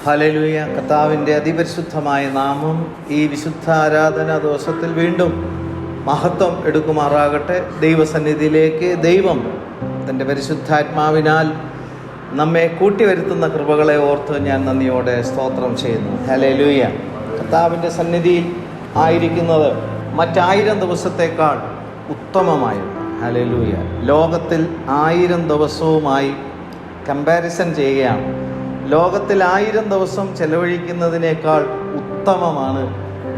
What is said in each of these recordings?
Hallelujah. കർത്താവിൻ്റെ അതിപരിശുദ്ധമായ നാമം ഈ വിശുദ്ധ ആരാധനാ ദിവസത്തിൽ വീണ്ടും മഹത്വം എടുക്കുമാറാകട്ടെ. ദൈവസന്നിധിയിലേക്ക് ദൈവം തൻ്റെ പരിശുദ്ധാത്മാവിനാൽ നമ്മെ കൂട്ടിവരുത്തുന്ന കൃപകളെ ഓർത്ത് ഞാൻ നന്ദിയോടെ സ്തോത്രം ചെയ്യുന്നു. ഹല്ലേലൂയ. കർത്താവിൻ്റെ സന്നിധിയിൽ ആയിരിക്കുന്നത് മറ്റ്1000 ദിവസത്തേക്കാൾ ഉത്തമമായിരുന്നു. ഹല്ലേലൂയ. ലോകത്തിൽ 1000 ദിവസവുമായി കമ്പാരിസൺ ചെയ്യുകയാണ്. ലോകത്തിൽ 1000 ദിവസം ചെലവഴിക്കുന്നതിനേക്കാൾ ഉത്തമമാണ്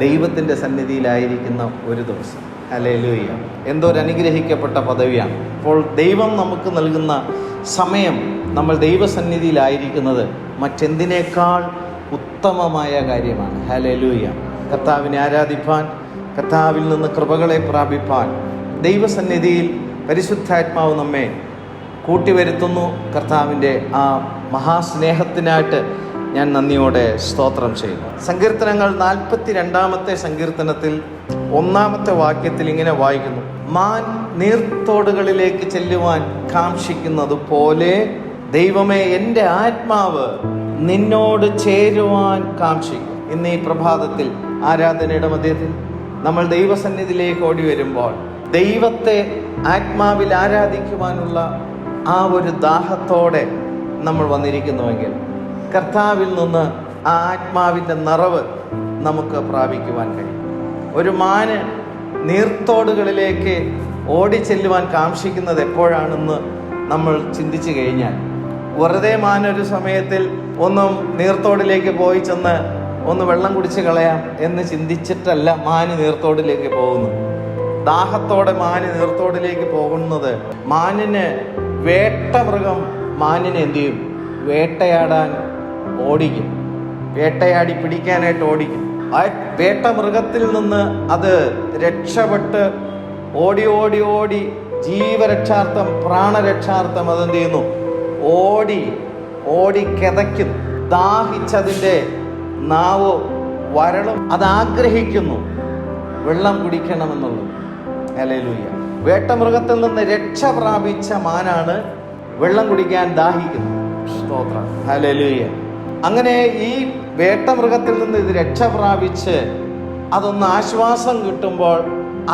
ദൈവത്തിൻ്റെ സന്നിധിയിലായിരിക്കുന്ന ഒരു ദിവസം. ഹല്ലേലൂയ. എന്തൊരു അനുഗ്രഹിക്കപ്പെട്ട പദവിയാണ്. അപ്പോൾ ദൈവം നമുക്ക് നൽകുന്ന സമയം, നമ്മൾ ദൈവസന്നിധിയിലായിരിക്കുന്നത് മറ്റെന്തിനേക്കാൾ ഉത്തമമായ കാര്യമാണ്. ഹല്ലേലൂയ. കർത്താവിനെ ആരാധിപ്പാൻ, കർത്താവിൽ നിന്ന് കൃപകളെ പ്രാപിപ്പാൻ ദൈവസന്നിധിയിൽ പരിശുദ്ധാത്മാവ് നമ്മെ കൂട്ടിവരുത്തുന്നു. കർത്താവിൻ്റെ ആ മഹാസ്നേഹത്തിനായിട്ട് ഞാൻ നന്ദിയോടെ സ്തോത്രം ചെയ്യുന്നു. സങ്കീർത്തനങ്ങൾ 42 സങ്കീർത്തനത്തിൽ 1 വാക്യത്തിൽ ഇങ്ങനെ വായിക്കുന്നു: മാൻ നീർത്തോടുകളിലേക്ക് ചെല്ലുവാൻ കാംക്ഷിക്കുന്നത് പോലെ ദൈവമേ, എൻ്റെ ആത്മാവ് നിന്നോട് ചേരുവാൻ കാംക്ഷിക്കും. ഇന്ന് ഈ പ്രഭാതത്തിൽ ആരാധനയുടെ മധ്യത്തിൽ നമ്മൾ ദൈവസന്നിധിയിലേക്ക് ഓടി വരുമ്പോൾ ദൈവത്തെ ആത്മാവിൽ ആരാധിക്കുവാനുള്ള ആ ഒരു ദാഹത്തോടെ നമ്മൾ വന്നിരിക്കുന്നുവെങ്കിൽ കർത്താവിൽ നിന്ന് ആ ആത്മാവിൻ്റെ നിറവ് നമുക്ക് പ്രാപിക്കുവാൻ കഴിയും. ഒരു മാന് നീർത്തോടുകളിലേക്ക് ഓടിച്ചെല്ലുവാൻ കാംക്ഷിക്കുന്നത് എപ്പോഴാണെന്ന് നമ്മൾ ചിന്തിച്ചു കഴിഞ്ഞാൽ, വെറുതെ മാനൊരു സമയത്തിൽ ഒന്നും നീർത്തോടിലേക്ക് പോയി ചെന്ന് ഒന്ന് വെള്ളം കുടിച്ച് കളയാം എന്ന് ചിന്തിച്ചിട്ടല്ല മാന് നീർത്തോടിലേക്ക് പോകുന്നത്. ദാഹത്തോടെ മാന് നീർത്തോടിലേക്ക് പോകുന്നത്, മാനിന് വേട്ടമൃഗം മാനിനെ എന്ത് ചെയ്യും? വേട്ടയാടാൻ ഓടിക്കും, വേട്ടയാടി പിടിക്കാനായിട്ട് ഓടിക്കും. ആ വേട്ടമൃഗത്തിൽ നിന്ന് അത് രക്ഷപ്പെട്ട് ഓടി ഓടി ഓടി ജീവരക്ഷാർത്ഥം, പ്രാണരക്ഷാർത്ഥം അതെന്ത് ചെയ്യുന്നു? ഓടി ഓടി കിതയ്ക്കുന്നു. ദാഹിച്ചതിൻ്റെ നാവ് വരളും, അതാഗ്രഹിക്കുന്നു വെള്ളം കുടിക്കണമെന്നുള്ളത്. ഹല്ലേലൂയ. വേട്ടമൃഗത്തിൽ നിന്ന് രക്ഷ പ്രാപിച്ച മാനാണ് വെള്ളം കുടിക്കാൻ ദാഹിക്കുന്നത്. സ്തോത്രം. ഹല്ലേലൂയ. അങ്ങനെ ഈ വേട്ടമൃഗത്തിൽ നിന്ന് ഇത് രക്ഷ പ്രാപിച്ച് അതൊന്ന് ആശ്വാസം കിട്ടുമ്പോൾ,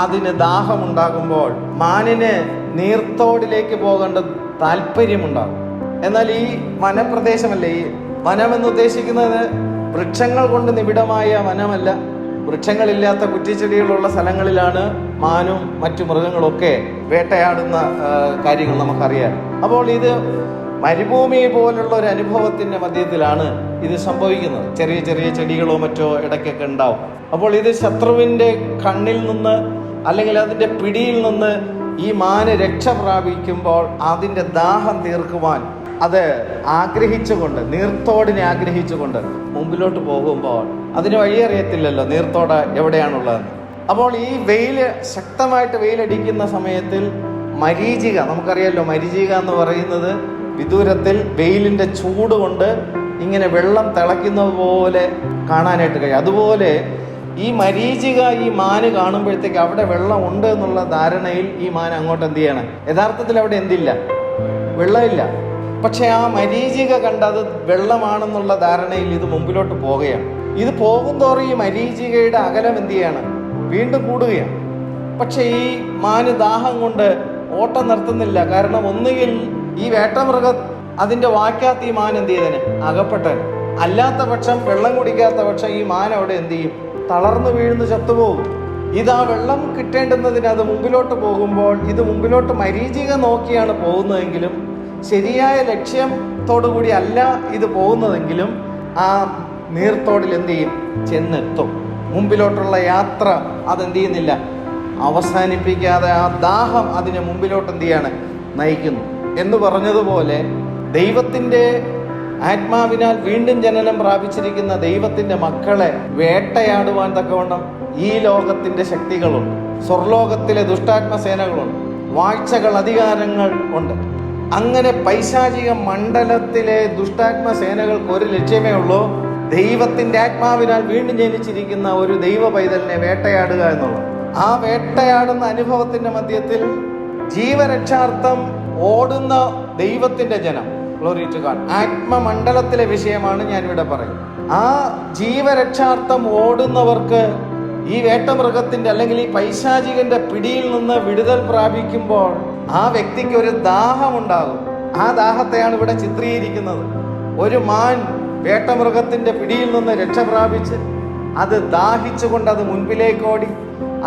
അതിന് ദാഹമുണ്ടാകുമ്പോൾ മാനിന് നീർത്തോടിലേക്ക് പോകേണ്ട താല്പര്യമുണ്ടാകും. എന്നാൽ ഈ വനപ്രദേശമല്ലേ, ഈ വനം എന്ന് ഉദ്ദേശിക്കുന്നത് വൃക്ഷങ്ങൾ കൊണ്ട് നിബിഡമായ വനമല്ല. വൃക്ഷങ്ങളില്ലാത്ത കുറ്റിച്ചെടികളുള്ള സ്ഥലങ്ങളിലാണ് മാനും മറ്റു മൃഗങ്ങളൊക്കെ വേട്ടയാടുന്ന കാര്യങ്ങൾ നമുക്കറിയാം. അപ്പോൾ ഇത് മരുഭൂമി പോലുള്ള ഒരു അനുഭവത്തിൻ്റെ മധ്യത്തിലാണ് ഇത് സംഭവിക്കുന്നത്. ചെറിയ ചെറിയ ചെടികളോ മറ്റോ ഇടയ്ക്കൊക്കെ ഉണ്ടാവും. അപ്പോൾ ഇത് ശത്രുവിൻ്റെ കണ്ണിൽ നിന്ന് അല്ലെങ്കിൽ അതിൻ്റെ പിടിയിൽ നിന്ന് ഈ മാന് രക്ഷ പ്രാപിക്കുമ്പോൾ അതിൻ്റെ ദാഹം തീർക്കുവാൻ അത് ആഗ്രഹിച്ചുകൊണ്ട്, നീർത്തോടിനെ ആഗ്രഹിച്ചുകൊണ്ട് മുമ്പിലോട്ട് പോകുമ്പോൾ അതിന് വഴിയറിയത്തില്ലല്ലോ നീർത്തോട് എവിടെയാണുള്ളതെന്ന്. അപ്പോൾ ഈ ശക്തമായിട്ട് വെയിലടിക്കുന്ന സമയത്തിൽ മരീചിക, നമുക്കറിയാമല്ലോ മരീചിക എന്ന് പറയുന്നത് വിദൂരത്തിൽ വെയിലിൻ്റെ ചൂട് കൊണ്ട് ഇങ്ങനെ വെള്ളം തിളയ്ക്കുന്നത് പോലെ കാണാനായിട്ട് കഴിയും. അതുപോലെ ഈ മരീചിക ഈ മാന് കാണുമ്പോഴത്തേക്ക് അവിടെ വെള്ളം ഉണ്ട് എന്നുള്ള ധാരണയിൽ ഈ മാൻ അങ്ങോട്ട് എന്ത് ചെയ്യണം? യഥാർത്ഥത്തിൽ അവിടെ എന്തില്ല? വെള്ളമില്ല. പക്ഷെ ആ മരീചിക കണ്ടത് വെള്ളമാണെന്നുള്ള ധാരണയിൽ ഇത് മുമ്പിലോട്ട് പോവുകയാണ്. ഇത് പോകുന്തോറും ഈ മരീചികയുടെ അകലം എന്ത് ചെയ്യാണ്? വീണ്ടും കൂടുകയാണ്. പക്ഷെ ഈ മാന് ദാഹം കൊണ്ട് ഓട്ടം നിർത്തുന്നില്ല. കാരണം ഒന്നുകിൽ ഈ വേട്ടമൃഗം അതിൻ്റെ വാക്കകത്ത് ഈ മാൻ എന്ത് ചെയ്തേനെ? അകപ്പെട്ടന്. അല്ലാത്ത പക്ഷം, വെള്ളം കുടിക്കാത്ത പക്ഷം ഈ മാൻ അവിടെ എന്ത് ചെയ്യും? തളർന്നു വീഴുന്നു, ചത്തുപോകും. ഇത് ആ വെള്ളം കിട്ടേണ്ടുന്നതിന് അത് മുമ്പിലോട്ട് പോകുമ്പോൾ ഇത് മുമ്പിലോട്ട് മരീചിക നോക്കിയാണ് പോകുന്നതെങ്കിലും ശരിയായ ലക്ഷ്യത്തോടുകൂടി അല്ല ഇത് പോകുന്നതെങ്കിലും ആ നീർത്തോടിൽ എന്ത് ചെയ്യും? ചെന്നെത്തും. മുമ്പിലോട്ടുള്ള യാത്ര അതെന്ത് ചെയ്യുന്നില്ല? അവസാനിപ്പിക്കാതെ ആ ദാഹം അതിനെ മുമ്പിലോട്ട് എന്ത് ചെയ്യാണ്? നയിക്കുന്നു. എന്ന് പറഞ്ഞതുപോലെ ദൈവത്തിൻ്റെ ആത്മാവിനാൽ വീണ്ടും ജനനം പ്രാപിച്ചിരിക്കുന്ന ദൈവത്തിൻ്റെ മക്കളെ വേട്ടയാടുവാൻ തക്കവണ്ണം ഈ ലോകത്തിൻ്റെ ശക്തികളുണ്ട്, സ്വർലോകത്തിലെ ദുഷ്ടാത്മസേനകളുണ്ട്, വാഴ്ചകൾ, അധികാരങ്ങൾ ഉണ്ട്. അങ്ങനെ പൈശാചിക മണ്ഡലത്തിലെ ദുഷ്ടാത്മസേനകൾക്ക് ഒരു ലക്ഷ്യമേ ഉള്ളൂ: ദൈവത്തിൻ്റെ ആത്മാവിനാൽ വീണ്ടും ജനിച്ചിരിക്കുന്ന ഒരു ദൈവ പൈതലിനെ വേട്ടയാടുക എന്നുള്ളത്. ആ വേട്ടയാടുന്ന അനുഭവത്തിൻ്റെ മധ്യത്തിൽ ജീവരക്ഷാർത്ഥം ഓടുന്ന ദൈവത്തിൻ്റെ ജനം, ഗ്ലോറി ടു ഗോഡ്. ആത്മമണ്ഡലത്തിലെ വിഷയമാണ് ഞാനിവിടെ പറയുന്നത്. ആ ജീവരക്ഷാർത്ഥം ഓടുന്നവർക്ക് ഈ വേട്ടമൃഗത്തിന്റെ അല്ലെങ്കിൽ ഈ പൈശാചികന്റെ പിടിയിൽ നിന്ന് വിടുതൽ പ്രാപിക്കുമ്പോൾ ആ വ്യക്തിക്ക് ഒരു ദാഹമുണ്ടാകും. ആ ദാഹത്തെയാണ് ഇവിടെ ചിത്രീകരിക്കുന്നത്. ഒരു മാൻ വേട്ടമൃഗത്തിന്റെ പിടിയിൽ നിന്ന് രക്ഷ പ്രാപിച്ച് അത് ദാഹിച്ചുകൊണ്ട് അത് മുൻപിലേക്ക് ഓടി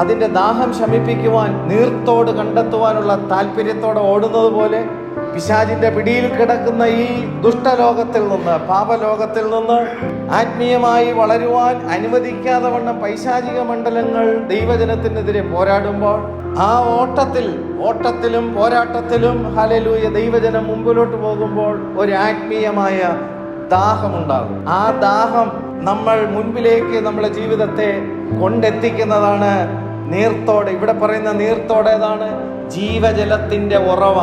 അതിൻ്റെ ദാഹം ശമിപ്പിക്കുവാൻ നീർത്തോട് കണ്ടെത്തുവാനുള്ള താല്പര്യത്തോടെ ഓടുന്നത് പോലെ പിശാചിന്റെ പിടിയിൽ കിടക്കുന്ന ഈ ദുഷ്ടലോകത്തിൽ നിന്ന്, പാപലോകത്തിൽ നിന്ന് ആത്മീയമായി വളരുവാൻ അനുവദിക്കാതെ വണ്ണം പൈശാചിക മണ്ഡലങ്ങൾ ദൈവജനത്തിനെതിരെ പോരാടുമ്പോൾ ആ ഓട്ടത്തിലും പോരാട്ടത്തിലും ഹല്ലേലൂയ ദൈവജനം മുമ്പിലോട്ട് പോകുമ്പോൾ ഒരു ആത്മീയമായ ദാഹമുണ്ടാകും. ആ ദാഹം നമ്മൾ മുൻപിലേക്ക് നമ്മുടെ ജീവിതത്തെ കൊണ്ടെത്തിക്കുന്നതാണ് നീർത്തോട്. ഇവിടെ പറയുന്ന നീർത്തോട് ഏതാണ്? ജീവജലത്തിന്റെ ഉറവ.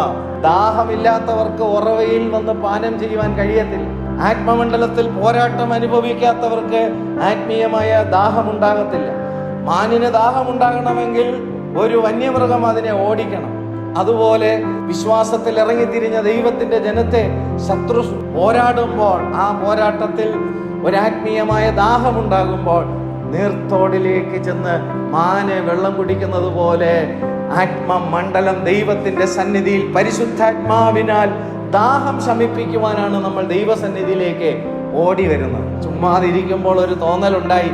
ദാഹമില്ലാത്തവർക്ക് ഉറവയിൽ വന്ന് പാനം ചെയ്യുവാൻ കഴിയത്തില്ല. ആത്മമണ്ഡലത്തിൽ പോരാട്ടം അനുഭവിക്കാത്തവർക്ക് ആത്മീയമായ ദാഹമുണ്ടാകത്തില്ല. മാനിന് ദാഹമുണ്ടാകണമെങ്കിൽ ഒരു വന്യമൃഗം അതിനെ ഓടിക്കണം. അതുപോലെ വിശ്വാസത്തിൽ ഇറങ്ങിത്തിരിഞ്ഞ ദൈവത്തിന്റെ ജനത്തെ ശത്രു പോരാടുമ്പോൾ ആ പോരാട്ടത്തിൽ ഒരാത്മീയമായ ദാഹമുണ്ടാകുമ്പോൾ നീർത്തോടിലേക്ക് ചെന്ന് മാന് വെള്ളം കുടിക്കുന്നത് പോലെ ആത്മമണ്ഡലം ദൈവത്തിന്റെ സന്നിധിയിൽ പരിശുദ്ധാത്മാവിനാൽ ദാഹം ശമിപ്പിക്കുവാനാണ് നമ്മൾ ദൈവസന്നിധിയിലേക്ക് ഓടി വരുന്നത്. ചുമ്മാതിരിക്കുമ്പോൾ ഒരു തോന്നലുണ്ടായി,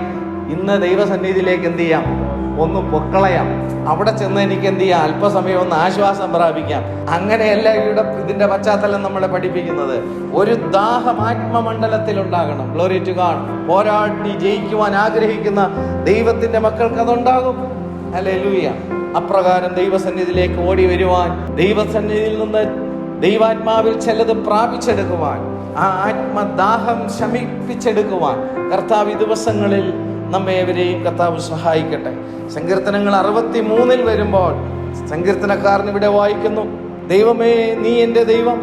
ഇന്ന് ദൈവസന്നിധിയിലേക്ക് എന്ത് ചെയ്യാം, ഒന്ന് പൊക്കളയാം, അവിടെ ചെന്ന് എനിക്ക് എന്ത് ചെയ്യാം, അല്പസമയം ഒന്ന് ആശ്വാസം പ്രാപിക്കാം. അങ്ങനെയല്ല ഇതിന്റെ പശ്ചാത്തലം നമ്മളെ പഠിപ്പിക്കുന്നത്. ഒരു ദാഹം ആത്മമണ്ഡലത്തിൽ ഉണ്ടാകണം. Glory to God. പോരാടി ജയിക്കുവാൻ ആഗ്രഹിക്കുന്ന ദൈവത്തിന്റെ മക്കൾക്ക് അതുണ്ടാകും. ഹല്ലേലൂയ. അപ്രകാരം ദൈവസന്നിധിയിലേക്ക് ഓടി വരുവാൻ, ദൈവസന്നിധിയിൽ നിന്ന് ദൈവാത്മാവിൽ ചിലത് പ്രാപിച്ചെടുക്കുവാൻ, ആ ആത്മദാഹം ശമിപ്പിച്ചെടുക്കുവാൻ കർത്താവ് ഈ ദിവസങ്ങളിൽ നമ്മേവരെയും കർത്താവ് സഹായിക്കട്ടെ. സങ്കീർത്തനങ്ങൾ 63 വരുമ്പോൾ സങ്കീർത്തനക്കാരൻ ഇവിടെ വായിക്കുന്നു, ദൈവമേ നീ എൻ്റെ ദൈവം,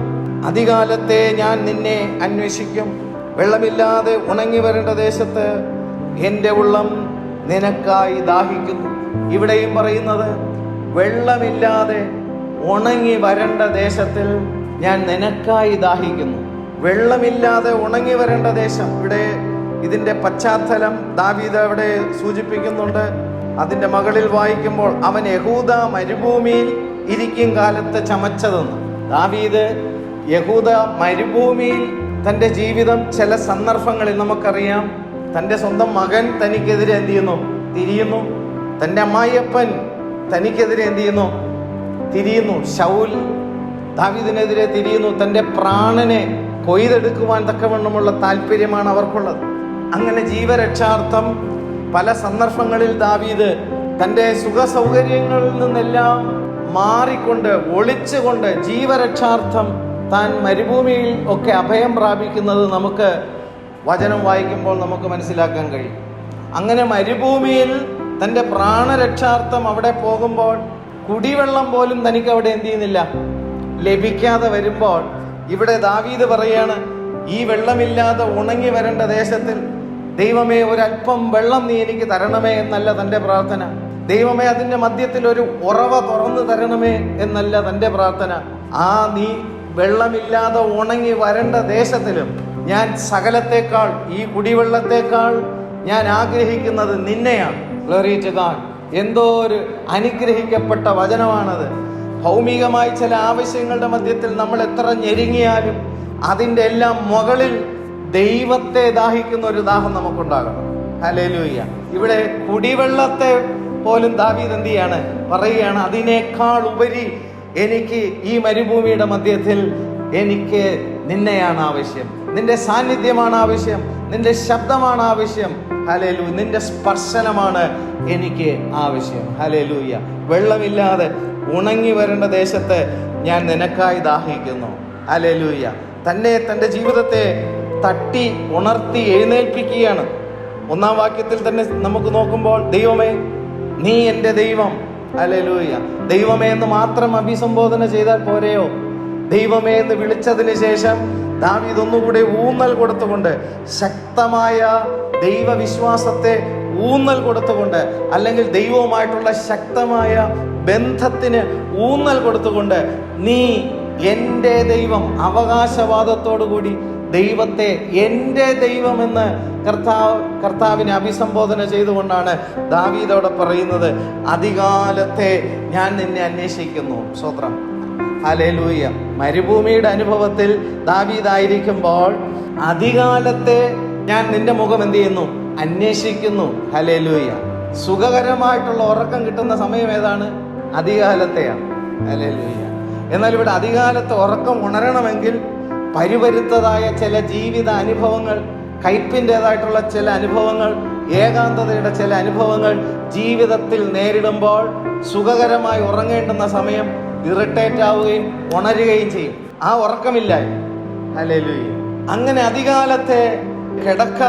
അധികാലത്തെ ഞാൻ നിന്നെ അന്വേഷിക്കും. വെള്ളമില്ലാതെ ഉണങ്ങി വരേണ്ട ദേശത്ത് എൻ്റെ ഉള്ളം നിനക്കായി ദാഹിക്കുന്നു. ഇവിടെയും പറയുന്നത് വെള്ളമില്ലാതെ ഉണങ്ങി വരേണ്ട ദേശത്തിൽ ഞാൻ നിനക്കായി ദാഹിക്കുന്നു. വെള്ളമില്ലാതെ ഉണങ്ങി വരേണ്ട ദേശം, ഇവിടെ ഇതിന്റെ പശ്ചാത്തലം ദാവീദ് അവിടെ സൂചിപ്പിക്കുന്നുണ്ട്. അതിന്റെ മകളിൽ വായിക്കുമ്പോൾ അവൻ യഹൂദ മരുഭൂമിയിൽ ഇരിക്കും കാലത്ത് ചമച്ചതെന്ന്. ദാവീദ് യഹൂദ മരുഭൂമിയിൽ തൻ്റെ ജീവിതം ചില സന്ദർഭങ്ങളിൽ നമുക്കറിയാം, തൻ്റെ സ്വന്തം മകൻ തനിക്കെതിരെ എന്ത് ചെയ്യുന്നു, തിരിയുന്നു. തൻ്റെ അമ്മായിയപ്പൻ തനിക്കെതിരെ എന്ത് ചെയ്യുന്നു, തിരിയുന്നു. ശൗൽ ദാവീദിനെതിരെ തിരിയുന്നു. തൻ്റെ പ്രാണനെ കൊയ്തെടുക്കുവാൻ തക്കവണ്ണമുള്ള താല്പര്യമാണ് അവർക്കുള്ളത്. അങ്ങനെ ജീവരക്ഷാർത്ഥം പല സന്ദർഭങ്ങളിൽ ദാവീദ് തൻ്റെ സുഖ സൗകര്യങ്ങളിൽ നിന്നെല്ലാം മാറിക്കൊണ്ട് ഒളിച്ചുകൊണ്ട് ജീവരക്ഷാർത്ഥം താൻ മരുഭൂമിയിൽ ഒക്കെ അഭയം പ്രാപിക്കുന്നത് നമുക്ക് വചനം വായിക്കുമ്പോൾ നമുക്ക് മനസ്സിലാക്കാൻ കഴിയും. അങ്ങനെ മരുഭൂമിയിൽ തൻ്റെ പ്രാണരക്ഷാർത്ഥം അവിടെ പോകുമ്പോൾ കുടിവെള്ളം പോലും തനിക്ക് അവിടെ എന്ത് ചെയ്യുന്നില്ല, ലഭിക്കാതെ വരുമ്പോൾ ഇവിടെ ദാവീദ് പറയാണ്, ഈ വെള്ളമില്ലാതെ ഉണങ്ങി വരേണ്ട ദേശത്തിൽ ദൈവമേ ഒരല്പം വെള്ളം നീ എനിക്ക് തരണമേ എന്നല്ല തൻ്റെ പ്രാർത്ഥന. ദൈവമേ അതിൻ്റെ മധ്യത്തിൽ ഒരു ഉറവ തുറന്നു തരണമേ എന്നല്ല തൻ്റെ പ്രാർത്ഥന. ആ നീ വെള്ളമില്ലാതെ ഉണങ്ങി വരേണ്ട ദേശത്തിലും ഞാൻ സകലത്തേക്കാൾ, ഈ കുടിവെള്ളത്തേക്കാൾ ഞാൻ ആഗ്രഹിക്കുന്നത് നിന്നെയാണ്. Glory to God. എന്തോ ഒരു അനുഗ്രഹിക്കപ്പെട്ട വചനമാണത്. ഭൗമികമായി ചില ആവശ്യങ്ങളുടെ മധ്യത്തിൽ നമ്മൾ എത്ര ഞെരുങ്ങിയാലും അതിൻ്റെ എല്ലാം മുകളിൽ ദൈവത്തെ ദാഹിക്കുന്ന ഒരു ദാഹം നമുക്കുണ്ടാകണം. ഹല്ലേലൂയ. ഇവിടെ കുടിവെള്ളത്തെ പോലും ദാവീദ് എന്ത് ചെയ്യാണ്, പറയുകയാണ്, അതിനേക്കാൾ ഉപരി എനിക്ക് ഈ മരുഭൂമിയുടെ മധ്യത്തിൽ എനിക്ക് നിന്നെയാണ് ആവശ്യം, നിന്റെ സാന്നിധ്യമാണ് ആവശ്യം, നിന്റെ ശബ്ദമാണ് ആവശ്യം. ഹല്ലേലൂയ. നിന്റെ സ്പർശനമാണ് എനിക്ക് ആവശ്യം. ഹല്ലേലൂയ. വെള്ളമില്ലാതെ ഉണങ്ങി വരേണ്ട ദേശത്ത് ഞാൻ നിനക്കായി ദാഹിക്കുന്നു. ഹല്ലേലൂയ. തന്നെ തൻ്റെ ജീവിതത്തെ തട്ടി ഉണർത്തി എഴുന്നേൽപ്പിക്കുകയാണ്. 1-ാം വാക്യത്തിൽ തന്നെ നമുക്ക് നോക്കുമ്പോൾ ദൈവമേ നീ എൻ്റെ ദൈവം. ഹല്ലേലൂയ. ദൈവമേ എന്ന് മാത്രം അഭിസംബോധന ചെയ്താൽ പോരെയോ? ദൈവമേ എന്ന് വിളിച്ചതിന് ശേഷം ദാവീദ് ഒന്നുകൂടെ ഊന്നൽ കൊടുത്തുകൊണ്ട്, ശക്തമായ ദൈവവിശ്വാസത്തെ ഊന്നൽ കൊടുത്തുകൊണ്ട്, അല്ലെങ്കിൽ ദൈവവുമായിട്ടുള്ള ശക്തമായ ബന്ധത്തിന് ഊന്നൽ കൊടുത്തുകൊണ്ട്, നീ എൻ്റെ ദൈവം, അവകാശവാദത്തോടു കൂടി ദൈവത്തെ എൻ്റെ ദൈവമെന്ന് കർത്താവിനെ അഭിസംബോധന ചെയ്തുകൊണ്ടാണ് ദാവീദോടെ പറയുന്നത്, അതികാലത്തെ ഞാൻ നിന്നെ അന്വേഷിക്കുന്നു. സ്തോത്രം, ഹല്ലേലൂയ. മരുഭൂമിയുടെ അനുഭവത്തിൽ ദാവീദായിരിക്കുമ്പോൾ അതികാലത്തെ ഞാൻ നിന്റെ മുഖം എന്ത് ചെയ്യുന്നു? അന്വേഷിക്കുന്നു. ഹല്ലേലൂയ. സുഖകരമായിട്ടുള്ള ഉറക്കം കിട്ടുന്ന സമയം ഏതാണ്? അതികാലത്തെയാണ്. ഹല്ലേലൂയ. എന്നാൽ ഇവിടെ അതികാലത്ത് ഉറക്കം ഉണരണമെങ്കിൽ പരിവരുത്തതായ ചില ജീവിത അനുഭവങ്ങൾ, കയ്പിൻ്റെതായിട്ടുള്ള ചില അനുഭവങ്ങൾ, ഏകാന്തതയുടെ ചില അനുഭവങ്ങൾ ജീവിതത്തിൽ നേരിടുമ്പോൾ സുഖകരമായി ഉറങ്ങേണ്ടുന്ന സമയം ഇറിറ്റേറ്റ് ആവുകയും ഉണരുകയും ചെയ്യും. ആ ഉറക്കമില്ലായി. ഹല്ലേലൂയ. അങ്ങനെ അതികാലത്തെ കിടക്ക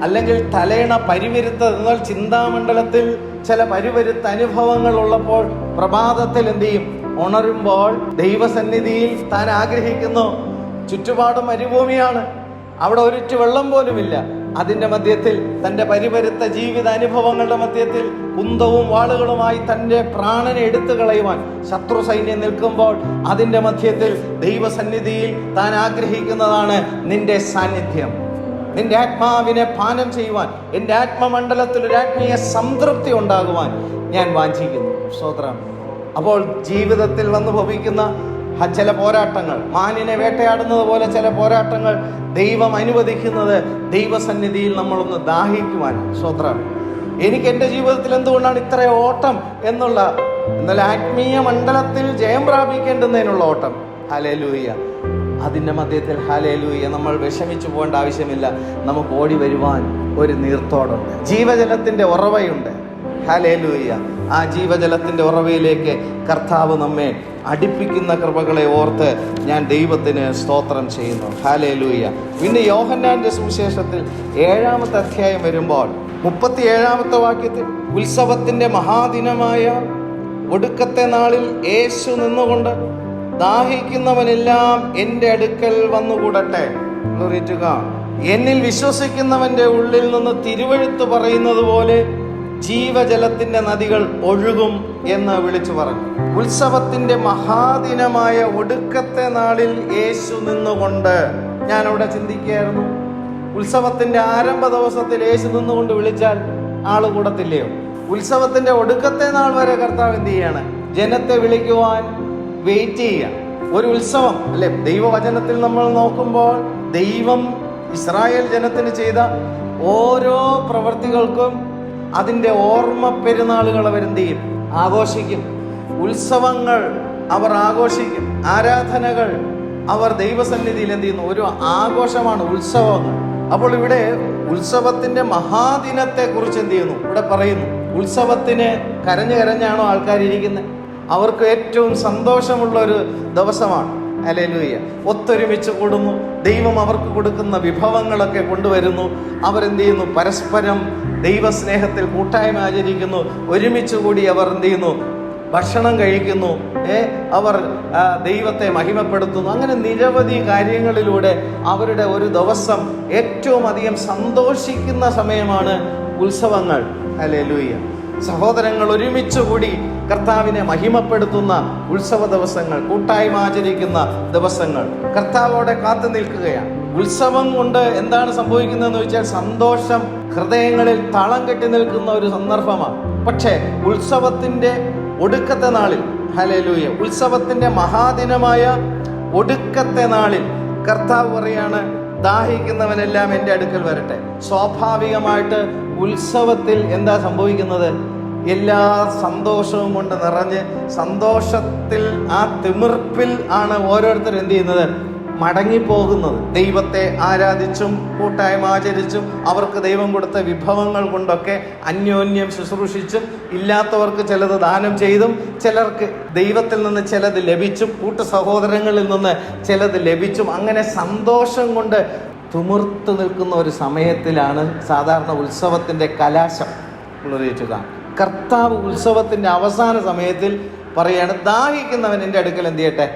അല്ലെങ്കിൽ തലേണ പരിവരുത്ത എന്നാൽ ചിന്താമണ്ഡലത്തിൽ ചില പരിവരുത്ത അനുഭവങ്ങൾ ഉള്ളപ്പോൾ പ്രഭാതത്തിൽ എന്ത് ചെയ്യും? ഉണരുമ്പോൾ ദൈവസന്നിധിയിൽ താൻ ആഗ്രഹിക്കുന്നു. ചുറ്റുപാടും മരുഭൂമിയാണ്, അവിടെ ഒരിറ്റു വെള്ളം പോലുമില്ല. അതിന്റെ മധ്യത്തിൽ തൻ്റെ പരിവരുത്ത ജീവിത അനുഭവങ്ങളുടെ മധ്യത്തിൽ കുന്തവും വാളുകളുമായി തൻ്റെ പ്രാണനെ എടുത്തു കളയുവാൻ ശത്രു സൈന്യം നിൽക്കുമ്പോൾ അതിന്റെ മധ്യത്തിൽ ദൈവസന്നിധിയിൽ താൻ ആഗ്രഹിക്കുന്നതാണ് നിന്റെ സാന്നിധ്യം. നിന്റെ ആത്മാവിനെ പാനം ചെയ്യുവാൻ, എൻ്റെ ആത്മമണ്ഡലത്തിൽ ഒരു ആത്മീയ സംതൃപ്തി ഉണ്ടാകുവാൻ ഞാൻ വാഞ്ചിക്കുന്നു. സ്തോത്രം. അപ്പോൾ ജീവിതത്തിൽ വന്നു ഭവിക്കുന്ന ചില പോരാട്ടങ്ങൾ, മാനിനെ വേട്ടയാടുന്നത് പോലെ ചില പോരാട്ടങ്ങൾ ദൈവം അനുവദിക്കുന്നത് ദൈവസന്നിധിയിൽ നമ്മളൊന്ന് ദാഹിക്കുവാൻ. സ്തോത്രം. എനിക്ക് എൻ്റെ ജീവിതത്തിൽ എന്തുകൊണ്ടാണ് ഇത്ര ഓട്ടം എന്നുള്ള, എന്നാൽ ആത്മീയ മണ്ഡലത്തിൽ ജയം പ്രാപിക്കേണ്ടുന്നതിനുള്ള ഓട്ടം. ഹല്ലേലൂയ. അതിൻ്റെ മധ്യത്തിൽ ഹല്ലേലൂയ നമ്മൾ വിഷമിച്ചു പോകേണ്ട ആവശ്യമില്ല. നമുക്ക് ഓടി വരുവാൻ ഒരു നീർത്തോടുണ്ട്, ജീവജലത്തിൻ്റെ ഉറവയുണ്ട്. ഹല്ലേലൂയ. ആ ജീവജലത്തിൻ്റെ ഉറവയിലേക്ക് കർത്താവ് നമ്മെ അടുപ്പിക്കുന്ന കൃപകളെ ഓർത്ത് ഞാൻ ദൈവത്തിന് സ്തോത്രം ചെയ്യുന്നു. ഹല്ലേലൂയ. പിന്നെ യോഹന്നാന്റെ സുവിശേഷത്തിൽ 7-ാമത്തെ അധ്യായം വരുമ്പോൾ 37-ാമത്തെ വാക്യത്തിൽ, ഉത്സവത്തിൻ്റെ മഹാദിനമായ ഒടുക്കത്തെ നാളിൽ യേശു നിന്നുകൊണ്ട് ദാഹിക്കുന്നവനെല്ലാം എൻ്റെ അടുക്കൽ വന്നുകൂടട്ടെ. എന്നിൽ വിശ്വസിക്കുന്നവന്റെ ഉള്ളിൽ നിന്ന് തിരുവെഴുത്ത് പറയുന്നത് പോലെ ജീവജലത്തിന്റെ നദികൾ ഒഴുകും എന്ന് വിളിച്ചു പറഞ്ഞു. ഉത്സവത്തിന്റെ മഹാദിനമായ ഒടുക്കത്തെ നാളിൽ യേശു നിന്നുകൊണ്ട്, ഞാനവിടെ ചിന്തിക്കുകയായിരുന്നു, ഉത്സവത്തിന്റെ ആരംഭ ദിവസത്തിൽ യേശു നിന്നുകൊണ്ട് വിളിച്ചാൽ ആള് കൂടത്തില്ലയോ? ഉത്സവത്തിന്റെ ഒടുക്കത്തെ നാൾ വരെ കർത്താവ് എന്ത് ചെയ്യാണ്? ജനത്തെ വിളിക്കുവാൻ വെയിറ്റ് ചെയ്യുക. ഒരു ഉത്സവം അല്ലെ? ദൈവവചനത്തിൽ നമ്മൾ നോക്കുമ്പോൾ ദൈവം ഇസ്രായേൽ ജനത്തിന് ചെയ്ത ഓരോ പ്രവൃത്തികൾക്കും അതിൻ്റെ ഓർമ്മ പെരുന്നാളുകൾ അവരെന്ത് ചെയ്യും? ആഘോഷിക്കും. ഉത്സവങ്ങൾ അവർ ആഘോഷിക്കും. ആരാധനകൾ അവർ ദൈവസന്നിധിയിൽ എന്ത് ചെയ്യുന്നു? ഒരു ആഘോഷമാണ് ഉത്സവങ്ങൾ. അപ്പോൾ ഇവിടെ ഉത്സവത്തിന്റെ മഹാദിനത്തെ കുറിച്ച് എന്ത് ചെയ്യുന്നു? ഇവിടെ പറയുന്നു, ഉത്സവത്തിന് കരഞ്ഞാണോ ആൾക്കാരിയ്ക്കുന്നത്? അവർക്ക് ഏറ്റവും സന്തോഷമുള്ള ഒരു ദിവസമാണ്. ഹല്ലേലൂയ. ഒത്തൊരുമിച്ച് കൂടുന്നു, ദൈവം അവർക്ക് കൊടുക്കുന്ന വിഭവങ്ങളൊക്കെ കൊണ്ടുവരുന്നു. അവരെന്ത് ചെയ്യുന്നു? പരസ്പരം ദൈവസ്നേഹത്തിൽ കൂട്ടായ്മ ആചരിക്കുന്നു. ഒരുമിച്ച് കൂടി അവർ എന്ത് ചെയ്യുന്നു? ഭക്ഷണം കഴിക്കുന്നു. അവർ ദൈവത്തെ മഹിമപ്പെടുത്തുന്നു. അങ്ങനെ നിരവധി കാര്യങ്ങളിലൂടെ അവരുടെ ഒരു ദിവസം ഏറ്റവും അധികം സന്തോഷിക്കുന്ന സമയമാണ് ഉത്സവങ്ങൾ. ഹല്ലേലൂയ. സഹോദരങ്ങൾ ഒരുമിച്ച് കൂടി കർത്താവിനെ മഹിമപ്പെടുത്തുന്ന ഉത്സവ ദിവസങ്ങൾ, കൂട്ടായ്മ ആചരിക്കുന്ന ദിവസങ്ങൾ, കർത്താവോടെ കാത്തു നിൽക്കുകയാണ്. ഉത്സവം കൊണ്ട് എന്താണ് സംഭവിക്കുന്നതെന്ന് വെച്ചാൽ സന്തോഷം ഹൃദയങ്ങളിൽ തളം കെട്ടി നിൽക്കുന്ന ഒരു സന്ദർഭമാണ്. പക്ഷേ ഉത്സവത്തിന്റെ ഒടുക്കത്തെ നാളിൽ, ഹല്ലേലൂയ, ഉത്സവത്തിന്റെ മഹാദിനമായ ഒടുക്കത്തെ നാളിൽ കർത്താവ് പറയാണ്, ദാഹിക്കുന്നവനെല്ലാം എൻ്റെ അടുക്കൽ വരട്ടെ. സ്വാഭാവികമായിട്ട് ഉത്സവത്തിൽ എന്താ സംഭവിക്കുന്നത്? എല്ലാ സന്തോഷവും കൊണ്ട് നിറഞ്ഞ് സന്തോഷത്തിൽ ആ തിമിർപ്പിൽ ആണ് ഓരോരുത്തരും എന്ത് ചെയ്യുന്നത്? മടങ്ങിപ്പോകുന്നത്. ദൈവത്തെ ആരാധിച്ചും കൂട്ടായ്മ ആചരിച്ചും അവർക്ക് ദൈവം കൊടുത്ത വിഭവങ്ങൾ കൊണ്ടൊക്കെ അന്യോന്യം ശുശ്രൂഷിച്ചും ഇല്ലാത്തവർക്ക് ചിലത് ദാനം ചെയ്തും ചിലർക്ക് ദൈവത്തിൽ നിന്ന് ചിലത് ലഭിച്ചും കൂട്ടു സഹോദരങ്ങളിൽ നിന്ന് ചിലത് ലഭിച്ചും അങ്ങനെ സന്തോഷം കൊണ്ട് തുമിർത്ത് നിൽക്കുന്ന ഒരു സമയത്തിലാണ് സാധാരണ ഉത്സവത്തിൻ്റെ കലാശം ഉള്ളറിയിച്ചുക. കർത്താവ് ഉത്സവത്തിൻ്റെ അവസാന സമയത്തിൽ പറയാണ്, ദാഹിക്കുന്നവൻ എൻ്റെ അടുക്കൽ എന്ത് ചെയ്യട്ടെ?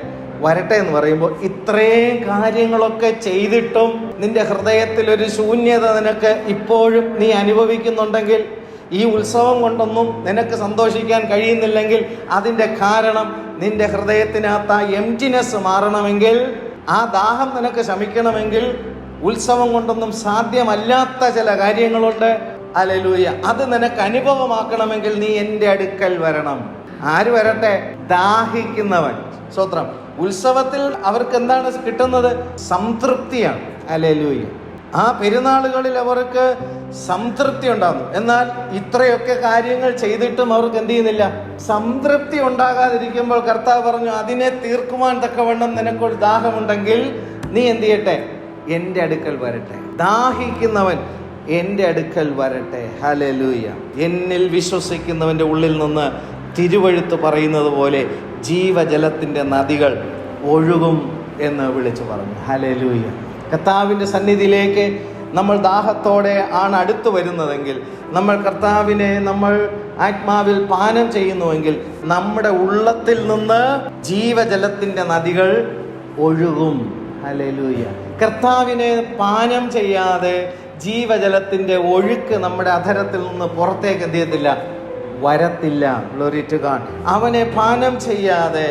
വരട്ടെ എന്ന് പറയുമ്പോൾ ഇത്രയും കാര്യങ്ങളൊക്കെ ചെയ്തിട്ടും നിന്റെ ഹൃദയത്തിൽ ഒരു ശൂന്യത നിനക്ക് ഇപ്പോഴും നീ അനുഭവിക്കുന്നുണ്ടെങ്കിൽ ഈ ഉത്സവം കൊണ്ടൊന്നും നിനക്ക് സന്തോഷിക്കാൻ കഴിയുന്നില്ലെങ്കിൽ അതിൻ്റെ കാരണം നിന്റെ ഹൃദയത്തിനകത്ത് ആ എംറ്റിനെസ് മാറണമെങ്കിൽ, ആ ദാഹം നിനക്ക് ശമിക്കണമെങ്കിൽ ഉത്സവം കൊണ്ടൊന്നും സാധ്യമല്ലാത്ത ചില കാര്യങ്ങളുണ്ട്. ഹല്ലേലൂയ. അത് നിനക്ക് അനുഭവമാക്കണമെങ്കിൽ നീ എൻ്റെ അടുക്കൽ വരണം. ആര് വരട്ടെ? ദാഹിക്കുന്നവൻ. സ്തോത്രം. ഉത്സവത്തിൽ അവർക്ക് എന്താണ് കിട്ടുന്നത്? സംതൃപ്തിയാണ്. ഹല്ലേലൂയ. ആ പെരുന്നാളുകളിൽ അവർക്ക് സംതൃപ്തി ഉണ്ടാകുന്നു. എന്നാൽ ഇത്രയൊക്കെ കാര്യങ്ങൾ ചെയ്തിട്ടും അവർക്ക് എന്ത് ചെയ്യുന്നില്ല? സംതൃപ്തി ഉണ്ടാകാതിരിക്കുമ്പോൾ കർത്താവ് പറഞ്ഞു, അതിനെ തീർക്കുവാൻ തക്കവണ്ണം നിനക്കൊരു ദാഹമുണ്ടെങ്കിൽ നീ എന്ത് ചെയ്യട്ടെ? എൻ്റെ അടുക്കൽ വരട്ടെ. ദാഹിക്കുന്നവൻ എൻ്റെ അടുക്കൽ വരട്ടെ. ഹല്ലേലൂയ. എന്നിൽ വിശ്വസിക്കുന്നവൻ്റെ ഉള്ളിൽ നിന്ന് തിരുവെഴുത്ത് പറയുന്നത് പോലെ ജീവജലത്തിൻ്റെ നദികൾ ഒഴുകും എന്ന് വിളിച്ചു പറഞ്ഞു. ഹല്ലേലൂയ. കർത്താവിൻ്റെ സന്നിധിയിലേക്ക് നമ്മൾ ദാഹത്തോടെ ആണ് അടുത്ത് വരുന്നതെങ്കിൽ, നമ്മൾ കർത്താവിനെ നമ്മൾ ആത്മാവിൽ പാനം ചെയ്യുന്നുവെങ്കിൽ, നമ്മുടെ ഉള്ളത്തിൽ നിന്ന് ജീവജലത്തിൻ്റെ നദികൾ ഒഴുകും. ഹല്ലേലൂയ. കർത്താവിനെ പാനം ചെയ്യാതെ ജീവജലത്തിൻ്റെ ഒഴുക്ക് നമ്മുടെ അധരത്തിൽ നിന്ന് പുറത്തേക്ക് എന്ത് ചെയ്യത്തില്ല? വരത്തില്ല. Glory to God. അവനെ പാനം ചെയ്യാതെ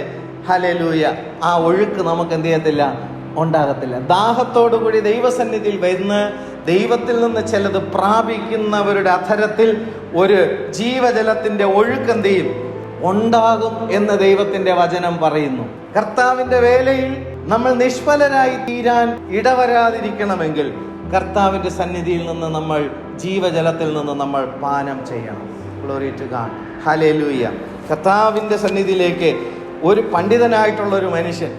ഹല്ലേലൂയ ആ ഒഴുക്ക് നമുക്ക് എന്ത് ചെയ്യത്തില്ല? ഉണ്ടാകത്തില്ല. ദാഹത്തോടു കൂടി ദൈവസന്നിധിയിൽ വരുന്ന ദൈവത്തിൽ നിന്ന് ചിലത് പ്രാപിക്കുന്നവരുടെ അധരത്തിൽ ഒരു ജീവജലത്തിൻ്റെ ഒഴുക്ക് എന്ത് ചെയ്യും? ഉണ്ടാകും എന്ന് ദൈവത്തിൻ്റെ വചനം പറയുന്നു. കർത്താവിൻ്റെ വേലയിൽ നമ്മൾ നിഷ്ഫലരായി തീരാൻ ഇടവരാതിരിക്കണമെങ്കിൽ കർത്താവിൻ്റെ സന്നിധിയിൽ നിന്ന് നമ്മൾ ജീവജലത്തിൽ നിന്ന് നമ്മൾ പാനം ചെയ്യണം. Glory to God. ഹല്ലേലൂയ. കർത്താവിൻ്റെ സന്നിധിയിലേക്ക് ഒരു പണ്ഡിതനായിട്ടുള്ളൊരു മനുഷ്യൻ,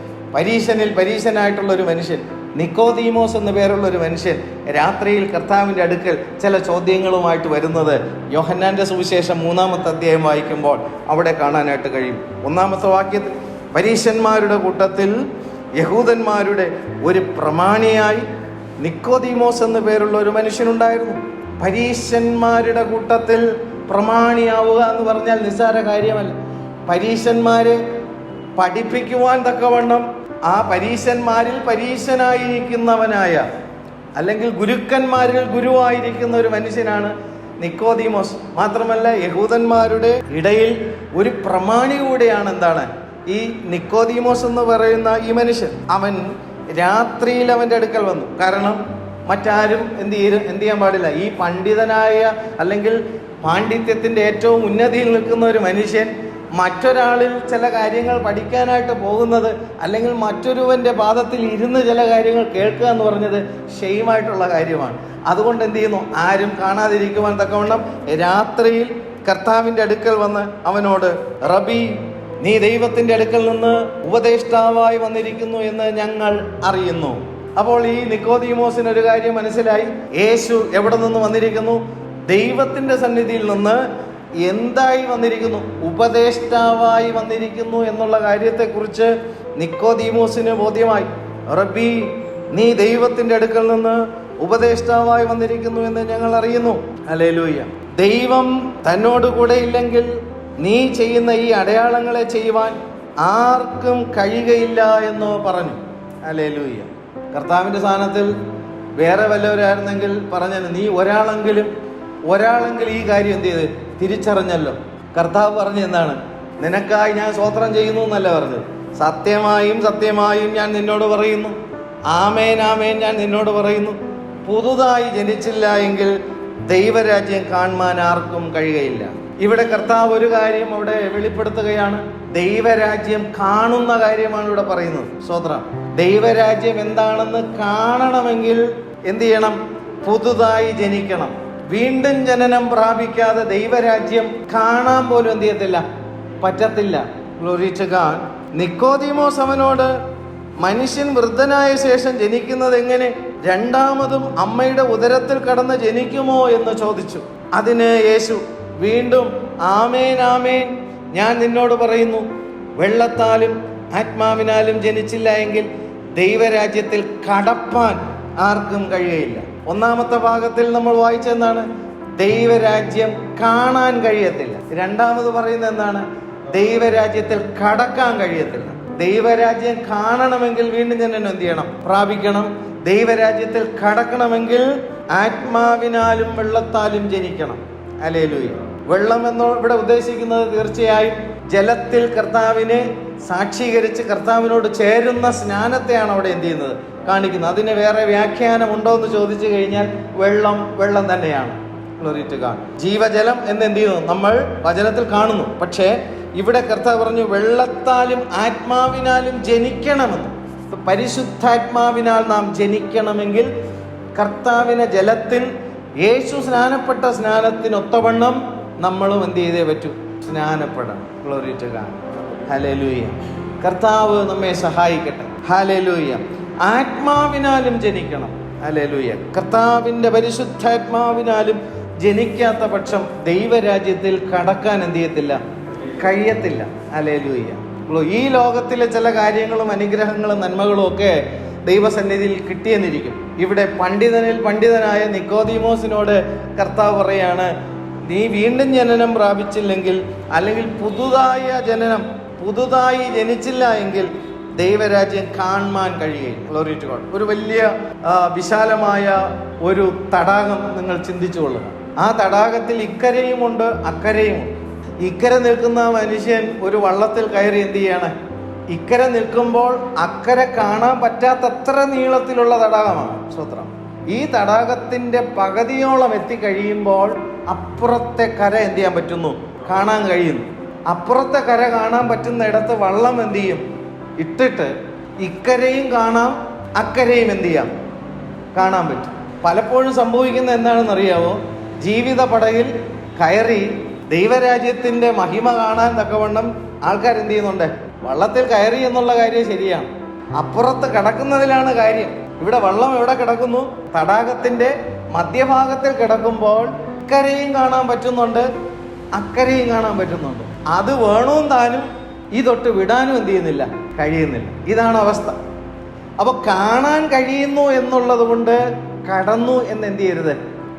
പരീശനായിട്ടുള്ളൊരു മനുഷ്യൻ, നിക്കോദീമോസ് എന്ന പേരുള്ളൊരു മനുഷ്യൻ രാത്രിയിൽ കർത്താവിൻ്റെ അടുക്കൽ ചില ചോദ്യങ്ങളുമായിട്ട് വരുന്നത് യോഹന്നാൻ്റെ സുവിശേഷം 3-ാമത്തെ അധ്യായം വായിക്കുമ്പോൾ അവിടെ കാണാനായിട്ട് കഴിയും. 1-ാമത്തെ വാക്യത്തിൽ, പരീശന്മാരുടെ കൂട്ടത്തിൽ യഹൂദന്മാരുടെ ഒരു പ്രമാണിയായി നിക്കോദീമോസ് എന്ന പേരുള്ള ഒരു മനുഷ്യനുണ്ടായിരുന്നു. പരീശന്മാരുടെ കൂട്ടത്തിൽ പ്രമാണിയാവുക എന്ന് പറഞ്ഞാൽ നിസ്സാര കാര്യമല്ല. പരീശന്മാരെ പഠിപ്പിക്കുവാൻ തക്കവണ്ണം ആ പരീശന്മാരിൽ പരീശനായിരിക്കുന്നവനായ, അല്ലെങ്കിൽ ഗുരുക്കന്മാരിൽ ഗുരുവായിരിക്കുന്ന ഒരു മനുഷ്യനാണ് നിക്കോദീമോസ്. മാത്രമല്ല യഹൂദന്മാരുടെ ഇടയിൽ ഒരു പ്രമാണി കൂടെയാണ് എന്താണ് ഈ നിക്കോദീമോസ് എന്ന് പറയുന്ന ഈ മനുഷ്യൻ. അവൻ രാത്രിയിൽ അവൻ്റെ അടുക്കൽ വന്നു. കാരണം മറ്റാരും എന്ത് ചെയ്യാൻ പാടില്ല. ഈ പണ്ഡിതനായ അല്ലെങ്കിൽ പാണ്ഡിത്യത്തിൻ്റെ ഏറ്റവും ഉന്നതിയിൽ നിൽക്കുന്ന ഒരു മനുഷ്യൻ മറ്റൊരാളിൽ ചില കാര്യങ്ങൾ പഠിക്കാനായിട്ട് പോകുന്നത്, അല്ലെങ്കിൽ മറ്റൊരുവൻ്റെ പാദത്തിൽ ഇരുന്ന് ചില കാര്യങ്ങൾ കേൾക്കുക എന്ന് പറഞ്ഞത് ഷെയിമായിട്ടുള്ള കാര്യമാണ്. അതുകൊണ്ട് എന്ത് ചെയ്യുന്നു? ആരും കാണാതിരിക്കുവാൻ തക്കവണ്ണം രാത്രിയിൽ കർത്താവിൻ്റെ അടുക്കൽ വന്ന് അവനോട്, റബി, നീ ദൈവത്തിൻ്റെ അടുക്കൽ നിന്ന് ഉപദേഷ്ടാവായി വന്നിരിക്കുന്നു എന്ന് ഞങ്ങൾ അറിയുന്നു. അപ്പോൾ ഈ നിക്കോദീമോസിന് ഒരു കാര്യം മനസ്സിലായി. യേശു എവിടെ നിന്ന് വന്നിരിക്കുന്നു? ദൈവത്തിൻ്റെ സന്നിധിയിൽ നിന്ന്. എന്തായി വന്നിരിക്കുന്നു? ഉപദേഷ്ടാവായി വന്നിരിക്കുന്നു എന്നുള്ള കാര്യത്തെക്കുറിച്ച് നിക്കോദീമോസിന് ബോധ്യമായി. റബ്ബി, നീ ദൈവത്തിൻ്റെ അടുക്കൽ നിന്ന് ഉപദേഷ്ടാവായി വന്നിരിക്കുന്നു എന്ന് ഞങ്ങൾ അറിയുന്നു. ഹല്ലേലൂയ. ദൈവം തന്നോട് കൂടെ ഇല്ലെങ്കിൽ നീ ചെയ്യുന്ന ഈ അടയാളങ്ങളെ ചെയ്യുവാൻ ആർക്കും കഴിയുകയില്ല എന്ന് പറഞ്ഞു. ഹല്ലേലൂയ. കർത്താവിൻ്റെ സ്ഥാനത്തിൽ വേറെ വല്ലവരായിരുന്നെങ്കിൽ പറഞ്ഞത്, നീ ഒരാളെങ്കിലും ഈ കാര്യം എന്ത് ചെയ്ത് തിരിച്ചറിഞ്ഞല്ലോ. കർത്താവ് പറഞ്ഞ എന്താണ്? നിനക്കായി ഞാൻ സ്തോത്രം ചെയ്യുന്നു എന്നല്ല പറഞ്ഞത്. സത്യമായും ഞാൻ നിന്നോട് പറയുന്നു, ആമേൻ ആമേൻ ഞാൻ നിന്നോട് പറയുന്നു, പുതുതായി ജനിച്ചില്ല എങ്കിൽ ദൈവരാജ്യം കാണുവാൻ ആർക്കും കഴിയുകയില്ല. ഇവിടെ കർത്താവ് ഒരു കാര്യം അവിടെ വെളിപ്പെടുത്തുകയാണ്. ദൈവരാജ്യം കാണുന്ന കാര്യമാണ് ഇവിടെ പറയുന്നത്. സ്തോത്രം. ദൈവരാജ്യം എന്താണെന്ന് കാണണമെങ്കിൽ എന്ത് ചെയ്യണം? പുതുതായി ജനിക്കണം. വീണ്ടും ജനനം പ്രാപിക്കാതെ ദൈവരാജ്യം കാണാൻ പോലും എന്ത് ചെയ്യത്തില്ല? പറ്റത്തില്ല. Glory to God. നിക്കോദീമോസ് അവനോട്, മനുഷ്യൻ വൃദ്ധനായ ശേഷം ജനിക്കുന്നത് എങ്ങനെ? രണ്ടാമതും അമ്മയുടെ ഉദരത്തിൽ കടന്ന് ജനിക്കുമോ എന്ന് ചോദിച്ചു. അതിന് യേശു വീണ്ടും, ആമേൻ ആമേൻ ഞാൻ നിന്നോട് പറയുന്നു, വെള്ളത്താലും ആത്മാവിനാലും ജനിച്ചില്ല എങ്കിൽ ദൈവരാജ്യത്തിൽ കടപ്പാൻ ആർക്കും കഴിയുകയില്ല. 1-ാമത്തെ ഭാഗത്തിൽ നമ്മൾ വായിച്ചെന്താണ്? ദൈവരാജ്യം കാണാൻ കഴിയത്തില്ല. 2-ാമത് പറയുന്നത് എന്താണ്? ദൈവരാജ്യത്തിൽ കടക്കാൻ കഴിയത്തില്ല. ദൈവരാജ്യം കാണണമെങ്കിൽ വീണ്ടും ജനനം എന്ത് ചെയ്യണം? പ്രാപിക്കണം. ദൈവരാജ്യത്തിൽ കടക്കണമെങ്കിൽ ആത്മാവിനാലും വെള്ളത്താലും ജനിക്കണം. ഹല്ലേലൂയ. വെള്ളം എന്നോ ഇവിടെ ഉദ്ദേശിക്കുന്നത് തീർച്ചയായും ജലത്തിൽ കർത്താവിനെ സാക്ഷീകരിച്ച് കർത്താവിനോട് ചേരുന്ന സ്നാനത്തെയാണ് അവിടെ എന്ത് ചെയ്യുന്നത്, കാണിക്കുന്നത്. അതിന് വേറെ വ്യാഖ്യാനമുണ്ടോ എന്ന് ചോദിച്ചു കഴിഞ്ഞാൽ വെള്ളം തന്നെയാണ്. Glory to God. ജീവജലം എന്ന് എന്ത് ചെയ്യുന്നു നമ്മൾ വചനത്തിൽ കാണുന്നു. പക്ഷേ ഇവിടെ കർത്താവ് പറഞ്ഞു വെള്ളത്താലും ആത്മാവിനാലും ജനിക്കണമെന്ന്. പരിശുദ്ധാത്മാവിനാൽ നാം ജനിക്കണമെങ്കിൽ കർത്താവിനെ ജലത്തിൽ യേശു സ്നാനപ്പെട്ട സ്നാനത്തിനൊത്തവണ്ണം നമ്മളും എന്ത് ചെയ്തേ പറ്റൂ, സ്നാനപ്പെടണം. Glory to God. ഹല്ലേലൂയ. കർത്താവ് നമ്മെ സഹായിക്കട്ടെ. ഹല്ലേലൂയ. ആത്മാവിനാലും ജനിക്കണം. ഹല്ലേലൂയ. കർത്താവിൻ്റെ പരിശുദ്ധാത്മാവിനാലും ജനിക്കാത്ത പക്ഷം ദൈവരാജ്യത്തിൽ കടക്കാൻ എന്ത് ചെയ്യത്തില്ല, കഴിയത്തില്ല. ഹല്ലേലൂയ. ഈ ലോകത്തിലെ ചില കാര്യങ്ങളും അനുഗ്രഹങ്ങളും നന്മകളും ഒക്കെ ദൈവസന്നിധിയിൽ കിട്ടിയെന്നിരിക്കും. ഇവിടെ പണ്ഡിതനായ നിക്കോദീമോസിനോട് കർത്താവ് പറയാണ്, നീ വീണ്ടും ജനനം പ്രാപിച്ചില്ലെങ്കിൽ, അല്ലെങ്കിൽ പുതുതായി ജനിച്ചില്ല എങ്കിൽ ദൈവരാജ്യം കാണാൻ കഴിയുകയില്ല. Glory to God. ഒരു വലിയ വിശാലമായ ഒരു തടാകം നിങ്ങൾ ചിന്തിച്ചു കൊള്ളുക. ആ തടാകത്തിൽ ഇക്കരയുമുണ്ട് അക്കരയുമുണ്ട്. ഇക്കരെ നിൽക്കുന്ന മനുഷ്യൻ ഒരു വള്ളത്തിൽ കയറി എന്ത് ചെയ്യാണ്, ഇക്കരെ നിൽക്കുമ്പോൾ അക്കരെ കാണാൻ പറ്റാത്തത്ര നീളത്തിലുള്ള തടാകമാണ്. സ്വത്രം. ഈ തടാകത്തിന്റെ പകുതിയോളം എത്തിക്കഴിയുമ്പോൾ അപ്പുറത്തെ കര എന്ത് ചെയ്യാൻ പറ്റുന്നു, കാണാൻ കഴിയുന്നു. അപ്പുറത്തെ കര കാണാൻ പറ്റുന്ന ഇടത്ത് വള്ളം എന്ത് ചെയ്യും, ഇട്ടിട്ട് ഇക്കരയും കാണാം അക്കരയും എന്ത് ചെയ്യാം, കാണാൻ പറ്റും. പലപ്പോഴും സംഭവിക്കുന്ന എന്താണെന്ന് അറിയാവോ, ജീവിത പടകിൽ കയറി ദൈവരാജ്യത്തിന്റെ മഹിമ കാണാൻ തക്കവണ്ണം ആൾക്കാർ എന്ത് ചെയ്യുന്നുണ്ട്, വള്ളത്തിൽ കയറി എന്നുള്ള കാര്യം ശരിയാണ്, അപ്പുറത്ത് കിടക്കുന്നതിലാണ് കാര്യം. ഇവിടെ വള്ളം എവിടെ കിടക്കുന്നു, തടാകത്തിന്റെ മധ്യഭാഗത്തിൽ കിടക്കുമ്പോൾ ഇക്കരയും കാണാൻ പറ്റുന്നുണ്ട് അക്കരയും കാണാൻ പറ്റുന്നുണ്ട്. അത് വേണവും താനും ഇതൊട്ട് വിടാനും എന്ത് ചെയ്യുന്നില്ല, കഴിയുന്നില്ല. ഇതാണ് അവസ്ഥ. അപ്പൊ കാണാൻ കഴിയുന്നു എന്നുള്ളത് കൊണ്ട് കടന്നു എന്ന് എന്ത് ചെയ്യരുത്,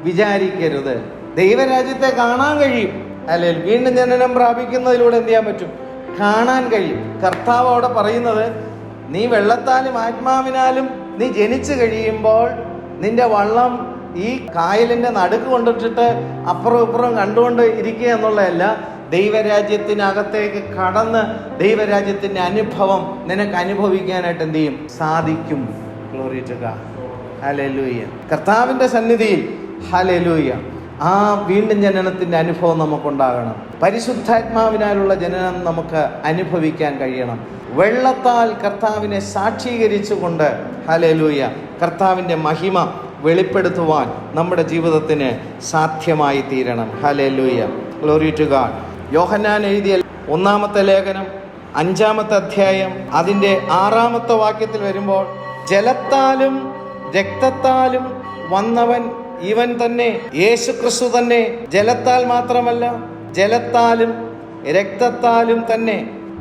വിചാരിക്കരുത്. ദൈവരാജ്യത്തെ കാണാൻ കഴിയും. അല്ലെങ്കിൽ വീണ്ടും ജനനം പ്രാപിക്കുന്നതിലൂടെ എന്ത് ചെയ്യാൻ പറ്റും, കാണാൻ കഴിയും. കർത്താവ് അവിടെ പറയുന്നത്, നീ വെള്ളത്താലും ആത്മാവിനാലും നീ ജനിച്ചു കഴിയുമ്പോൾ നിന്റെ വള്ളം ഈ കായലിന്റെ നടുക്ക് കൊണ്ടിട്ടിട്ട് അപ്പുറം ഇപ്പുറം കണ്ടുകൊണ്ട് ഇരിക്കുക എന്നുള്ളതല്ല, ദൈവരാജ്യത്തിനകത്തേക്ക് കടന്ന് ദൈവരാജ്യത്തിന്റെ അനുഭവം നിനക്ക് അനുഭവിക്കാനായിട്ട് എന്ത് ചെയ്യും, സാധിക്കും. Glory to God. ഹല്ലേലൂയ. കർത്താവിന്റെ സന്നിധിയിൽ ഹല്ലേലൂയ ആ വീണ്ടും ജനനത്തിന്റെ അനുഭവം നമുക്കുണ്ടാകണം. പരിശുദ്ധാത്മാവിനാലുള്ള ജനനം നമുക്ക് അനുഭവിക്കാൻ കഴിയണം. വെള്ളത്താൽ കർത്താവിനെ സാക്ഷീകരിച്ചുകൊണ്ട് ഹല്ലേലൂയ കർത്താവിന്റെ മഹിമ വെളിപ്പെടുത്തുവാൻ നമ്മുടെ ജീവിതത്തിന് സാധ്യമായി തീരണം. ഹല്ലേലൂയ. Glory to God. യോഹന്നാൻ എഴുതിയ 1-ാമത്തെ ലേഖനം 5-ാമത്തെ അധ്യായം അതിൻ്റെ 6-ാമത്തെ വാക്യത്തിൽ വരുമ്പോൾ, ജലത്താലും രക്തത്താലും വന്നവൻ ഇവൻ തന്നെ, യേശു ക്രിസ്തു തന്നെ. ജലത്താൽ മാത്രമല്ല, ജലത്താലും രക്തത്താലും തന്നെ.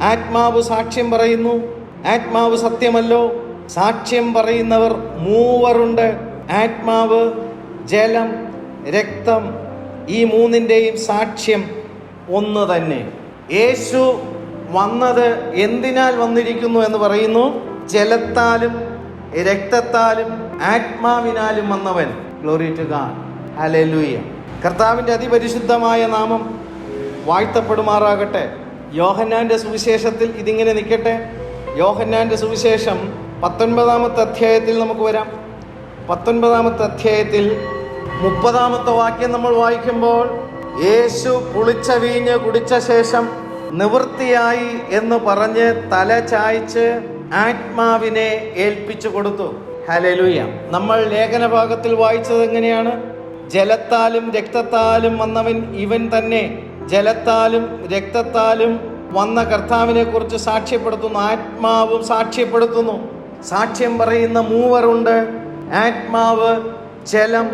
ആത്മാവ് സാക്ഷ്യം പറയുന്നു. ആത്മാവ് സത്യമല്ലോ. സാക്ഷ്യം പറയുന്നവർ മൂവരുണ്ട്. ആത്മാവ്, ജലം, രക്തം, ഈ മൂന്നിൻ്റെയും സാക്ഷ്യം ഒന്ന് തന്നെ. യേശു വന്നത് എന്തിനാൽ വന്നിരിക്കുന്നു എന്ന് പറയുന്നു, ജലത്താലും രക്തത്താലും ആത്മാവിനാലും വന്നവൻ. Glory to God. ഹല്ലേലൂയ. കർത്താവിൻ്റെ അതിപരിശുദ്ധമായ നാമം വാഴ്ത്തപ്പെടുമാറാകട്ടെ. യോഹന്നാന്റെ സുവിശേഷത്തിൽ ഇതിങ്ങനെ നിൽക്കട്ടെ. യോഹന്നാന്റെ സുവിശേഷം 19-ാമത്തെ അധ്യായത്തിൽ നമുക്ക് വരാം. 19-ാമത്തെ അധ്യായത്തിൽ 30-ാമത്തെ വാക്യം നമ്മൾ വായിക്കുമ്പോൾ, യേശു പുളിച്ച വീഞ്ഞ് കുടിച്ച ശേഷം നിവൃത്തിയായി എന്ന് പറഞ്ഞ് തല ചായ്ച്ച് ആത്മാവിനെ ഏൽപ്പിച്ചു കൊടുത്തു. ഹല്ലേലൂയ. നമ്മൾ ലേഖനഭാഗത്തിൽ വായിച്ചത് എങ്ങനെയാണ്? ജലത്താലും രക്തത്താലും വന്നവൻ ഇവൻ തന്നെ. ജലത്താലും രക്തത്താലും വന്ന കർത്താവിനെ കുറിച്ച് സാക്ഷ്യപ്പെടുത്തുന്നു. ആത്മാവും സാക്ഷ്യപ്പെടുത്തുന്നു. സാക്ഷ്യം പറയുന്ന മൂവരുണ്ട്. ആത്മാവ്, ജലം,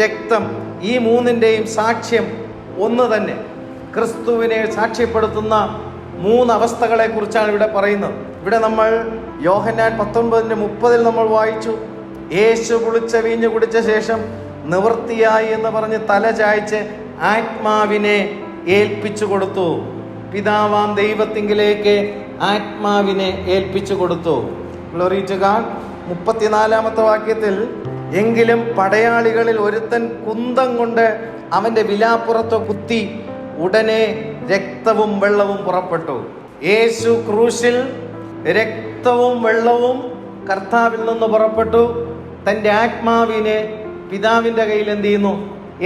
രക്തം, ഈ മൂന്നിൻ്റെയും സാക്ഷ്യം ഒന്ന് തന്നെ. ക്രിസ്തുവിനെ സാക്ഷ്യപ്പെടുത്തുന്ന 3 അവസ്ഥകളെ കുറിച്ചാണ് ഇവിടെ പറയുന്നത്. ഇവിടെ നമ്മൾ യോഹന്നാൻ 19:30 നമ്മൾ വായിച്ചു, യേശു പുളിച്ച വീഞ്ഞ് കുടിച്ച ശേഷം നിവൃത്തിയായി എന്ന് പറഞ്ഞ് തല ചായ്ച്ച് ആത്മാവിനെ ഏൽപ്പിച്ചു കൊടുത്തു. പിതാവാം ദൈവത്തിങ്കിലേക്ക് ആത്മാവിനെ ഏൽപ്പിച്ചു കൊടുത്തു. Glory to God. 34-ാമത്തെ വാക്യത്തിൽ എങ്കിലും പടയാളികളിൽ ഒരുത്തൻ കുന്തം കൊണ്ട് അവന്റെ വിലാപ്പുറത്ത് കുത്തി. ഉടനെ രക്തവും വെള്ളവും പുറപ്പെട്ടു. യേശു ക്രൂശിൽ രക്തവും വെള്ളവും കർത്താവിൽ നിന്ന് പുറപ്പെട്ടു. തൻ്റെ ആത്മാവിനെ പിതാവിൻ്റെ കയ്യിൽ എന്ത് ചെയ്യുന്നു?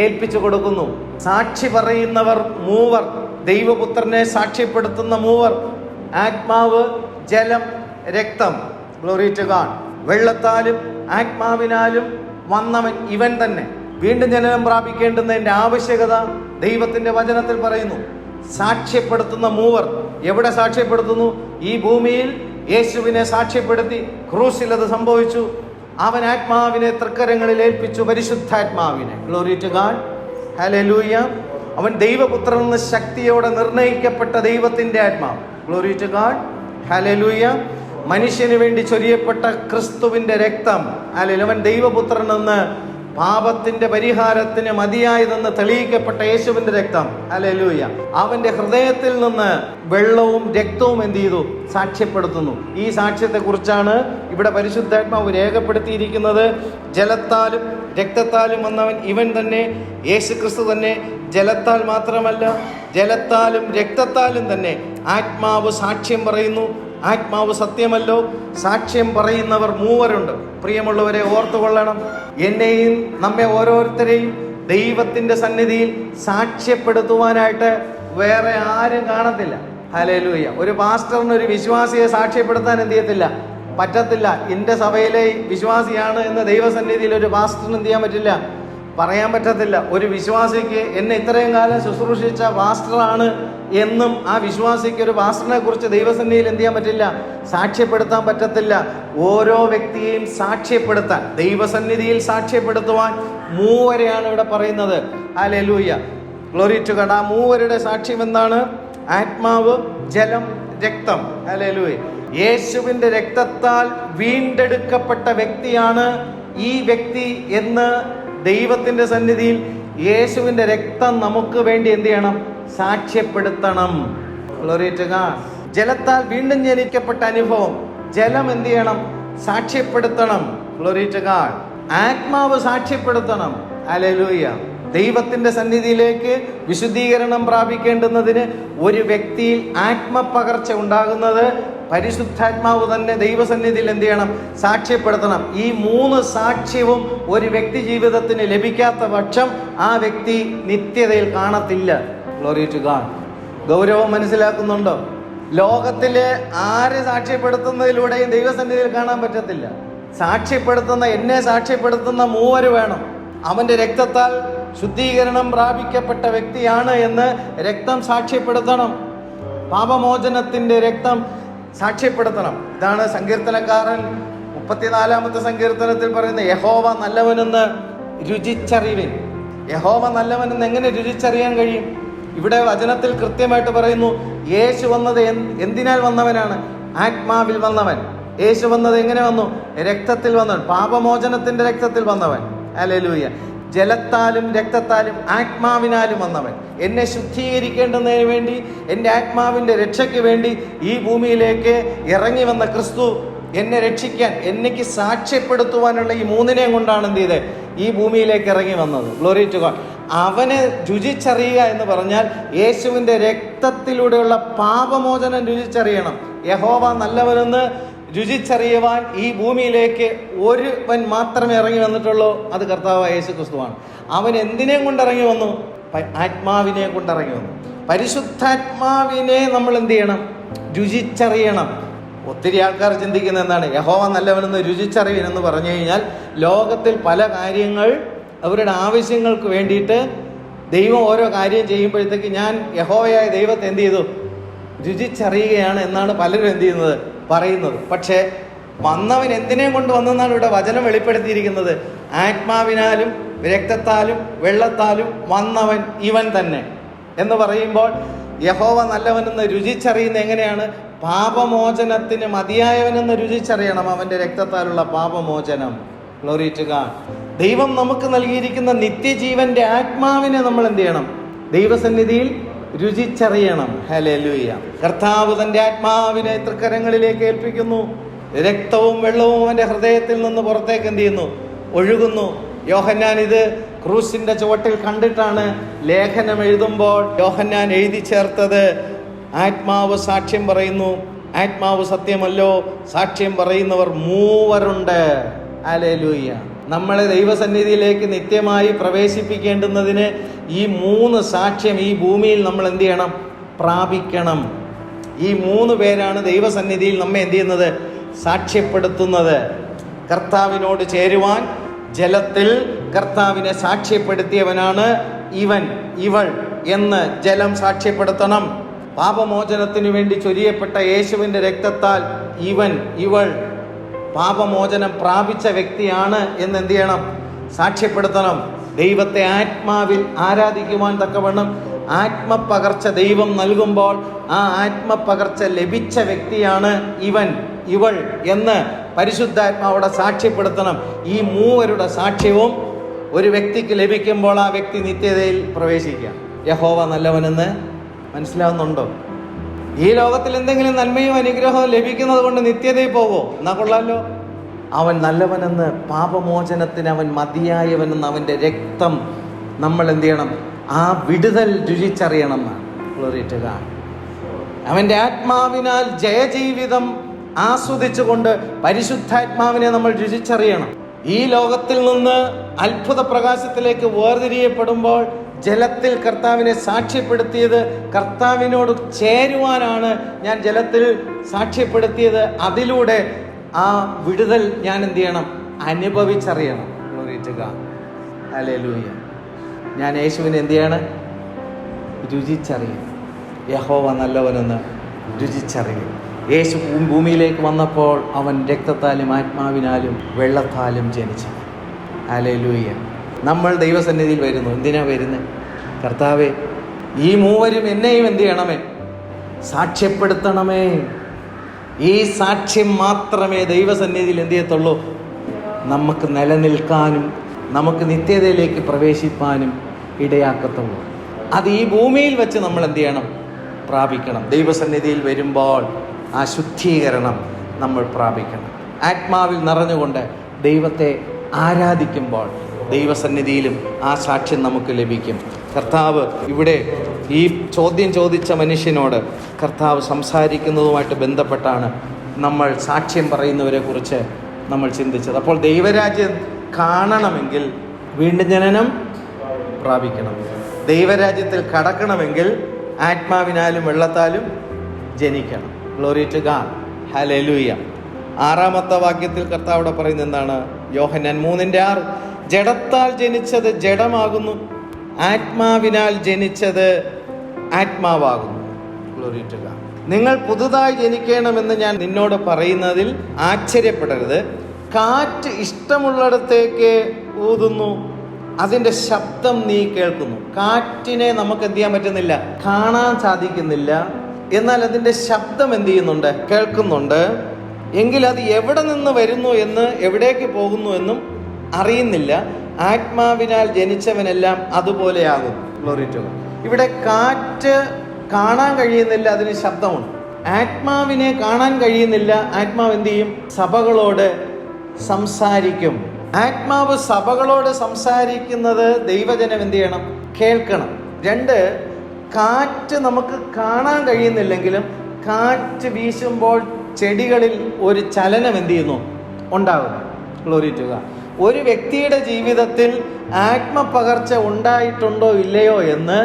ഏൽപ്പിച്ചു കൊടുക്കുന്നു. സാക്ഷി പറയുന്നവർ മൂവർ, ദൈവപുത്രനെ സാക്ഷ്യപ്പെടുത്തുന്ന മൂവർ: ആത്മാവ്, ജലം, രക്തം. Glory to God. വെള്ളത്താലും ആത്മാവിനാലും വന്നവൻ ഇവൻ തന്നെ. വീണ്ടും ജനനം പ്രാപിക്കേണ്ടുന്നതിൻ്റെ ആവശ്യകത ദൈവത്തിൻ്റെ വചനത്തിൽ പറയുന്നു. സാക്ഷ്യപ്പെടുത്തുന്ന മൂവർ എവിടെ സാക്ഷ്യപ്പെടുത്തുന്നു? ഈ ഭൂമിയിൽ യേശുവിനെ സാക്ഷ്യപ്പെടുത്തി. ക്രൂസിൽ അത് സംഭവിച്ചു. അവൻ ആത്മാവിനെ തൃക്കരങ്ങളിൽ ഏൽപ്പിച്ചു, പരിശുദ്ധാത്മാവിനെ. Glory to God. ഹല്ലേലൂയ. അവൻ ദൈവപുത്രൻ എന്ന ശക്തിയോടെ നിർണയിക്കപ്പെട്ട ദൈവത്തിൻ്റെ ആത്മാവ്. Glory to God. ഹല്ലേലൂയ. മനുഷ്യന് വേണ്ടി ചൊരിയപ്പെട്ട ക്രിസ്തുവിന്റെ രക്തം. ഹല്ലേലൂയ. അവൻ ദൈവപുത്രൻ എന്ന്, പാപത്തിന്റെ പരിഹാരത്തിന് മതിയായതെന്ന് തെളിയിക്കപ്പെട്ട യേശുവിന്റെ രക്തം. ഹല്ലേലൂയ. അവന്റെ ഹൃദയത്തിൽ നിന്ന് വെള്ളവും രക്തവും എന്ത് ചെയ്തു? സാക്ഷ്യപ്പെടുത്തുന്നു. ഈ സാക്ഷ്യത്തെക്കുറിച്ചാണ് ഇവിടെ പരിശുദ്ധാത്മാവ് രേഖപ്പെടുത്തിയിരിക്കുന്നത്. ജലത്താലും രക്തത്താലും വന്നവൻ ഇവൻ തന്നെ, യേശു ക്രിസ്തു തന്നെ. ജലത്താൽ മാത്രമല്ല, ജലത്താലും രക്തത്താലും തന്നെ ആത്മാവ് സാക്ഷ്യം പറയുന്നു. ആത്മാവ് സത്യമല്ലോ. സാക്ഷ്യം പറയുന്നവർ മൂവരുണ്ട്. പ്രിയമുള്ളവരെ, ഓർത്തുകൊള്ളണം, എന്നെയും നമ്മെ ഓരോരുത്തരെയും ദൈവത്തിന്റെ സന്നിധിയിൽ സാക്ഷ്യപ്പെടുത്തുവാനായിട്ട് വേറെ ആരും കാണത്തില്ല. ഹല്ലേലൂയ. ഒരു പാസ്റ്ററിന് ഒരു വിശ്വാസിയെ സാക്ഷ്യപ്പെടുത്താൻ എന്ത് ചെയ്യത്തില്ല? പറ്റത്തില്ല. എൻ്റെ സഭയിലെ വിശ്വാസിയാണ് എന്ന് ദൈവസന്നിധിയിൽ ഒരു പാസ്റ്ററിന് എന്ത് ചെയ്യാൻ പറ്റില്ല? പറയാൻ പറ്റത്തില്ല. ഒരു വിശ്വാസിക്ക് എന്നെ ഇത്രയും കാലം ശുശ്രൂഷിച്ച പാസ്റ്ററാണ് എന്നും ആ വിശ്വാസിക്ക് ഒരു പാസ്റ്ററിനെ കുറിച്ച് ദൈവസന്നിധിയിൽ എന്ത് ചെയ്യാൻ പറ്റില്ല? സാക്ഷ്യപ്പെടുത്താൻ പറ്റത്തില്ല. ഓരോ വ്യക്തിയെയും സാക്ഷ്യപ്പെടുത്താൻ, ദൈവസന്നിധിയിൽ സാക്ഷ്യപ്പെടുത്തുവാൻ മൂവരെയാണ് ഇവിടെ പറയുന്നത്. ഹല്ലേലൂയ. Glory to God. ആ മൂവരുടെ സാക്ഷ്യം എന്താണ്? ആത്മാവ്, ജലം, രക്തം. ഹല്ലേലൂയ. യേശുവിന്റെ രക്തത്താൽ വീണ്ടെടുക്കപ്പെട്ട വ്യക്തിയാണ് ഈ വ്യക്തി എന്ന് ദൈവത്തിന്റെ സന്നിധിയിൽ യേശുവിന്റെ രക്തം നമുക്ക് വേണ്ടി എന്ത് ചെയ്യണം? സാക്ഷ്യപ്പെടുത്തണം. Glory to God. ജലത്താൽ വീണ്ടും ജനിക്കപ്പെട്ട അനുഭവം, ജലം എന്ത് ചെയ്യണം? സാക്ഷ്യപ്പെടുത്തണം. Glory to God. ആത്മാവ് സാക്ഷ്യപ്പെടുത്തണം. ഹല്ലേലൂയ. ദൈവത്തിന്റെ സന്നിധിയിലേക്ക് വിശുദ്ധീകരണം പ്രാപിക്കേണ്ടുന്നതിന് ഒരു വ്യക്തിയിൽ ആത്മപകർച്ച ഉണ്ടാകുന്നത് പരിശുദ്ധാത്മാവ് തന്നെ ദൈവസന്നിധിയിൽ എന്ത് ചെയ്യണം? സാക്ഷ്യപ്പെടുത്തണം. ഈ മൂന്ന് സാക്ഷ്യവും ഒരു വ്യക്തി ജീവിതത്തിന് ലഭിക്കാത്ത പക്ഷം ആ വ്യക്തി നിത്യതയിൽ കാണത്തില്ല. Glory to God. ഗൗരവം മനസ്സിലാക്കുന്നുണ്ടോ? ലോകത്തിലെ ആര് സാക്ഷ്യപ്പെടുത്തുന്നതിലൂടെയും ദൈവസന്നിധിയിൽ കാണാൻ പറ്റത്തില്ല. സാക്ഷ്യപ്പെടുത്തുന്ന, എന്നെ സാക്ഷ്യപ്പെടുത്തുന്ന മൂവര് വേണം. അവന്റെ രക്തത്താൽ ശുദ്ധീകരണം പ്രാപിക്കപ്പെട്ട വ്യക്തിയാണ് എന്ന് രക്തം സാക്ഷ്യപ്പെടുത്തണം. പാപമോചനത്തിന്റെ രക്തം സാക്ഷ്യപ്പെടുത്തണം. ഇതാണ് സങ്കീർത്തനക്കാരൻ 34-ാമത്തെ സങ്കീർത്തനത്തിൽ പറയുന്നത്, യഹോവ നല്ലവനെന്ന് രുചിച്ചറിവിൻ. യഹോവ നല്ലവനെന്ന് എങ്ങനെ രുചിച്ചറിയാൻ കഴിയും? ഇവിടെ വചനത്തിൽ കൃത്യമായിട്ട് പറയുന്നു, യേശു വന്നത് എന്തിനാൽ വന്നവനാണ്? ആത്മാവിൽ വന്നവൻ. യേശു വന്നത് എങ്ങനെ വന്നു? രക്തത്തിൽ വന്നവൻ, പാപമോചനത്തിന്റെ രക്തത്തിൽ വന്നവൻ. ഹല്ലേലൂയ. ജലത്താലും രക്തത്താലും ആത്മാവിനാലും വന്നവൻ. എന്നെ ശുദ്ധീകരിക്കേണ്ടതിന് വേണ്ടി, എൻ്റെ ആത്മാവിൻ്റെ രക്ഷയ്ക്ക് വേണ്ടി ഈ ഭൂമിയിലേക്ക് ഇറങ്ങി വന്ന ക്രിസ്തു എന്നെ രക്ഷിക്കാൻ, എനിക്ക് സാക്ഷ്യപ്പെടുത്തുവാനുള്ള ഈ മൂന്നിനെയും കൊണ്ടാണ് എന്ത് ചെയ്തത്? ഈ ഭൂമിയിലേക്ക് ഇറങ്ങി വന്നത്. Glory to God. അവനെ രുചിച്ചറിയുക എന്ന് പറഞ്ഞാൽ യേശുവിൻ്റെ രക്തത്തിലൂടെയുള്ള പാപമോചനം രുചിച്ചറിയണം. യഹോവ നല്ലവനെന്ന് രുചിച്ചറിയുവാൻ ഈ ഭൂമിയിലേക്ക് ഒരുവൻ മാത്രമേ ഇറങ്ങി വന്നിട്ടുള്ളൂ. അത് കർത്താവായ യേശു ക്രിസ്തുവാണ്. അവൻ എന്തിനെ കൊണ്ടിറങ്ങി വന്നു? ആത്മാവിനെ കൊണ്ടിറങ്ങി വന്നു. പരിശുദ്ധാത്മാവിനെ നമ്മൾ എന്ത് ചെയ്യണം? രുചിച്ചറിയണം. ഒത്തിരി ആൾക്കാർ ചിന്തിക്കുന്നത് എന്താണ്? യഹോവ നല്ലവനെന്ന് രുചിച്ചറിയണമെന്ന് പറഞ്ഞു കഴിഞ്ഞാൽ ലോകത്തിൽ പല കാര്യങ്ങൾ അവരുടെ ആവശ്യങ്ങൾക്ക് വേണ്ടിയിട്ട് ദൈവം ഓരോ കാര്യം ചെയ്യുമ്പോഴത്തേക്ക് ഞാൻ യഹോവയായ ദൈവത്തെ എന്ത് ചെയ്തു? രുചിച്ചറിയുകയാണ് എന്നാണ് പലരും എന്ത് ചെയ്യുന്നത്? പറയുന്നത്. പക്ഷേ വന്നവൻ എന്തിനെ കൊണ്ട് വന്നെന്നാണ് ഇവിടെ വചനം വെളിപ്പെടുത്തിയിരിക്കുന്നത്. ആത്മാവിനാലും രക്തത്താലും വെള്ളത്താലും വന്നവൻ ഇവൻ തന്നെ എന്ന് പറയുമ്പോൾ യഹോവ നല്ലവനെന്ന് രുചിച്ചറിയുന്ന എങ്ങനെയാണ്? പാപമോചനത്തിന് മതിയായവനെന്ന് രുചിച്ചറിയണം. അവൻ്റെ രക്തത്താലുള്ള പാപമോചനം. Glory to God. ദൈവം നമുക്ക് നൽകിയിരിക്കുന്ന നിത്യജീവന്റെ ആത്മാവിനെ നമ്മൾ എന്ത് ചെയ്യണം? ദൈവസന്നിധിയിൽ രുചിച്ചറിയണം. ഹല്ലേലൂയ. കർത്താവ് തൻ്റെ ആത്മാവിനെ തൃക്കരങ്ങളിലേക്ക് ഏൽപ്പിക്കുന്നു. രക്തവും വെള്ളവും അവൻ്റെ ഹൃദയത്തിൽ നിന്ന് പുറത്തേക്ക് എന്ത് ചെയ്യുന്നു? ഒഴുകുന്നു. യോഹന്നാൻ ഇത് ക്രൂസിന്റെ ചുവട്ടിൽ കണ്ടിട്ടാണ് ലേഖനം എഴുതുമ്പോൾ യോഹന്നാൻ എഴുതി ചേർത്തത്. ആത്മാവ് സാക്ഷ്യം പറയുന്നു, ആത്മാവ് സത്യമല്ലോ, സാക്ഷ്യം പറയുന്നവർ മൂവരുണ്ട്. ഹല്ലേലൂയ. നമ്മളെ ദൈവസന്നിധിയിലേക്ക് നിത്യമായി പ്രവേശിപ്പിക്കേണ്ടുന്നതിന് ഈ 3 സാക്ഷ്യം ഈ ഭൂമിയിൽ നമ്മൾ എന്ത് ചെയ്യണം? പ്രാപിക്കണം. ഈ 3 പേരാണ് ദൈവസന്നിധിയിൽ നമ്മെ എന്ത് ചെയ്യുന്നത്? സാക്ഷ്യപ്പെടുത്തുന്നത്. കർത്താവിനോട് ചേരുവാൻ ജലത്തിൽ കർത്താവിനെ സാക്ഷ്യപ്പെടുത്തിയവനാണ് ഇവൻ, ഇവൾ എന്ന് ജലം സാക്ഷ്യപ്പെടുത്തണം. പാപമോചനത്തിനു വേണ്ടി ചൊരിയപ്പെട്ട യേശുവിൻ്റെ രക്തത്താൽ ഇവൻ, ഇവൾ പാപമോചനം പ്രാപിച്ച വ്യക്തിയാണ് എന്ന് എന്ത് ചെയ്യണം? സാക്ഷ്യപ്പെടുത്തണം. ദൈവത്തെ ആത്മാവിൽ ആരാധിക്കുവാൻ തക്കവണ്ണം ആത്മപകർച്ച ദൈവം നൽകുമ്പോൾ ആ ആത്മപകർച്ച ലഭിച്ച വ്യക്തിയാണ് ഇവൻ, ഇവൾ എന്ന് പരിശുദ്ധാത്മാവിടെ സാക്ഷ്യപ്പെടുത്തണം. ഈ മൂവരുടെ സാക്ഷ്യവും ഒരു വ്യക്തിക്ക് ലഭിക്കുമ്പോൾ ആ വ്യക്തി നിത്യതയിൽ പ്രവേശിക്കാം. യഹോവ നല്ലവനെന്ന് മനസ്സിലാവുന്നുണ്ടോ? ഈ ലോകത്തിൽ എന്തെങ്കിലും നന്മയും അനുഗ്രഹവും ലഭിക്കുന്നത് കൊണ്ട് നിത്യതയിൽ പോകോ? എന്നാ കൊള്ളാലോ. അവൻ നല്ലവനെന്ന്, പാപമോചനത്തിന് അവൻ മതിയായവനെന്ന്, അവൻ്റെ രക്തം നമ്മൾ എന്ത് ചെയ്യണം? ആ വിടുതൽ രുചിച്ചറിയണം എന്നാണ്. Glory to God. അവൻ്റെ ആത്മാവിനാൽ ജയജീവിതം ആസ്വദിച്ചുകൊണ്ട് പരിശുദ്ധാത്മാവിനെ നമ്മൾ രുചിച്ചറിയണം. ഈ ലോകത്തിൽ നിന്ന് അത്ഭുത പ്രകാശത്തിലേക്ക് വേർതിരിയപ്പെടുമ്പോൾ ജലത്തിൽ കർത്താവിനെ സാക്ഷ്യപ്പെടുത്തിയത്, കർത്താവിനോട് ചേരുവാനാണ് ഞാൻ ജലത്തിൽ സാക്ഷ്യപ്പെടുത്തിയത്. അതിലൂടെ ആ വിടുതൽ ഞാൻ എന്ത് ചെയ്യണം? അനുഭവിച്ചറിയണം. Glory to God. ഹല്ലേലൂയ. ഞാൻ യേശുവിനെ എന്ത് ചെയ്യണം? രുചിച്ചറിയും. യഹോവ നല്ലവനെന്ന് രുചിച്ചറിയും. യേശു ഭൂമിയിലേക്ക് വന്നപ്പോൾ അവൻ രക്തത്താലും ആത്മാവിനാലും വെള്ളത്താലും ജനിച്ചവൻ. ഹല്ലേലൂയ. നമ്മൾ ദൈവസന്നിധിയിൽ വരുന്നു. എന്തിനാ വരുന്നത്? കർത്താവേ, ഈ മൂവരും എന്നെയും എന്ത് ചെയ്യണമേ? സാക്ഷ്യപ്പെടുത്തണമേ. ഈ സാക്ഷ്യം മാത്രമേ ദൈവസന്നിധിയിൽ എന്ത് ചെയ്യത്തുള്ളൂ? നമുക്ക് നിലനിൽക്കാനും നമുക്ക് നിത്യതയിലേക്ക് പ്രവേശിപ്പാനും ഇടയാക്കത്തുള്ളൂ. അത് ഈ ഭൂമിയിൽ വെച്ച് നമ്മൾ എന്ത് ചെയ്യണം? പ്രാപിക്കണം. ദൈവസന്നിധിയിൽ വരുമ്പോൾ ആ ശുദ്ധീകരണം നമ്മൾ പ്രാപിക്കണം. ആത്മാവിൽ നിറഞ്ഞുകൊണ്ട് ദൈവത്തെ ആരാധിക്കുമ്പോൾ ദൈവസന്നിധിയിലും ആ സാക്ഷ്യം നമുക്ക് ലഭിക്കും. കർത്താവ് ഇവിടെ ഈ ചോദ്യം ചോദിച്ച മനുഷ്യനോട് കർത്താവ് സംസാരിക്കുന്നതുമായിട്ട് ബന്ധപ്പെട്ടാണ് നമ്മൾ സാക്ഷ്യം പറയുന്നവരെ കുറിച്ച് നമ്മൾ ചിന്തിച്ചത്. അപ്പോൾ ദൈവരാജ്യം കാണണമെങ്കിൽ വീണ്ടും ജനനം പ്രാപിക്കണം. ദൈവരാജ്യത്തിൽ കടക്കണമെങ്കിൽ ആത്മാവിനാലും വെള്ളത്താലും ജനിക്കണം. Glory to God. ഹല്ലേലൂയ. 6-ാമത്തെ വാക്യത്തിൽ കർത്താവ് പറയുന്നത് എന്താണ്? യോഹന്നാൻ 3:6, ജഡത്താൽ ജനിച്ചത് ജഡമാകുന്നു, ആത്മാവിനാൽ ജനിച്ചത് ആത്മാവാകുന്നു. Glory to God. നിങ്ങൾ പുതുതായി ജനിക്കണമെന്ന് ഞാൻ നിന്നോട് പറയുന്നതിൽ ആശ്ചര്യപ്പെടരുത്. കാറ്റ് ഇഷ്ടമുള്ളിടത്തേക്ക് ഊതുന്നു, അതിൻ്റെ ശബ്ദം നീ കേൾക്കുന്നു. കാറ്റിനെ നമുക്ക് എന്ത് ചെയ്യാൻ പറ്റുന്നില്ല, കാണാൻ സാധിക്കുന്നില്ല. എന്നാൽ അതിൻ്റെ ശബ്ദം എന്ത് ചെയ്യുന്നുണ്ട്? കേൾക്കുന്നുണ്ട്. എങ്കിൽ അത് എവിടെ നിന്ന് വരുന്നു എന്ന്, എവിടേക്ക് പോകുന്നു എന്നും അറിയുന്നില്ല. ആത്മാവിനാൽ ജനിച്ചവനെല്ലാം അതുപോലെയാകും. Glory to God. ഇവിടെ കാറ്റ് കാണാൻ കഴിയുന്നില്ല, അതിന് ശബ്ദമുണ്ട്. ആത്മാവിനെ കാണാൻ കഴിയുന്നില്ല. ആത്മാവ് എന്ത് ചെയ്യും? സഭകളോട് സംസാരിക്കും. ആത്മാവ് സഭകളോട് സംസാരിക്കുന്നത് ദൈവജനം എന്ത് ചെയ്യണം? കേൾക്കണം. 2, കാറ്റ് നമുക്ക് കാണാൻ കഴിയുന്നില്ലെങ്കിലും കാറ്റ് വീശുമ്പോൾ ചെടികളിൽ ഒരു ചലനം എന്ത് ചെയ്യുന്നു? ഉണ്ടാകുന്നു. Glory to God. ഒരു വ്യക്തിയുടെ ജീവിതത്തിൽ ആത്മപകർച്ച ഉണ്ടായിട്ടുണ്ടോ ഇല്ലയോ എന്ന്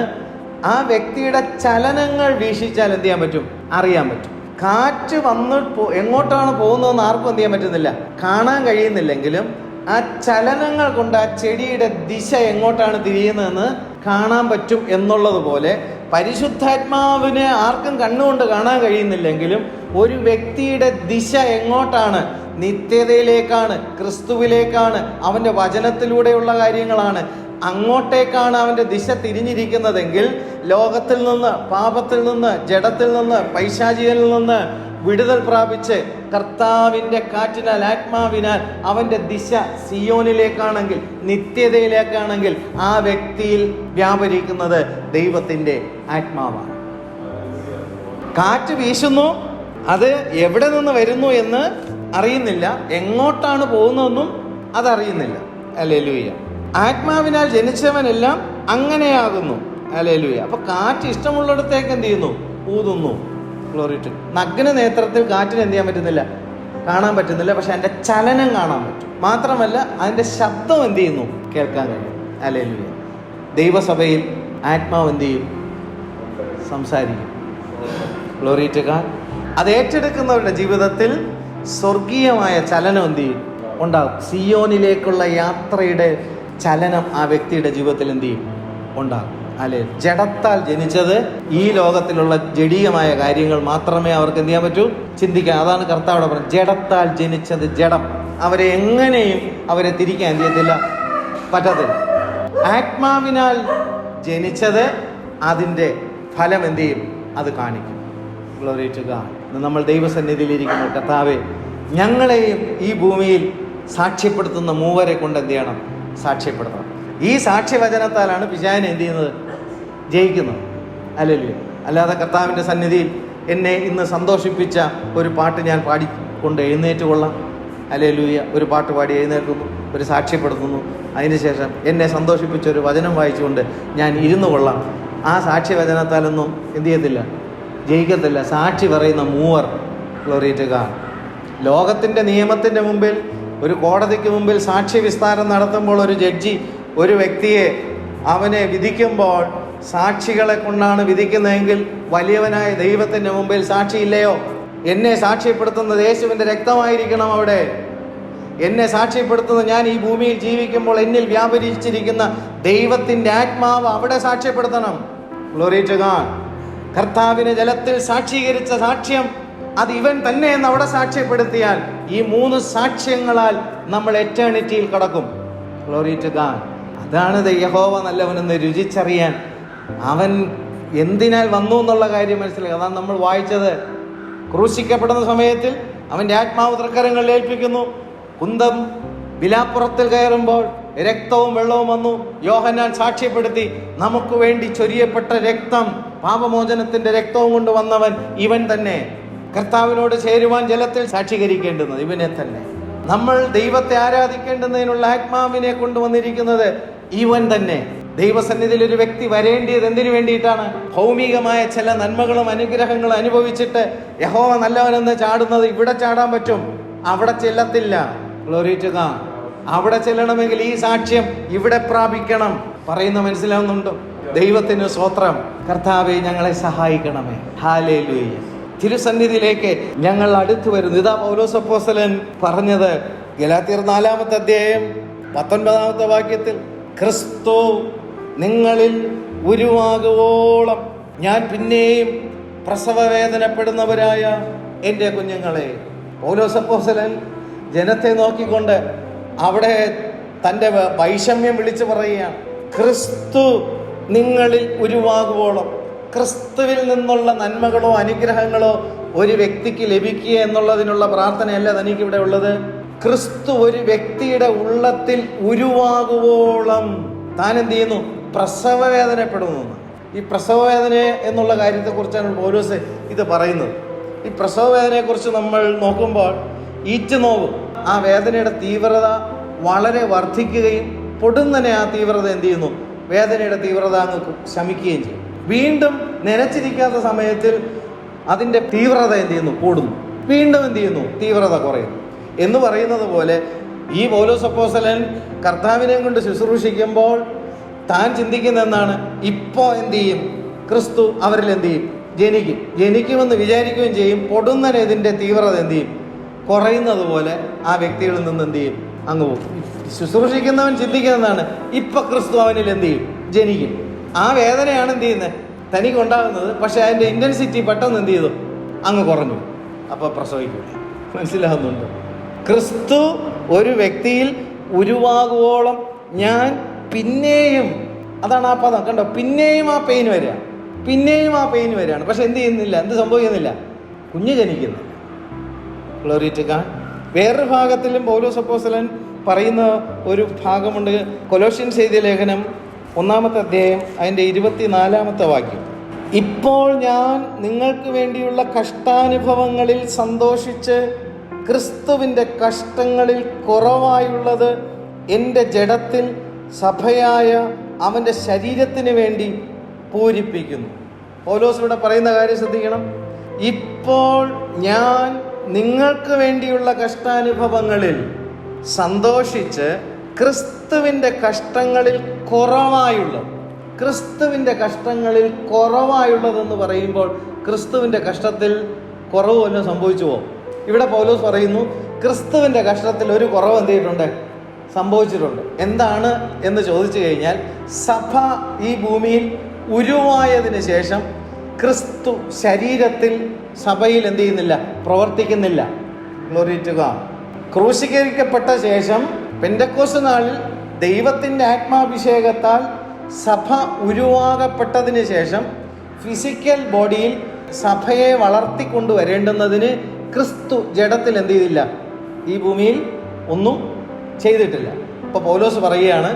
ആ വ്യക്തിയുടെ ചലനങ്ങൾ വീക്ഷിച്ചാൽ എന്ത് ചെയ്യാൻ പറ്റും? അറിയാൻ പറ്റും. കാറ്റ് വന്ന് എങ്ങോട്ടാണ് പോകുന്നതെന്ന് ആർക്കും എന്ത് ചെയ്യാൻ പറ്റുന്നില്ല, കാണാൻ കഴിയുന്നില്ലെങ്കിലും ആ ചലനങ്ങൾ കൊണ്ട് ആ ചെടിയുടെ ദിശ എങ്ങോട്ടാണ് തിരിയുന്നതെന്ന് കാണാൻ പറ്റും എന്നുള്ളതുപോലെ പരിശുദ്ധാത്മാവിനെ ആർക്കും കണ്ണുകൊണ്ട് കാണാൻ കഴിയുന്നില്ലെങ്കിലും ഒരു വ്യക്തിയുടെ ദിശ എങ്ങോട്ടാണ്? നിത്യതയിലേക്കാണ്, ക്രിസ്തുവിലേക്കാണ്, അവൻ്റെ വചനത്തിലൂടെയുള്ള കാര്യങ്ങളാണ്. അങ്ങോട്ടേക്കാണ് അവൻ്റെ ദിശ തിരിഞ്ഞിരിക്കുന്നതെങ്കിൽ ലോകത്തിൽ നിന്ന്, പാപത്തിൽ നിന്ന്, ജഡത്തിൽ നിന്ന്, പൈശാചികനിൽ നിന്ന് വിടുതൽ പ്രാപിച്ച് കർത്താവിൻ്റെ കാറ്റിനാൽ, ആത്മാവിനാൽ അവൻ്റെ ദിശ സിയോനിലേക്കാണെങ്കിൽ, നിത്യതയിലേക്കാണെങ്കിൽ ആ വ്യക്തിയിൽ വ്യാപരിക്കുന്നത് ദൈവത്തിൻ്റെ ആത്മാവാണ്. കാറ്റ് വീശുന്നു, അത് എവിടെ നിന്ന് വരുന്നു എന്ന് അറിയുന്നില്ല, എങ്ങോട്ടാണ് പോകുന്നതെന്നും അതറിയുന്നില്ല. ഹല്ലേലൂയ. ആത്മാവിനാൽ ജനിച്ചവനെല്ലാം അങ്ങനെയാകുന്നു. ഹല്ലേലൂയ. അപ്പൊ കാറ്റ് ഇഷ്ടമുള്ളിടത്തേക്ക് എന്ത് ചെയ്യുന്നു? ഊതുന്നു. Glory to. നഗ്ന നേത്രത്തിൽ കാറ്റിന് എന്ത് ചെയ്യാൻ പറ്റുന്നില്ല? കാണാൻ പറ്റുന്നില്ല. പക്ഷെ അതിന്റെ ചലനം കാണാൻ പറ്റും. മാത്രമല്ല അതിന്റെ ശബ്ദം എന്ത് ചെയ്യുന്നു? കേൾക്കാൻ കഴിയും. ഹല്ലേലൂയ. ദൈവസഭയിൽ ആത്മാവ് എന്ത് ചെയ്യും? സംസാരിക്കും. Glory to God. അത് ഏറ്റെടുക്കുന്നവരുടെ ജീവിതത്തിൽ സ്വർഗീയമായ ചലനം എന്ത് ചെയ്യും? ഉണ്ടാകും. സിയോനിലേക്കുള്ള യാത്രയുടെ ചലനം ആ വ്യക്തിയുടെ ജീവിതത്തിൽ എന്ത് ചെയ്യും? ഉണ്ടാകും. അല്ലെ, ജഡത്താൽ ജനിച്ചത് ഈ ലോകത്തിലുള്ള ജഡീയമായ കാര്യങ്ങൾ മാത്രമേ അവർക്ക് എന്ത് ചെയ്യാൻ പറ്റൂ? ചിന്തിക്കാൻ. അതാണ് കർത്താവ് അവിടെ പറഞ്ഞത്, ജഡത്താൽ ജനിച്ചത് ജഡം. അവരെ എങ്ങനെയും അവരെ തിരിക്കാൻ എന്ത് ചെയ്യത്തില്ല? പറ്റത്തില്ല. ആത്മാവിനാൽ ജനിച്ചത് അതിൻ്റെ ഫലം എന്ത് ചെയ്യും? അത് കാണിക്കും. Glory to God. നമ്മൾ ദൈവസന്നിധിയിലിരിക്കുന്ന കർത്താവേ, ഞങ്ങളെയും ഈ ഭൂമിയിൽ സാക്ഷ്യപ്പെടുത്തുന്ന മൂവരെ കൊണ്ട് എന്ത് ചെയ്യണം? സാക്ഷ്യപ്പെടുത്തണം. ഈ സാക്ഷ്യവചനത്താലാണ് പിശാചിനെ എന്ത് ചെയ്യുന്നത്? ജയിക്കുന്നത്. ഹല്ലേലൂയ. അല്ലാതെ കർത്താവിൻ്റെ സന്നിധിയിൽ എന്നെ ഇന്ന് സന്തോഷിപ്പിച്ച ഒരു പാട്ട് ഞാൻ പാടിക്കൊണ്ട് എഴുന്നേറ്റ് കൊള്ളാം. ഹല്ലേലൂയ. ഒരു പാട്ട് പാടി എഴുന്നേൽക്കുന്നു, ഒരു സാക്ഷ്യപ്പെടുത്തുന്നു. അതിനുശേഷം എന്നെ സന്തോഷിപ്പിച്ച ഒരു വചനം വായിച്ചുകൊണ്ട് ഞാൻ ഇരുന്നു കൊള്ളാം. ആ സാക്ഷ്യവചനത്താലൊന്നും എന്ത് ചെയ്യത്തില്ല? ജയിക്കത്തില്ല. സാക്ഷി പറയുന്ന മൂവർ. Glory to God. ലോകത്തിൻ്റെ നിയമത്തിൻ്റെ മുമ്പിൽ, ഒരു കോടതിക്ക് മുമ്പിൽ സാക്ഷി വിസ്താരം നടത്തുമ്പോൾ ഒരു ജഡ്ജി ഒരു വ്യക്തിയെ അവനെ വിധിക്കുമ്പോൾ സാക്ഷികളെ കൊണ്ടാണ് വിധിക്കുന്നതെങ്കിൽ വലിയവനായ ദൈവത്തിൻ്റെ മുമ്പിൽ സാക്ഷിയില്ലയോ? എന്നെ സാക്ഷ്യപ്പെടുത്തുന്നത് യേശുവിൻ്റെ രക്തമായിരിക്കണം. അവിടെ എന്നെ സാക്ഷ്യപ്പെടുത്തുന്ന, ഞാൻ ഈ ഭൂമിയിൽ ജീവിക്കുമ്പോൾ എന്നിൽ വ്യാപരിച്ചിരിക്കുന്ന ദൈവത്തിൻ്റെ ആത്മാവ് അവിടെ സാക്ഷ്യപ്പെടുത്തണം. Glory to God. കർത്താവിനെ ജലത്തിൽ സാക്ഷീകരിച്ച സാക്ഷ്യം അത് ഇവൻ തന്നെ എന്ന് അവിടെ സാക്ഷ്യപ്പെടുത്തിയാൽ ഈ 3 സാക്ഷ്യങ്ങളാൽ നമ്മൾ എറ്റേണിറ്റിയിൽ കടക്കും. Glory to God. അതാണ് യഹോവ നല്ലവനെന്ന് രുചിച്ചറിയാൻ അവൻ എന്തിനാൽ വന്നു എന്നുള്ള കാര്യം മനസ്സിലാക്കുക. അതാണ് നമ്മൾ വായിച്ചത്. ക്രൂശിക്കപ്പെടുന്ന സമയത്തിൽ അവൻ്റെ ആത്മാവ് തൃക്കരങ്ങളിൽ ഏൽപ്പിക്കുന്നു. കുന്തം വിലാപ്പുറത്തിൽ കയറുമ്പോൾ രക്തവും വെള്ളവും വന്നു. യോഹന്നാൻ സാക്ഷ്യപ്പെടുത്തി, നമുക്ക് വേണ്ടി ചൊരിയപ്പെട്ട രക്തം, പാപമോചനത്തിന്റെ രക്തവും കൊണ്ട് വന്നവൻ ഇവൻ തന്നെ. കർത്താവിനോട് ചേരുവാൻ ജലത്തിൽ സാക്ഷീകരിക്കേണ്ടുന്നത് ഇവനെ തന്നെ. നമ്മൾ ദൈവത്തെ ആരാധിക്കേണ്ടുന്നതിനുള്ള ആത്മാവിനെ കൊണ്ടുവന്നിരിക്കുന്നത് ഇവൻ തന്നെ. ദൈവസന്നിധിയിൽ ഒരു വ്യക്തി വരേണ്ടിയത് എന്തിനു വേണ്ടിയിട്ടാണ്? ഭൗമികമായ ചില നന്മകളും അനുഗ്രഹങ്ങളും അനുഭവിച്ചിട്ട് യഹോവ നല്ലവനെന്ന് ചാടുന്നത് ഇവിടെ ചാടാൻ പറ്റും, അവിടെ ചെല്ലത്തില്ല. Glory to God. അവിടെ ചെല്ലണമെങ്കിൽ ഈ സാക്ഷ്യം ഇവിടെ പ്രാപിക്കണം. പറയുന്ന മനസ്സിലാവുന്നുണ്ടോ? ദൈവത്തിന് സ്തോത്രം. കർത്താവേ, ഞങ്ങളെ സഹായിക്കണമേ. ഹല്ലേലൂയ. തിരുസന്നിധിയിലേക്ക് ഞങ്ങൾ അടുത്തു വരുന്നു. ഇതാ പൗലോസ് അപ്പോസ്തലൻ പറഞ്ഞത് ഗലാത്യർ 4-ാമത്തെ അധ്യായം 19-ാമത്തെ വാക്യത്തിൽ, ക്രിസ്തു നിങ്ങളിൽ ഉരുവാകുവോളം ഞാൻ പിന്നെയും പ്രസവവേദനപ്പെടുന്നവരായ എൻ്റെ കുഞ്ഞുങ്ങളെ. പൗലോസ് അപ്പോസ്തലൻ ജനത്തെ നോക്കിക്കൊണ്ട് അവിടെ തൻ്റെ വൈഷമ്യം വിളിച്ചു പറയുകയാണ്. ക്രിസ്തു നിങ്ങളിൽ ഉരുവാകുവോളം. ക്രിസ്തുവിൽ നിന്നുള്ള നന്മകളോ അനുഗ്രഹങ്ങളോ ഒരു വ്യക്തിക്ക് ലഭിക്കുക എന്നുള്ളതിനുള്ള പ്രാർത്ഥനയല്ല തനിക്കിവിടെ ഉള്ളത്. ക്രിസ്തു ഒരു വ്യക്തിയുടെ ഉള്ളത്തിൽ ഉരുവാകുവോളം താൻ എന്ത് ചെയ്യുന്നു? പ്രസവവേദനപ്പെടുന്നു. ഈ പ്രസവവേദന എന്നുള്ള കാര്യത്തെക്കുറിച്ചാണ് പൗലോസ് ഇത് പറയുന്നത്. ഈ പ്രസവവേദനയെക്കുറിച്ച് നമ്മൾ നോക്കുമ്പോൾ ഈറ്റുനോവ്, ആ വേദനയുടെ തീവ്രത വളരെ വർദ്ധിക്കുകയും പൊടുന്നനെ ആ തീവ്രത എന്ത് ചെയ്യുന്നു? വേദനയുടെ തീവ്രത അങ്ങ് ശമിക്കുകയും ചെയ്യും. വീണ്ടും നനച്ചിരിക്കാത്ത സമയത്തിൽ അതിൻ്റെ തീവ്രത എന്ത് ചെയ്യുന്നു? കൂടുന്നു. വീണ്ടും എന്ത് ചെയ്യുന്നു? തീവ്രത കുറയുന്നു. എന്ന് പറയുന്നത് പോലെ ഈ പൗലോസ് അപ്പോസ്തലൻ കർത്താവിനെ കൊണ്ട് ശുശ്രൂഷിക്കുമ്പോൾ താൻ ചിന്തിക്കുന്ന എന്താണ്? ഇപ്പോൾ എന്ത് ചെയ്യും? ക്രിസ്തു അവരിൽ എന്ത് ചെയ്യും? ജനിക്കുമെന്ന് വിചാരിക്കുകയും ചെയ്യും. പൊടുന്നനെ ഇതിൻ്റെ തീവ്രത എന്ത് ചെയ്യും? കുറയുന്നത് പോലെ ആ വ്യക്തികളിൽ നിന്ന് എന്ത് ചെയ്യും? അങ്ങ് പോകും. ശുശ്രൂഷിക്കുന്നവൻ ചിന്തിക്കുന്നതാണ്, ഇപ്പൊ ക്രിസ്തു അവനിൽ എന്ത് ചെയ്യും? ജനിക്കും. ആ വേദനയാണ് എന്ത് ചെയ്യുന്നത്? തനിക്കുണ്ടാകുന്നത്. പക്ഷെ അതിൻ്റെ ഇൻറ്റൻസിറ്റി പെട്ടെന്ന് എന്ത് ചെയ്തു? അങ്ങ് കുറഞ്ഞു. അപ്പോൾ പ്രസവിക്കില്ല. മനസ്സിലാകുന്നുണ്ട്? ക്രിസ്തു ഒരു വ്യക്തിയിൽ ഉരുവാകുവോളം ഞാൻ പിന്നെയും, അതാണ് ആ പദം. കണ്ടോ? പിന്നെയും ആ പെയിൻ വരിക, പിന്നെയും ആ പെയിൻ വരികയാണ്. പക്ഷെ എന്ത് ചെയ്യുന്നില്ല? എന്ത് സംഭവിക്കുന്നില്ല? കുഞ്ഞ് ജനിക്കുന്നില്ല. Glory to God. വേറൊരു ഭാഗത്തിലും പൗലോസ് അപ്പോസ്തലൻ പറയുന്ന ഒരു ഭാഗമുണ്ട്. കൊലോഷ്യൻസ് എഴുതിയ ലേഖനം 1-ാമത്തെ അധ്യായം അതിൻ്റെ 24-ാമത്തെ വാക്യം. ഇപ്പോൾ ഞാൻ നിങ്ങൾക്ക് വേണ്ടിയുള്ള കഷ്ടാനുഭവങ്ങളിൽ സന്തോഷിച്ച് ക്രിസ്തുവിൻ്റെ കഷ്ടങ്ങളിൽ കുറവായുള്ളത് എൻ്റെ ജഡത്തിൽ സഭയായ അവൻ്റെ ശരീരത്തിന് വേണ്ടി പൂരിപ്പിക്കുന്നു. പൗലോസ് ഇവിടെ പറയുന്ന കാര്യം ശ്രദ്ധിക്കണം. ഇപ്പോൾ ഞാൻ നിങ്ങൾക്ക് വേണ്ടിയുള്ള കഷ്ടാനുഭവങ്ങളിൽ സന്തോഷിച്ച് ക്രിസ്തുവിൻ്റെ കഷ്ടങ്ങളിൽ കുറവായുള്ളതെന്ന് പറയുമ്പോൾ ക്രിസ്തുവിൻ്റെ കഷ്ടത്തിൽ കുറവ് വല്ലതും സംഭവിച്ചുവോ? ഇവിടെ പൗലോസ് പറയുന്നു, ക്രിസ്തുവിൻ്റെ കഷ്ടത്തിൽ ഒരു കുറവ് എന്ത് ചെയ്തിട്ടുണ്ട്? സംഭവിച്ചിട്ടുണ്ട്. എന്താണ് എന്ന് ചോദിച്ചു കഴിഞ്ഞാൽ, സഭ ഈ ഭൂമിയിൽ ഉരുവായതിന് ശേഷം ക്രിസ്തു ശരീരത്തിൽ സഭയിൽ എന്ത് ചെയ്യുന്നില്ല? പ്രവർത്തിക്കുന്നില്ല. Glory to God. ക്രൂശീകരിക്കപ്പെട്ട ശേഷം പെന്തക്കോസ്ത് നാളിൽ ദൈവത്തിൻ്റെ ആത്മാഭിഷേകത്താൽ സഭ ഉരുവാകപ്പെട്ടതിന് ശേഷം ഫിസിക്കൽ ബോഡിയിൽ സഭയെ വളർത്തിക്കൊണ്ടുവരേണ്ടുന്നതിന് ക്രിസ്തു ജഡത്തിൽ എന്ത് ചെയ്തില്ല? ഈ ഭൂമിയിൽ ഒന്നും ചെയ്തിട്ടില്ല. അപ്പോൾ പൗലോസ് പറയുകയാണ്,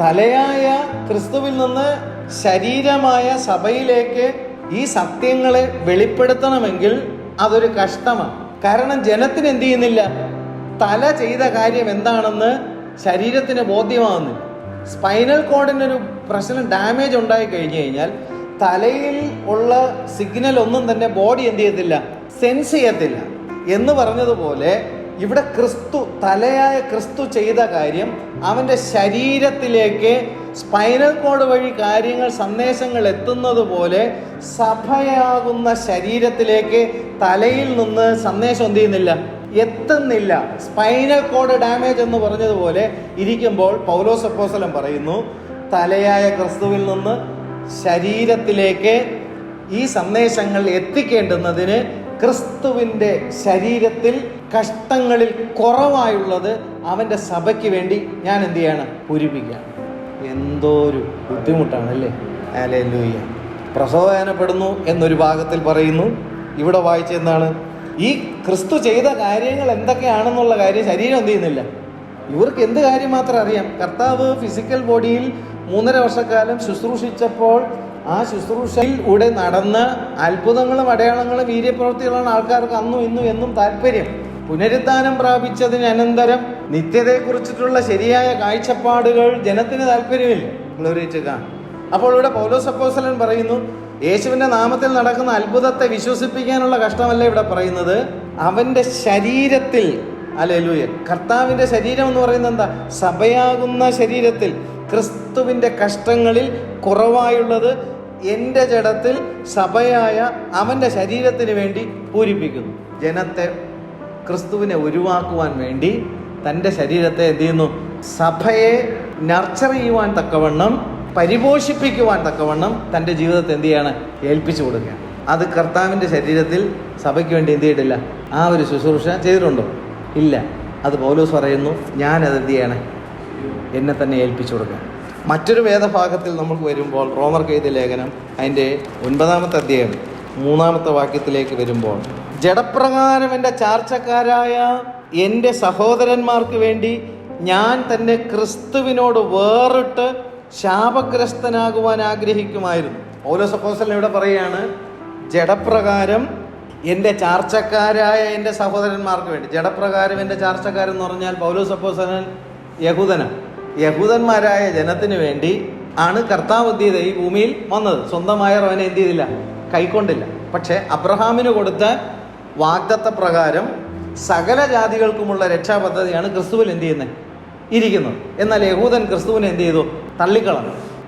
തലയായ ക്രിസ്തുവിൽ നിന്ന് ശരീരമായ സഭയിലേക്ക് ഈ സത്യങ്ങളെ വെളിപ്പെടുത്തണമെങ്കിൽ അതൊരു കഷ്ടമാണ്. കാരണം ജനത്തിന് എന്ത് ചെയ്യുന്നില്ല? തല ചെയ്ത കാര്യം എന്താണെന്ന് ശരീരത്തിന് ബോധ്യമാകുന്നില്ല. സ്പൈനൽ കോഡിനൊരു പ്രശ്നം, ഡാമേജ് ഉണ്ടായി കഴിഞ്ഞു കഴിഞ്ഞാൽ തലയിൽ ഉള്ള സിഗ്നൽ ഒന്നും തന്നെ ബോഡി എന്ത് ചെയ്യത്തില്ല? സെൻസ് ചെയ്യത്തില്ല. എന്ന് പറഞ്ഞതുപോലെ ഇവിടെ ക്രിസ്തു, തലയായ ക്രിസ്തു ചെയ്ത കാര്യം അവൻ്റെ ശരീരത്തിലേക്ക് സ്പൈനൽ കോഡ് വഴി കാര്യങ്ങൾ, സന്ദേശങ്ങൾ എത്തുന്നത് പോലെ സഭയാകുന്ന ശരീരത്തിലേക്ക് തലയിൽ നിന്ന് സന്ദേശം എന്ത് ചെയ്യുന്നില്ല? എത്തുന്നില്ല. സ്പൈനൽ കോഡ് ഡാമേജ് എന്ന് പറഞ്ഞതുപോലെ ഇരിക്കുമ്പോൾ പൗലോസ് അപ്പോസ്തലൻ പറയുന്നു, തലയായ ക്രിസ്തുവിൽ നിന്ന് ശരീരത്തിലേക്ക് ഈ സന്ദേശങ്ങൾ എത്തിക്കേണ്ടുന്നതിന് ക്രിസ്തുവിൻ്റെ ശരീരത്തിൽ കഷ്ടങ്ങളിൽ കുറവായുള്ളത് അവൻ്റെ സഭയ്ക്ക് വേണ്ടി ഞാൻ എന്ത് ചെയ്യാണ്? പൂരിപ്പിക്കുകയാണ്. എന്തോ ഒരു ബുദ്ധിമുട്ടാണല്ലേ. ഹല്ലേലൂയ. പ്രസവവേദനപ്പെടുന്നു എന്നൊരു ഭാഗത്തിൽ പറയുന്നു. ഇവിടെ വായിച്ച എന്താണ്? ഈ ക്രിസ്തു ചെയ്ത കാര്യങ്ങൾ എന്തൊക്കെയാണെന്നുള്ള കാര്യം ശരീരം എന്ത് ചെയ്യുന്നില്ല. ഇവർക്ക് എന്ത് കാര്യം മാത്രം അറിയാം? കർത്താവ് ഫിസിക്കൽ ബോഡിയിൽ 3.5 വർഷക്കാലം ശുശ്രൂഷിച്ചപ്പോൾ ആ ശുശ്രൂഷയിലൂടെ നടന്ന അത്ഭുതങ്ങളും അടയാളങ്ങളും വീര്യപ്രവൃത്തികളാണ് ആൾക്കാർക്ക് അന്നും ഇന്നും എന്നും താല്പര്യം. പുനരുദ്ധാനം പ്രാപിച്ചതിന് അനന്തരം നിത്യതയെക്കുറിച്ചിട്ടുള്ള ശരിയായ കാഴ്ചപ്പാടുകൾ ജനത്തിന് താല്പര്യമില്ല. Glory to God. അപ്പോൾ ഇവിടെ പൗലോസ് അപ്പോസ്തലൻ പറയുന്നു, യേശുവിൻ്റെ നാമത്തിൽ നടക്കുന്ന അത്ഭുതത്തെ വിശ്വസിപ്പിക്കാനുള്ള കഷ്ടമല്ല ഇവിടെ പറയുന്നത്, അവൻ്റെ ശരീരത്തിൽ. ഹല്ലേലൂയ. കർത്താവിൻ്റെ ശരീരം എന്ന് പറയുന്നത് എന്താ? സഭയാകുന്ന ശരീരത്തിൽ ക്രിസ്തുവിൻ്റെ കഷ്ടങ്ങളിൽ കുറവായുള്ളത് എൻ്റെ ജഡത്തിൽ സഭയായ അവൻ്റെ ശരീരത്തിന് വേണ്ടി പൂരിപ്പിക്കുന്നു. ജനത്തെ, ക്രിസ്തുവിനെ ഉരുവാക്കുവാൻ വേണ്ടി തൻ്റെ ശരീരത്തെ എന്ത് ചെയ്യുന്നു? സഭയെ നർച്ചർ ചെയ്യുവാൻ തക്കവണ്ണം, പരിപോഷിപ്പിക്കുവാൻ തക്കവണ്ണം തൻ്റെ ജീവിതത്തെ എന്ത് ചെയ്യാണ്? ഏൽപ്പിച്ചു കൊടുക്കുക. അത് കർത്താവിൻ്റെ ശരീരത്തിൽ സഭയ്ക്ക് വേണ്ടി എന്ത് ചെയ്തിട്ടില്ല? ആ ഒരു ശുശ്രൂഷ ചെയ്തിട്ടുണ്ടോ? ഇല്ല. അത് പൗലോസ് പറയുന്നു, ഞാനത് എന്ത് ചെയ്യണേ? എന്നെ തന്നെ ഏൽപ്പിച്ചു കൊടുക്കുക. മറ്റൊരു വേദഭാഗത്തിൽ നമുക്ക് വരുമ്പോൾ, റോമർക്ക് എഴുതിയ ലേഖനം അതിൻ്റെ 9-ാമത്തെ അധ്യായം 3-ാമത്തെ വാക്യത്തിലേക്ക് വരുമ്പോൾ, ജഡപ്രകാരം എൻ്റെ ചാർച്ചക്കാരായ എൻ്റെ സഹോദരന്മാർക്ക് വേണ്ടി ഞാൻ തന്നെ ക്രിസ്തുവിനോട് വേറിട്ട് ശാപഗ്രസ്തനാകുവാൻ ആഗ്രഹിക്കുമായിരുന്നു. പൗലോസ് അപ്പോസ്തലൻ ഇവിടെ പറയുകയാണ്, ജഡപ്രകാരം എൻ്റെ ചാർച്ചക്കാരായ എൻ്റെ സഹോദരന്മാർക്ക് വേണ്ടി. ജഡപ്രകാരം എൻ്റെ ചാർച്ചക്കാരെന്ന് പറഞ്ഞാൽ പൗലോസ് അപ്പോസ്തലൻ യഹൂദന്മാരായ ജനത്തിന് വേണ്ടി ആണ് കർത്താവ് എന്ത് ചെയ്തത്? ഈ ഭൂമിയിൽ വന്നത്. സ്വന്തമായവർ അവനെ എന്ത് ചെയ്തില്ല? കൈക്കൊണ്ടില്ല. പക്ഷേ അബ്രഹാമിന് കൊടുത്ത വാഗ്ദത്ത പ്രകാരം സകല ജാതികൾക്കുമുള്ള രക്ഷാപദ്ധതിയാണ് ക്രിസ്തുവിൽ എന്ത് ചെയ്യുന്നത്? ഇരിക്കുന്നത്. എന്നാൽ യഹൂദൻ ക്രിസ്തുവിനെ എന്ത് ചെയ്തു?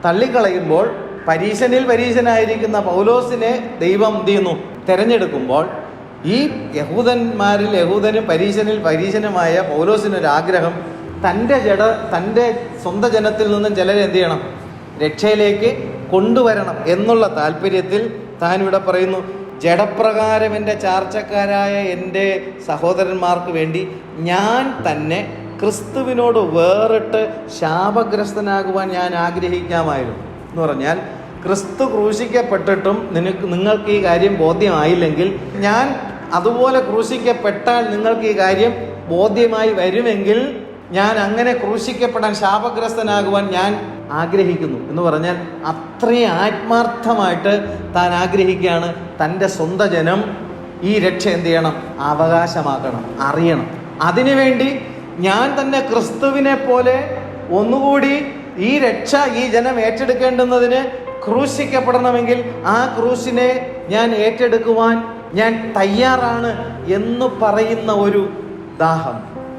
തള്ളിക്കളയുമ്പോൾ പരീശനായിരിക്കുന്ന പൗലോസിനെ ദൈവം എന്ത് ചെയ്യുന്നു? തിരഞ്ഞെടുക്കുമ്പോൾ ഈ യഹൂദന്മാരിൽ യഹൂദനും പരീശനുമായ പൗലോസിനൊരാഗ്രഹം, തൻ്റെ സ്വന്തം ജനത്തിൽ നിന്നും ചിലരെ എന്ത് ചെയ്യണം? രക്ഷയിലേക്ക് കൊണ്ടുവരണം എന്നുള്ള താല്പര്യത്തിൽ താൻ ഇവിടെ പറയുന്നു, ജഡപ്രകാരം എൻ്റെ ചാർച്ചക്കാരായ എൻ്റെ സഹോദരന്മാർക്ക് വേണ്ടി ഞാൻ തന്നെ ക്രിസ്തുവിനോട് വേറിട്ട് ശാപഗ്രസ്തനാകുവാൻ ഞാൻ ആഗ്രഹിക്കാമായിരുന്നു. എന്ന് പറഞ്ഞാൽ, ക്രിസ്തു ക്രൂശിക്കപ്പെട്ടിട്ടും നിങ്ങൾക്ക് ഈ കാര്യം ബോധ്യമായില്ലെങ്കിൽ, ഞാൻ അതുപോലെ ക്രൂശിക്കപ്പെട്ടാൽ നിങ്ങൾക്ക് ഈ കാര്യം ബോധ്യമായി വരുമെങ്കിൽ ഞാൻ അങ്ങനെ ക്രൂശിക്കപ്പെടാൻ, ശാപഗ്രസ്തനാകുവാൻ ഞാൻ ആഗ്രഹിക്കുന്നു എന്ന് പറഞ്ഞാൽ അത്രയും ആത്മാർത്ഥമായിട്ട് താൻ ആഗ്രഹിക്കുകയാണ്. തൻ്റെ സ്വന്തം ജനം ഈ രക്ഷ എന്ത് ചെയ്യണം? അവകാശമാക്കണം, അറിയണം. അതിനുവേണ്ടി ഞാൻ തന്നെ ക്രിസ്തുവിനെ പോലെ ഒന്നുകൂടി ഈ രക്ഷ ഈ ജനം ഏറ്റെടുക്കേണ്ടുന്നതിന് ക്രൂശിക്കപ്പെടണമെങ്കിൽ ആ ക്രൂശിനെ ഞാൻ ഏറ്റെടുക്കുവാൻ ഞാൻ തയ്യാറാണ് എന്ന് പറയുന്ന ഒരു ദാഹം.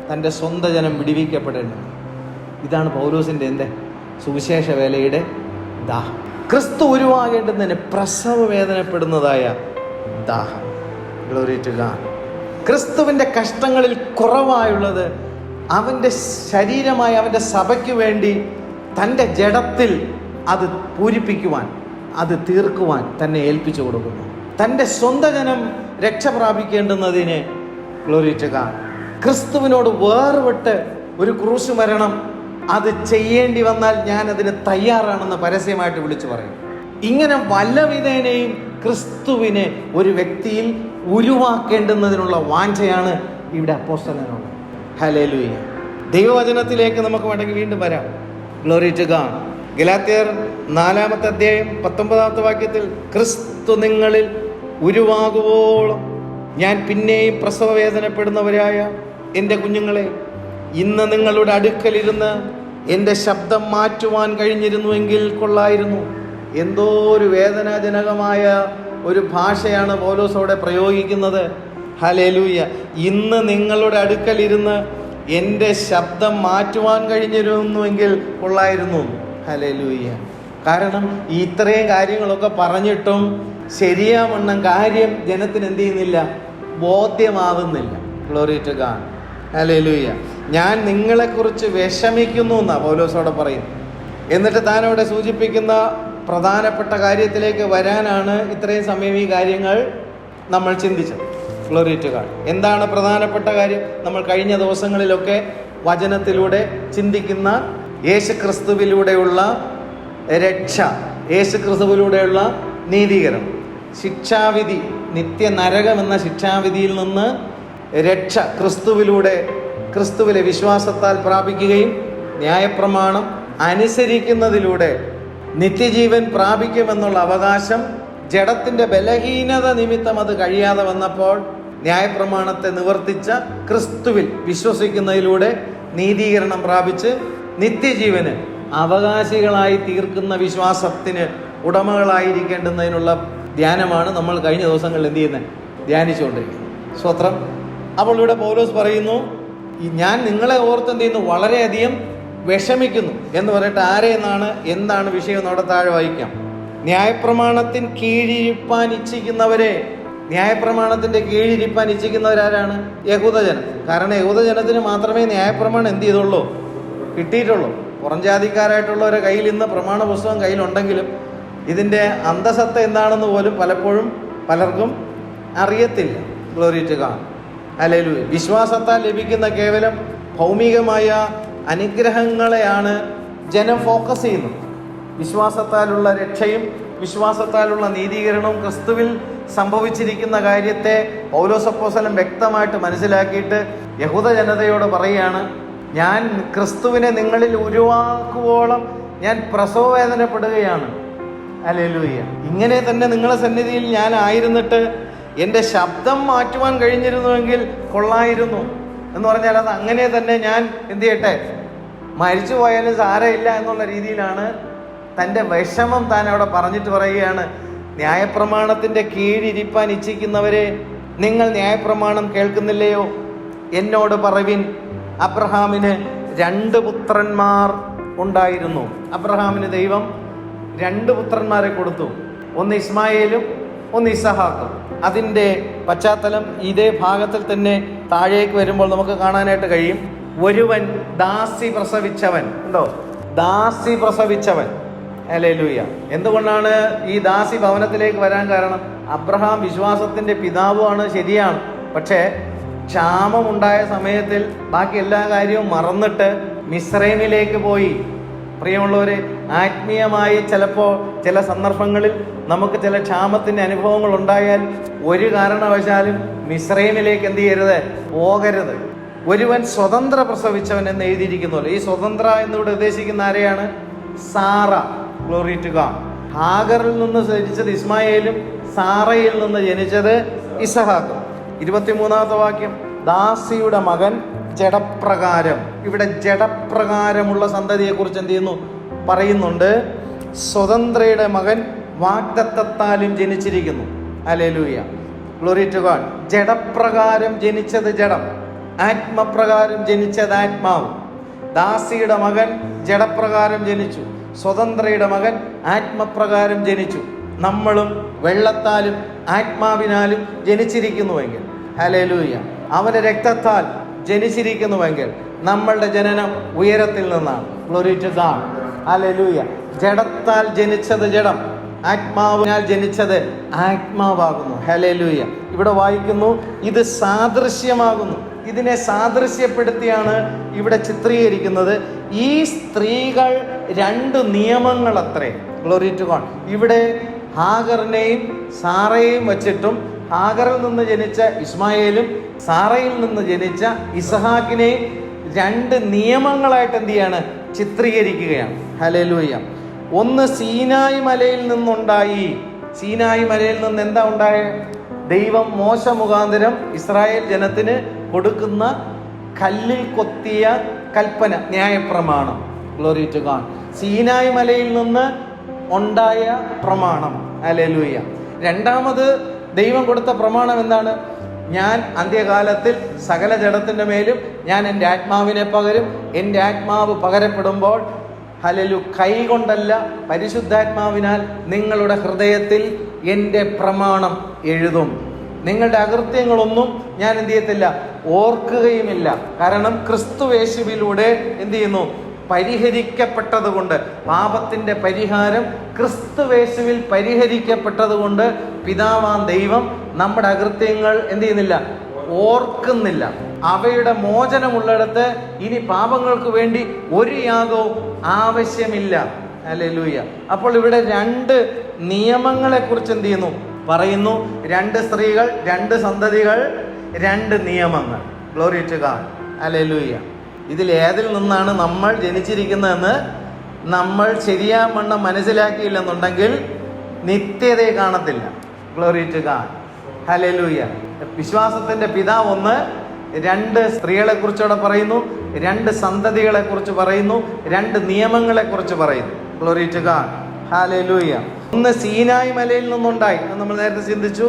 തൻ്റെ സ്വന്തം ജനം വിടുവിക്കപ്പെടേണ്ടത്. ഇതാണ് പൗലോസിൻ്റെ സുവിശേഷ വേലയുടെ ദാഹം. ക്രിസ്തു ഉരുവാകേണ്ടതിന് പ്രസവ വേദനപ്പെടുന്നതായ ദാഹം. Glory to God. ക്രിസ്തുവിൻ്റെ കഷ്ടങ്ങളിൽ കുറവായുള്ളത് അവൻ്റെ ശരീരമായ അവൻ്റെ സഭയ്ക്ക് വേണ്ടി തൻ്റെ ജഡത്തിൽ അത് പൂരിപ്പിക്കുവാൻ, അത് തീർക്കുവാൻ തന്നെ ഏൽപ്പിച്ചു കൊടുക്കുന്നു. തൻ്റെ സ്വന്തം ജനം രക്ഷ പ്രാപിക്കേണ്ടുന്നതിന് ഗ്ലോറി ടു ഗോഡ് ക്രിസ്തുവിനോട് വേർവിട്ട് ഒരു ക്രൂശ് മരണം അത് ചെയ്യേണ്ടി വന്നാൽ ഞാൻ അതിന് തയ്യാറാണെന്ന് പരസ്യമായിട്ട് വിളിച്ചു പറയും. ഇങ്ങനെ വല്ലവിധേനയും ക്രിസ്തുവിനെ ഒരു വ്യക്തിയിൽ ഉരുവാക്കേണ്ടുന്നതിനുള്ള വാഞ്ചയാണ് ഇവിടെ അപ്പോസ്തലനുള്ളത്. ഹല്ലേലൂയ. ദൈവവചനത്തിലേക്ക് നമുക്ക് വേണമെങ്കിൽ വീണ്ടും വരാം. Glory to God. ഗലാത്യർ 4-ാമത്തെ അധ്യായം 19-ാമത്തെ വാക്യത്തിൽ ക്രിസ്തു നിങ്ങളിൽ ഉരുവാകുവോളം ഞാൻ പിന്നെയും പ്രസവ വേദനപ്പെടുന്നവരായ എൻ്റെ കുഞ്ഞുങ്ങളെ, ഇന്ന് നിങ്ങളുടെ അടുക്കലിരുന്ന് എൻ്റെ ശബ്ദം മാറ്റുവാൻ കഴിഞ്ഞിരുന്നുവെങ്കിൽ കൊള്ളായിരുന്നു. എന്തോ ഒരു വേദനാജനകമായ ഒരു ഭാഷയാണ് പൗലോസ് അവിടെ പ്രയോഗിക്കുന്നത്. ഹല്ലേലൂയ. ഇന്ന് നിങ്ങളുടെ അടുക്കലിരുന്ന് എൻ്റെ ശബ്ദം മാറ്റുവാൻ കഴിഞ്ഞിരുന്നുവെങ്കിൽ കൊള്ളായിരുന്നു. ഹല്ലേലൂയ. കാരണം ഇത്രയും കാര്യങ്ങളൊക്കെ പറഞ്ഞിട്ടും ശരിയാവണ്ണം കാര്യം ജനത്തിന് എന്ത് ചെയ്യുന്നില്ല, ബോധ്യമാവുന്നില്ല. Glory to God. ഹല്ലേലൂയ. ഞാൻ നിങ്ങളെക്കുറിച്ച് വിഷമിക്കുന്നു എന്നാണ് പൗലോസോടെ പറയുന്നത്. എന്നിട്ട് താൻ അവിടെ സൂചിപ്പിക്കുന്ന പ്രധാനപ്പെട്ട കാര്യത്തിലേക്ക് വരാനാണ് ഇത്രയും സമയം ഈ കാര്യങ്ങൾ നമ്മൾ ചിന്തിച്ചത്. Glory to God. എന്താണ് പ്രധാനപ്പെട്ട കാര്യം? നമ്മൾ കഴിഞ്ഞ ദിവസങ്ങളിലൊക്കെ വചനത്തിലൂടെ ചിന്തിക്കുന്ന യേശുക്രിസ്തുവിലൂടെയുള്ള രക്ഷ, യേശുക്രിസ്തുവിലൂടെയുള്ള നീതീകരണം, ശിക്ഷാവിധി, നിത്യ നരകം എന്ന ശിക്ഷാവിധിയിൽ നിന്ന് രക്ഷ ക്രിസ്തുവിലൂടെ, ക്രിസ്തുവിലെ വിശ്വാസത്താൽ പ്രാപിക്കുകയും ന്യായപ്രമാണം അനുസരിക്കുന്നതിലൂടെ നിത്യജീവൻ പ്രാപിക്കുമെന്നുള്ള അവകാശം ജഡത്തിൻ്റെ ബലഹീനത നിമിത്തം അത് കഴിയാതെ വന്നപ്പോൾ ന്യായപ്രമാണത്തെ നിവർത്തിച്ച ക്രിസ്തുവിൽ വിശ്വസിക്കുന്നതിലൂടെ നീതീകരണം പ്രാപിച്ച് നിത്യജീവന് അവകാശികളായി തീർക്കുന്ന വിശ്വാസത്തിന് ഉടമകളായിരിക്കേണ്ടുന്നതിനുള്ള ധ്യാനമാണ് നമ്മൾ കഴിഞ്ഞ ദിവസങ്ങളിൽ എന്ത് ചെയ്യുന്നത്, ധ്യാനിച്ചുകൊണ്ടിരിക്കുന്നത്. സ്തോത്രം. അപ്പോൾ ഇവിടെ പൗലോസ് പറയുന്നു, ഞാൻ നിങ്ങളെ ഓർത്ത് എന്ത് ചെയ്യുന്നു, വളരെയധികം വിഷമിക്കുന്നു എന്ന് പറയട്ടെ. ആരെ എന്നാണ്, എന്താണ് വിഷയം എന്നവിടെ താഴെ വായിക്കാം. ന്യായപ്രമാണത്തിന് കീഴിരിപ്പാൻ ഇച്ഛിക്കുന്നവരെ, ന്യായപ്രമാണത്തിന്റെ കീഴിരിപ്പാൻ ഇച്ഛിക്കുന്നവരാരാണ്? യഹൂദജനം. കാരണം യഹൂദജനത്തിന് മാത്രമേ ന്യായപ്രമാണം എന്ത് ചെയ്തുള്ളൂ, കിട്ടിയിട്ടുള്ളൂ. പുറംജാതിക്കാരായിട്ടുള്ളവരുടെ കയ്യിൽ ഇന്ന് പ്രമാണ പുസ്തകം കയ്യിലുണ്ടെങ്കിലും ഇതിൻ്റെ അന്തസത്ത എന്താണെന്ന് പോലും പലപ്പോഴും പലർക്കും അറിയത്തില്ല. Glory to God. ഹല്ലേലൂയ. വിശ്വാസത്താൽ ലഭിക്കുന്ന കേവലം ഭൗമികമായ അനുഗ്രഹങ്ങളെയാണ് ജനം ഫോക്കസ് ചെയ്യുന്നത്. വിശ്വാസത്താലുള്ള രക്ഷയും വിശ്വാസത്താലുള്ള നീതീകരണവും ക്രിസ്തുവിൽ സംഭവിച്ചിരിക്കുന്ന കാര്യത്തെ പൗലോസ് അപ്പോസ്തലൻ വ്യക്തമായിട്ട് മനസ്സിലാക്കിയിട്ട് യഹൂദ ജനതയോട് പറയുകയാണ്, ഞാൻ ക്രിസ്തുവിനെ നിങ്ങളിൽ ഉരുവാക്കുവോളം ഞാൻ പ്രസവ വേദനപ്പെടുകയാണ്. ഹല്ലേലൂയ. ഇങ്ങനെ തന്നെ നിങ്ങളുടെ സന്നിധിയിൽ ഞാൻ ആയിരുന്നിട്ട് എൻ്റെ ശബ്ദം മാറ്റുവാൻ കഴിഞ്ഞിരുന്നുവെങ്കിൽ കൊള്ളായിരുന്നു എന്ന് പറഞ്ഞാൽ അത് അങ്ങനെ തന്നെ ഞാൻ എന്ത് ചെയ്യട്ടെ, മരിച്ചു പോയാലും സാരമില്ല എന്നുള്ള രീതിയിലാണ് തൻ്റെ വിഷമം താൻ അവിടെ പറഞ്ഞിട്ട് പറയുകയാണ്. ന്യായപ്രമാണത്തിൻ്റെ കീഴിരിപ്പാൻ ഇച്ഛിക്കുന്നവരെ, നിങ്ങൾ ന്യായപ്രമാണം കേൾക്കുന്നില്ലയോ? എന്നോട് പറവിൻ, അബ്രഹാമിന് 2 പുത്രന്മാർ ഉണ്ടായിരുന്നു. അബ്രഹാമിന് ദൈവം 2 പുത്രന്മാരെ കൊടുത്തു. ഒന്ന് ഇസ്മായേലും ഒന്ന് ഇസഹാക്കും. അതിൻ്റെ പശ്ചാത്തലം ഇതേ ഭാഗത്തിൽ തന്നെ താഴേക്ക് വരുമ്പോൾ നമുക്ക് കാണാനായിട്ട് കഴിയും. ഒരുവൻ ദാസി പ്രസവിച്ചവൻ ഉണ്ടോ, ദാസി പ്രസവിച്ചവൻ. ഹല്ലേലൂയ. എന്തുകൊണ്ടാണ് ഈ ദാസി ഭവനത്തിലേക്ക് വരാൻ കാരണം? അബ്രഹാം വിശ്വാസത്തിൻ്റെ പിതാവുമാണ്, ശരിയാണ്. പക്ഷേ ക്ഷാമമുണ്ടായ സമയത്തിൽ ബാക്കി എല്ലാ കാര്യവും മറന്നിട്ട് മിസ്രൈമിലേക്ക് പോയി. പ്രിയമുള്ളവരെ, ആത്മീയമായി ചിലപ്പോൾ ചില സന്ദർഭങ്ങളിൽ നമുക്ക് ചില ക്ഷാമത്തിൻ്റെ അനുഭവങ്ങൾ ഉണ്ടായാൽ ഒരു കാരണവശാലും മിസ്രൈമിലേക്ക് എന്ത് ചെയ്യരുത്, പോകരുത്. ഒരുവൻ സ്വതന്ത്ര പ്രസവിച്ചവൻ എന്ന് എഴുതിയിരിക്കുന്നുള്ളൂ. ഈ സ്വതന്ത്ര എന്നിവിടെ ഉദ്ദേശിക്കുന്ന ആരെയാണ്? സാറ. Glory to God. ഹാഗറിൽ നിന്ന് ജനിച്ചത് ഇസ്മായേലും സാറയിൽ നിന്ന് ജനിച്ചത് ഇസഹാക്കും. 23-ാമത്തെ വാക്യം, ദാസിയുടെ മകൻ ജഡപ്രകാരം. ഇവിടെ ജഡപ്രകാരമുള്ള സന്തതിയെക്കുറിച്ച് എന്ത് ചെയ്യുന്നു പറയുന്നുണ്ട്. സ്വതന്ത്രയുടെ മകൻ വാഗ്ദത്തത്താലും ജനിച്ചിരിക്കുന്നു. ഹല്ലേലൂയ, ഗ്ലോറി ടു ഗോഡ്. ജഡപ്രകാരം ജനിച്ചത് ജഡം, ആത്മപ്രകാരം ജനിച്ചത് ആത്മാവ്. ദാസിയുടെ മകൻ ജഡപ്രകാരം ജനിച്ചു, സ്വതന്ത്രയുടെ മകൻ ആത്മപ്രകാരം ജനിച്ചു. നമ്മളും വെള്ളത്താലും ആത്മാവിനാലും ജനിച്ചിരിക്കുന്നുവെങ്കിൽ, ഹല്ലേലൂയ, അവന്റെ രക്തത്താൽ ജനിച്ചിരിക്കുന്നുവെങ്കിൽ നമ്മളുടെ ജനനം ഉയരത്തിൽ നിന്നാണ്. ഗ്ലോറി ടു ഗോഡ്, ഹല്ലേലൂയ. ജഡത്താൽ ജനിച്ചത് ജഡം, ആത്മാവിനാൽ ജനിച്ചത് ആത്മാവാകുന്നു. ഹല്ലേലൂയ. ഇവിടെ വായിക്കുന്നു, ഇത് സാദൃശ്യമാകുന്നു. ഇതിനെ സാദൃശ്യപ്പെടുത്തിയാണ് ഇവിടെ ചിത്രീകരിക്കുന്നത്. ഈ സ്ത്രീകൾ 2 നിയമങ്ങൾ അത്രേ. Glory to God. ഇവിടെ ഹാഗറിനെയും സാറയെയും വച്ചിട്ടും ഹാഗറിൽ നിന്ന് ജനിച്ച ഇസ്മായേലും സാറയിൽ നിന്ന് ജനിച്ച ഇസഹാക്കിനെയും 2 നിയമങ്ങളായിട്ട് എന്ത് ചെയ്യാണ് ചിത്രീകരിക്കുകയാണ്. ഹല്ലേലൂയ. ഒന്ന് സീനായി മലയിൽ നിന്നുണ്ടായി. സീനായി മലയിൽ നിന്ന് എന്താ ഉണ്ടായത്? ദൈവം മോശ മുഖാന്തരം ഇസ്രായേൽ ജനത്തിന് കൊടുക്കുന്ന കല്ലിൽ കൊത്തിയ കൽപ്പന, ന്യായപ്രമാണം. Glory to God. സീനായി മലയിൽ നിന്ന് ഉണ്ടായ പ്രമാണം. ഹല്ലേലൂയ. രണ്ടാമത് ദൈവം കൊടുത്ത പ്രമാണം എന്താണ്? ഞാൻ അന്ത്യകാലത്തിൽ സകല ജഡത്തിൻ്റെ മേലും ഞാൻ എൻ്റെ ആത്മാവിനെ പകരും. എൻ്റെ ആത്മാവ് പകരപ്പെടുമ്പോൾ, ഹല്ലേലൂയ, കൈകൊണ്ടല്ല പരിശുദ്ധാത്മാവിനാൽ നിങ്ങളുടെ ഹൃദയത്തിൽ എൻ്റെ പ്രമാണം എഴുതും. നിങ്ങളുടെ അകൃത്യങ്ങളൊന്നും ഞാൻ എന്ത് ചെയ്യത്തില്ല, ഓർക്കുകയുമില്ല. കാരണം ക്രിസ്തുയേശുവിലൂടെ എന്ത് ചെയ്യുന്നു? പരിഹരിക്കപ്പെട്ടത് കൊണ്ട്, പാപത്തിന്റെ പരിഹാരം ക്രിസ്തുയേശുവിൽ പരിഹരിക്കപ്പെട്ടത് കൊണ്ട് പിതാവാം ദൈവം നമ്മുടെ അകൃത്യങ്ങൾ എന്ത് ചെയ്യുന്നില്ല, ഓർക്കുന്നില്ല. അവയുടെ മോചനമുള്ളിടത്ത് ഇനി പാപങ്ങൾക്ക് വേണ്ടി ഒരു യാഗവും ആവശ്യമില്ല. ഹല്ലേലൂയ. അപ്പോൾ ഇവിടെ 2 നിയമങ്ങളെ കുറിച്ച് എന്ത് ചെയ്യുന്നു പറയുന്നു. 2 സ്ത്രീകൾ, 2 സന്തതികൾ, 2 നിയമങ്ങൾ. Glory to God. ഹല്ലേലൂയ. ഇതിൽ ഏതിൽ നിന്നാണ് നമ്മൾ ജനിച്ചിരിക്കുന്നതെന്ന് നമ്മൾ ശരിയാവണ്ണം മനസ്സിലാക്കിയില്ലെന്നുണ്ടെങ്കിൽ നിത്യതയെ കാണത്തില്ല. Glory to God. ഹല്ലേലൂയ. വിശ്വാസത്തിന്റെ പിതാവ് ഒന്ന്, 2 സ്ത്രീകളെ കുറിച്ചവിടെ പറയുന്നു, 2 സന്തതികളെ കുറിച്ച് പറയുന്നു, 2 നിയമങ്ങളെ കുറിച്ച് പറയുന്നു. Glory to God. ഹല്ലേലൂയ. ഒന്ന് സീനായി മലയിൽ നിന്നുണ്ടായി, നമ്മൾ നേരത്തെ ചിന്തിച്ചു,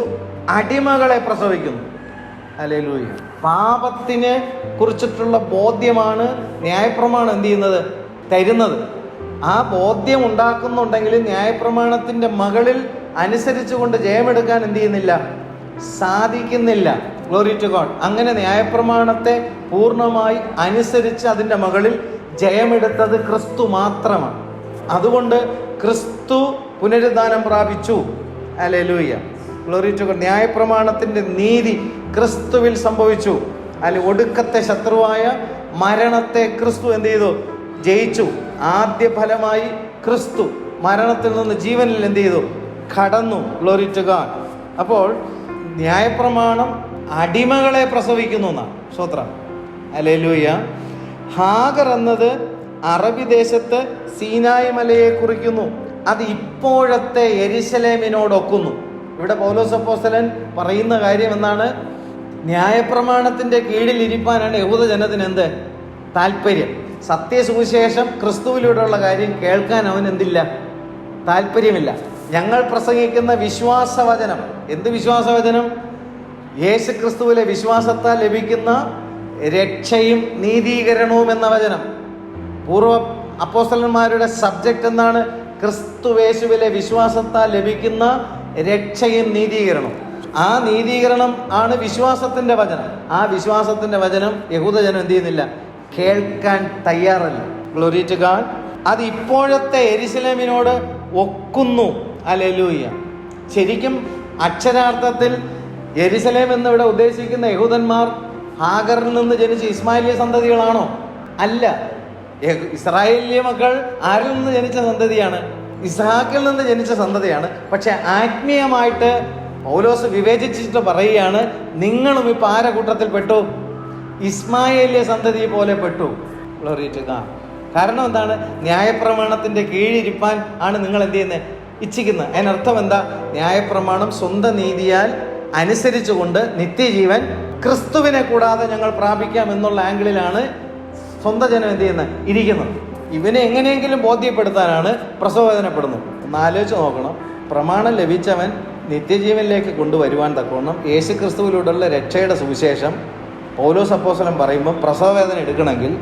അടിമകളെ പ്രസവിക്കുന്നു. ഹല്ലേലൂയ. പാപത്തിനെ കുറിച്ചിട്ടുള്ള ബോധ്യമാണ് ന്യായപ്രമാണം എന്ത് ചെയ്യുന്നത്, തരുന്നത്. ആ ബോധ്യം ഉണ്ടാക്കുന്നുണ്ടെങ്കിൽ ന്യായപ്രമാണത്തിന്റെ മകളിൽ അനുസരിച്ചുകൊണ്ട് ജയമെടുക്കാൻ എന്ത് ചെയ്യുന്നില്ല, സാധിക്കുന്നില്ല. Glory to God. അങ്ങനെ ന്യായപ്രമാണത്തെ പൂർണ്ണമായി അനുസരിച്ച് അതിൻ്റെ മകളിൽ ജയമെടുത്തത് ക്രിസ്തു മാത്രമാണ്. അതുകൊണ്ട് ക്രിസ്തു പുനരുദ്ധാനം പ്രാപിച്ചു. ഹല്ലേലൂയ. Glory to God. ന്യായപ്രമാണത്തിന്റെ നീതി ക്രിസ്തുവിൽ സംഭവിച്ചു. അതിൽ ഒടുക്കത്തെ ശത്രുവായ മരണത്തെ ക്രിസ്തു എന്ത് ചെയ്തു, ജയിച്ചു. ആദ്യ ഫലമായി ക്രിസ്തു മരണത്തിൽ നിന്ന് ജീവനിൽ എന്ത് ചെയ്തു, കടന്നു. Glory to God. അപ്പോൾ ന്യായപ്രമാണം അടിമകളെ പ്രസവിക്കുന്നു എന്നാണ്. സ്തോത്രം. ഹല്ലേലൂയ. ഹാഗർ എന്നത് അറബി ദേശത്ത് സീനായി മലയെ കുറിക്കുന്നു. അത് ഇപ്പോഴത്തെ യെരുശലേമിനോടൊക്കുന്നു. ഇവിടെ പൗലോസ് അപ്പോസ്തലൻ പറയുന്ന കാര്യം എന്താണ്? ന്യായപ്രമാണത്തിന്റെ കീഴിൽ ഇരിപ്പാനാണ് യഹൂദജനത്തിന് എന്ത് താല്പര്യം. സത്യസുവിശേഷം ക്രിസ്തുവിലൂടെയുള്ള കാര്യം കേൾക്കാൻ അവൻ എന്തില്ല, താല്പര്യമില്ല. ഞങ്ങൾ പ്രസംഗിക്കുന്ന വിശ്വാസവചനം, എന്ത് വിശ്വാസവചനം? യേശു ക്രിസ്തുവിലെ വിശ്വാസത്താൽ ലഭിക്കുന്ന രക്ഷയും നീതീകരണവും എന്ന വചനം. പൂർവ്വ അപ്പോസ്തലന്മാരുടെ സബ്ജക്റ്റ് എന്താണ്? ക്രിസ്തുവേശുവിലെ വിശ്വാസത്താൽ ലഭിക്കുന്ന രക്ഷയും നീതീകരണവും. ആ നീതീകരണം ആണ് വിശ്വാസത്തിന്റെ വചനം. ആ വിശ്വാസത്തിന്റെ വചനം യഹൂദജനം എന്ത് ചെയ്യുന്നില്ല, കേൾക്കാൻ തയ്യാറല്ല. Glory to God. അത് ഇപ്പോഴത്തെ യെരുശലേമിനോട് ഒക്കുന്നു. ഹല്ലേലൂയ. ശരിക്കും അക്ഷരാർത്ഥത്തിൽ യെരുശലേം എന്നിവിടെ ഉദ്ദേശിക്കുന്ന യഹൂദന്മാർ ഹാഗറിൽ നിന്ന് ജനിച്ച ഇസ്മായിലിയ സന്തതികളാണോ? അല്ല. ഇസ്രായേലിയ മക്കൾ ആരിൽ നിന്ന് ജനിച്ച സന്തതിയാണ്? ഇസ്ഹാക്കിൽ നിന്ന് ജനിച്ച സന്തതിയാണ്. പക്ഷെ ആത്മീയമായിട്ട് പൗലോസ് വിവേചിച്ചിട്ട് പറയുകയാണ്, നിങ്ങളും ഇപ്പൊ ആരെ കൂട്ടത്തിൽ പെട്ടു? ഇസ്മായേലിയ സന്തതി പോലെ പെട്ടു. Glory to God. കാരണം എന്താണ്? ന്യായപ്രമാണത്തിന്റെ കീഴിരിപ്പാൻ ആണ് നിങ്ങൾ എന്ത് ചെയ്യുന്നത്, ഇച്ഛിക്കുന്നത്. അതിനർത്ഥം എന്താ? ന്യായപ്രമാണം സ്വന്തം നീതിയാൽ അനുസരിച്ചുകൊണ്ട് നിത്യജീവൻ ക്രിസ്തുവിനെ കൂടാതെ ഞങ്ങൾ പ്രാപിക്കാം എന്നുള്ള ആംഗിളിലാണ് സ്വന്തം ജനം എന്ത് ചെയ്യുന്നത്, ഇരിക്കുന്നത്. ഇവനെ എങ്ങനെയെങ്കിലും ബോധ്യപ്പെടുത്താനാണ് പ്രസവവേദനപ്പെടുന്നത്. ഒന്ന് ആലോചിച്ച് നോക്കണം. പ്രമാണം ലഭിച്ചവൻ നിത്യജീവനിലേക്ക് കൊണ്ടുവരുവാൻ തക്കവണ്ണം യേശു ക്രിസ്തുവിലൂടെയുള്ള രക്ഷയുടെ സുവിശേഷം പൗലോസ് അപ്പോസ്തലൻ പറയുമ്പോൾ പ്രസവവേദന എടുക്കണമെങ്കിൽ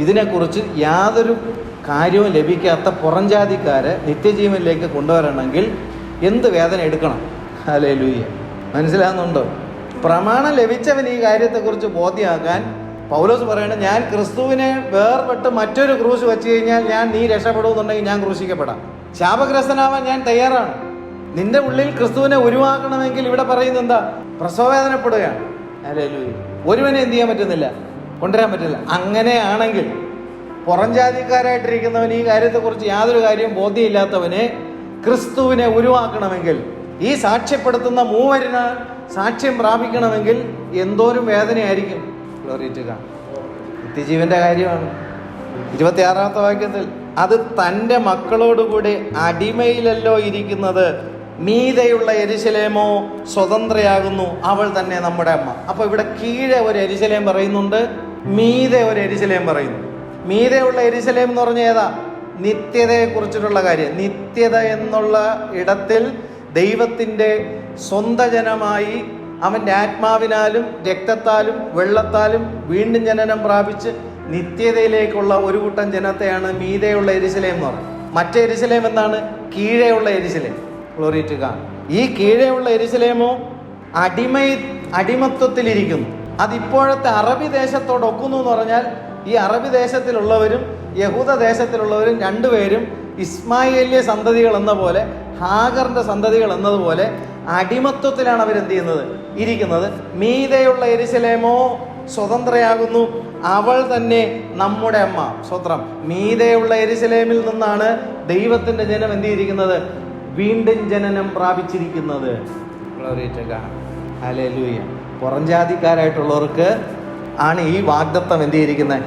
ഇതിനെക്കുറിച്ച് യാതൊരു കാര്യവും ലഭിക്കാത്ത പുറംജാതിക്കാരെ നിത്യജീവനിലേക്ക് കൊണ്ടുവരണമെങ്കിൽ എന്ത് വേദന എടുക്കണം? ഹല്ലേലൂയ. മനസ്സിലാകുന്നുണ്ടോ? പ്രമാണം ലഭിച്ചവൻ ഈ കാര്യത്തെക്കുറിച്ച് ബോധ്യമാക്കാൻ പൗലോസ് പറയണം, ഞാൻ ക്രിസ്തുവിനെ വേർപെട്ട് മറ്റൊരു ക്രൂശ് വെച്ച് കഴിഞ്ഞാൽ നീ രക്ഷപ്പെടുമെന്നുണ്ടെങ്കിൽ ഞാൻ ക്രൂശിക്കപ്പെടാം. ശാപഗ്രസ്തനാവാൻ ഞാൻ തയ്യാറാണ്. നിന്റെ ഉള്ളിൽ ക്രിസ്തുവിനെ ഉരുവാക്കണമെങ്കിൽ ഇവിടെ പറയുന്നത് എന്താ? പ്രസവവേദനപ്പെടുകയാണ്. ഹല്ലേലൂയ. ഒരുവനെ എന്ത് ചെയ്യാൻ പറ്റുന്നില്ല, കൊണ്ടുവരാൻ പറ്റില്ല. അങ്ങനെയാണെങ്കിൽ പുറംജാതിക്കാരായിട്ടിരിക്കുന്നവൻ ഈ കാര്യത്തെക്കുറിച്ച് യാതൊരു കാര്യവും ബോധ്യമില്ലാത്തവനെ ക്രിസ്തുവിനെ ഉരുവാക്കണമെങ്കിൽ, ഈ സാക്ഷ്യപ്പെടുത്തുന്ന മൂവരിന് സാക്ഷ്യം പ്രാപിക്കണമെങ്കിൽ എന്തോരം വേദനയായിരിക്കും. Glory to God. നിത്യജീവന്റെ കാര്യമാണ്. 26-ാമത്തെ വാക്യത്തിൽ, അത് തൻ്റെ മക്കളോടുകൂടി അടിമയിലല്ലോ ഇരിക്കുന്നത്, മീതെയുള്ള യെരുശലേമോ സ്വതന്ത്രയാകുന്നു, അവൾ തന്നെ നമ്മുടെ അമ്മ. അപ്പൊ ഇവിടെ കീഴെ ഒരു യെരുശലേം പറയുന്നുണ്ട്, മീതെ ഒരു യെരുശലേം പറയുന്നു. മീതെയുള്ള യെരുശലേം എന്ന് പറഞ്ഞ ഏതാ? നിത്യതയെ കുറിച്ചിട്ടുള്ള കാര്യം. നിത്യത എന്നുള്ള ഇടത്തിൽ ദൈവത്തിൻ്റെ സ്വന്തം ജനമായി അവൻ്റെ ആത്മാവിനാലും രക്തത്താലും വെള്ളത്താലും വീണ്ടും ജനനം പ്രാപിച്ച് നിത്യതയിലേക്കുള്ള ഒരു കൂട്ടം ജനത്തെയാണ് മീതെയുള്ള യെരുശലേം എന്ന് പറയുന്നത്. മറ്റേ യെരുശലേം എന്താണ്? കീഴെയുള്ള യെരുശലേം. Glory to God. ഈ കീഴെയുള്ള യെരുശലേമോ അടിമത്വത്തിലിരിക്കുന്നു. അതിപ്പോഴത്തെ അറബി ദേശത്തോടൊക്കുന്നു എന്ന് പറഞ്ഞാൽ ഈ അറബി ദേശത്തിലുള്ളവരും യഹൂദ ദേശത്തിലുള്ളവരും രണ്ടുപേരും ഇസ്മായേലിയ സന്തതികൾ എന്ന പോലെ, ഹാഗറിന്റെ സന്തതികൾ എന്നതുപോലെ അടിമത്വത്തിലാണ് അവരെന്ത് ചെയ്യുന്നത്, ഇരിക്കുന്നത്. മീതെയുള്ള യെരുശലേമോ സ്വതന്ത്രയാകുന്നു, അവൾ തന്നെ നമ്മുടെ അമ്മ. സ്വത്രം. മീതെയുള്ള യെരുശലേമിൽ നിന്നാണ് ദൈവത്തിന്റെ ജനം എന്ത് ചെയ്തിരിക്കുന്നത്, വീണ്ടും ജനനം പ്രാപിച്ചിരിക്കുന്നത്. ഹല്ലേലൂയ. പുറംജാതിക്കാരായിട്ടുള്ളവർക്ക് ആണ് ഈ വാഗ്ദത്തം എന്ത് ചെയ്തിരിക്കുന്നത്,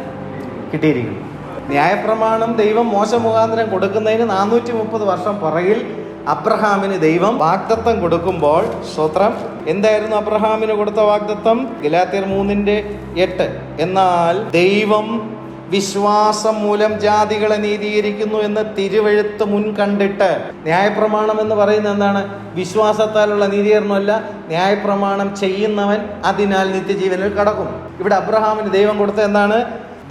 കിട്ടിയിരിക്കുന്നത്. ന്യായപ്രമാണം ദൈവം മോശ മുഖാന്തരം കൊടുക്കുന്നതിന് 430 വർഷം പുറകിൽ അബ്രഹാമിന് ദൈവം വാഗ്ദത്തം കൊടുക്കുമ്പോൾ, സ്തോത്രം, എന്തായിരുന്നു അബ്രഹാമിന് കൊടുത്ത വാഗ്ദത്തം? ഗലാത്യർ 3:8. എന്നാൽ ദൈവം വിശ്വാസം മൂലം ജാതികളെ നീതീകരിക്കുന്നു എന്ന് തിരുവെഴുത്ത് മുൻകണ്ടിട്ട്. ന്യായപ്രമാണം എന്ന് പറയുന്നത് എന്താണ്? വിശ്വാസത്താലുള്ള നീതീകരണമല്ല, ന്യായപ്രമാണം ചെയ്യുന്നവൻ അതിനാൽ നിത്യജീവനിൽ കടക്കും. ഇവിടെ അബ്രഹാമിന് ദൈവം കൊടുത്ത എന്താണ്?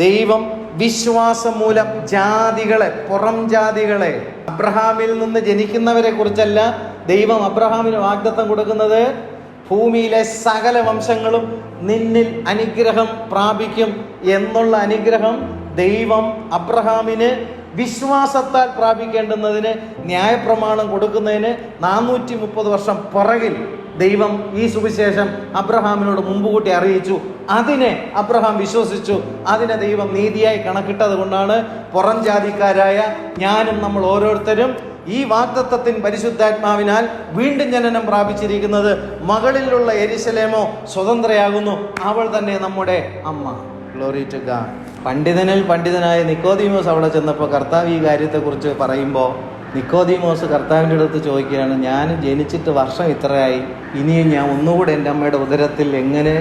ദൈവം വിശ്വാസം മൂലം ജാതികളെ, പുറം ജാതികളെ, അബ്രഹാമിൽ നിന്ന് ജനിക്കുന്നവരെ കുറിച്ചല്ല ദൈവം അബ്രഹാമിന് വാഗ്ദത്തം കൊടുക്കുന്നത്, ഭൂമിയിലെ സകല വംശങ്ങളും നിന്നിൽ അനുഗ്രഹം പ്രാപിക്കും എന്നുള്ള അനുഗ്രഹം ദൈവം അബ്രഹാമിന് വിശ്വാസത്താൽ പ്രാപിക്കേണ്ടുന്നതിന് ന്യായപ്രമാണം കൊടുക്കുന്നതിന് 430 വർഷം പുറകിൽ ദൈവം ഈ സുവിശേഷം അബ്രഹാമിനോട് മുമ്പുകൂട്ടി അറിയിച്ചു. അതിനെ അബ്രഹാം വിശ്വസിച്ചു. അതിനെ ദൈവം നീതിയായി കണക്കിട്ടത് കൊണ്ടാണ് പുറം ജാതിക്കാരായ ഞാനും നമ്മൾ ഓരോരുത്തരും ഈ വാഗ്ദത്തത്തിൻ പരിശുദ്ധാത്മാവിനാൽ വീണ്ടും ജനനം പ്രാപിച്ചിരിക്കുന്നത്. മകളിലുള്ള യെരുശലേമോ സ്വതന്ത്രയാകുന്നു, അവൾ തന്നെ നമ്മുടെ അമ്മ. Glory to God. പണ്ഡിതനിൽ പണ്ഡിതനായ നിക്കോദീമോസ് അവിടെ ചെന്നപ്പോൾ കർത്താവ് ഈ കാര്യത്തെക്കുറിച്ച് പറയുമ്പോൾ നിക്കോദീമോസ് കർത്താവിൻ്റെ അടുത്ത് ചോദിക്കുകയാണ്, ഞാൻ ജനിച്ചിട്ട് വർഷം ഇത്രയായി, ഇനിയും ഞാൻ ഒന്നുകൂടെ എൻ്റെ അമ്മയുടെ ഉദരത്തിൽ എങ്ങനെ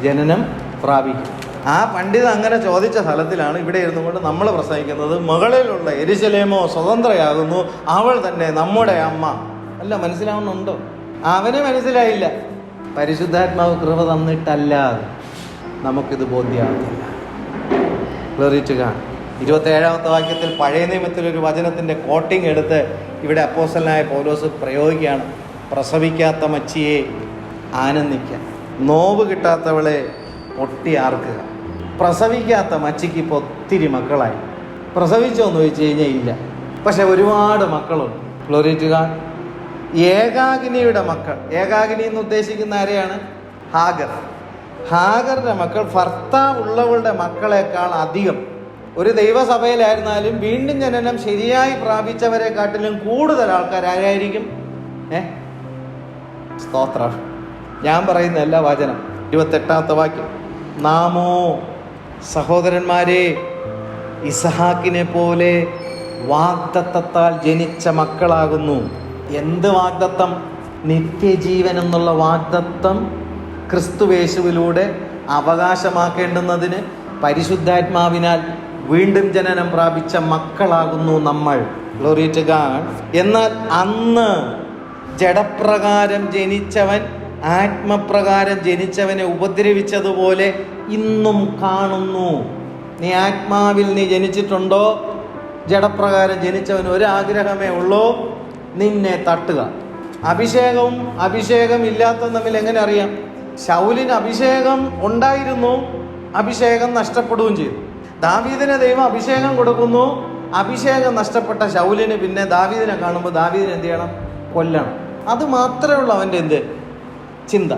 ജനനം പ്രാപിക്കും? ആ പണ്ഡിതൻ അങ്ങനെ ചോദിച്ച സ്ഥലത്തിലാണ് ഇവിടെ ഇരുന്നു കൊണ്ട് നമ്മൾ പ്രസംഗിക്കുന്നത്, മകളിലുള്ള യെരുശലേമോ സ്വതന്ത്രയാകുന്നു, അവൾ തന്നെ നമ്മുടെ അമ്മ. അല്ല, മനസ്സിലാവുന്നുണ്ടോ? അവന് മനസ്സിലായില്ല. പരിശുദ്ധാത്മാവ് കൃപ തന്നിട്ടല്ലാതെ നമുക്കിത് ബോധ്യമാകുന്നില്ല. Glory to God. 27-ാമത്തെ വാക്യത്തിൽ പഴയ നിയമത്തിൽ ഒരു വചനത്തിൻ്റെ കോട്ടിങ് എടുത്ത് ഇവിടെ അപ്പോസ്തലനായ പൗലോസ് പ്രയോഗിക്കുകയാണ്. പ്രസവിക്കാത്ത മച്ചിയെ ആനന്ദിക്കുക, നോവ് കിട്ടാത്തവളെ പൊട്ടിയാർക്കുക. പ്രസവിക്കാത്ത മച്ചിക്ക് ഇപ്പോൾ ഒത്തിരി മക്കളായി. പ്രസവിച്ചോ എന്ന് ചോദിച്ചു കഴിഞ്ഞാൽ ഇല്ല, പക്ഷെ ഒരുപാട് മക്കളുണ്ട്. Glory to God. ഏകാകിനിയുടെ മക്കൾ, ഏകാകിനി എന്ന് ഉദ്ദേശിക്കുന്ന ആരെയാണ്? ഹാഗർ. ഹാഗറിന്റെ മക്കൾ ഭർത്താവ് ഉള്ളവളുടെ മക്കളെക്കാൾ അധികം. ഒരു ദൈവസഭയിലായിരുന്നാലും വീണ്ടും ജനനം ശരിയായി പ്രാപിച്ചവരെക്കാട്ടിലും കൂടുതൽ ആൾക്കാർ ആരായിരിക്കും? സ്തോത്രം. ഞാൻ പറയുന്ന എല്ലാ വചനം. 28-ാമത്തെ വാക്യം, നാമോ സഹോദരന്മാരെ ഇസഹാക്കിനെ പോലെ വാഗ്ദത്തത്താൽ ജനിച്ച മക്കളാകുന്നു. എന്ത് വാഗ്ദത്തം? നിത്യജീവൻ എന്നുള്ള വാഗ്ദത്തം ക്രിസ്തുവേശുവിലൂടെ അവകാശമാക്കേണ്ടുന്നതിന് പരിശുദ്ധാത്മാവിനാൽ വീണ്ടും ജനനം പ്രാപിച്ച മക്കളാകുന്നു നമ്മൾ. Glory to God. എന്നാൽ അന്ന് ജഡപ്രകാരം ജനിച്ചവൻ ആത്മപ്രകാരം ജനിച്ചവനെ ഉപദ്രവിച്ചതുപോലെ ഇന്നും കാണുന്നു. നീ ആത്മാവിൽ നീ ജനിച്ചിട്ടുണ്ടോ? ജഡപ്രകാരം ജനിച്ചവന് ഒരാഗ്രഹമേ ഉള്ളൂ, നിന്നെ തട്ടുക. അഭിഷേകവും അഭിഷേകം ഇല്ലാത്തതും തമ്മിൽ എങ്ങനെ അറിയാം? ശൗലിന് അഭിഷേകം ഉണ്ടായിരുന്നു, അഭിഷേകം നഷ്ടപ്പെടുകയും ചെയ്തു. ദാവീദിന് ദൈവം അഭിഷേകം കൊടുക്കുന്നു, അഭിഷേകം നഷ്ടപ്പെട്ട ശൗലിന് പിന്നെ ദാവീദിനെ കാണുമ്പോൾ ദാവീദിനെ എന്ത് ചെയ്യണം? കൊല്ലണം. അത് മാത്രമേ ഉള്ളൂ അവൻ്റെ ചിന്ത.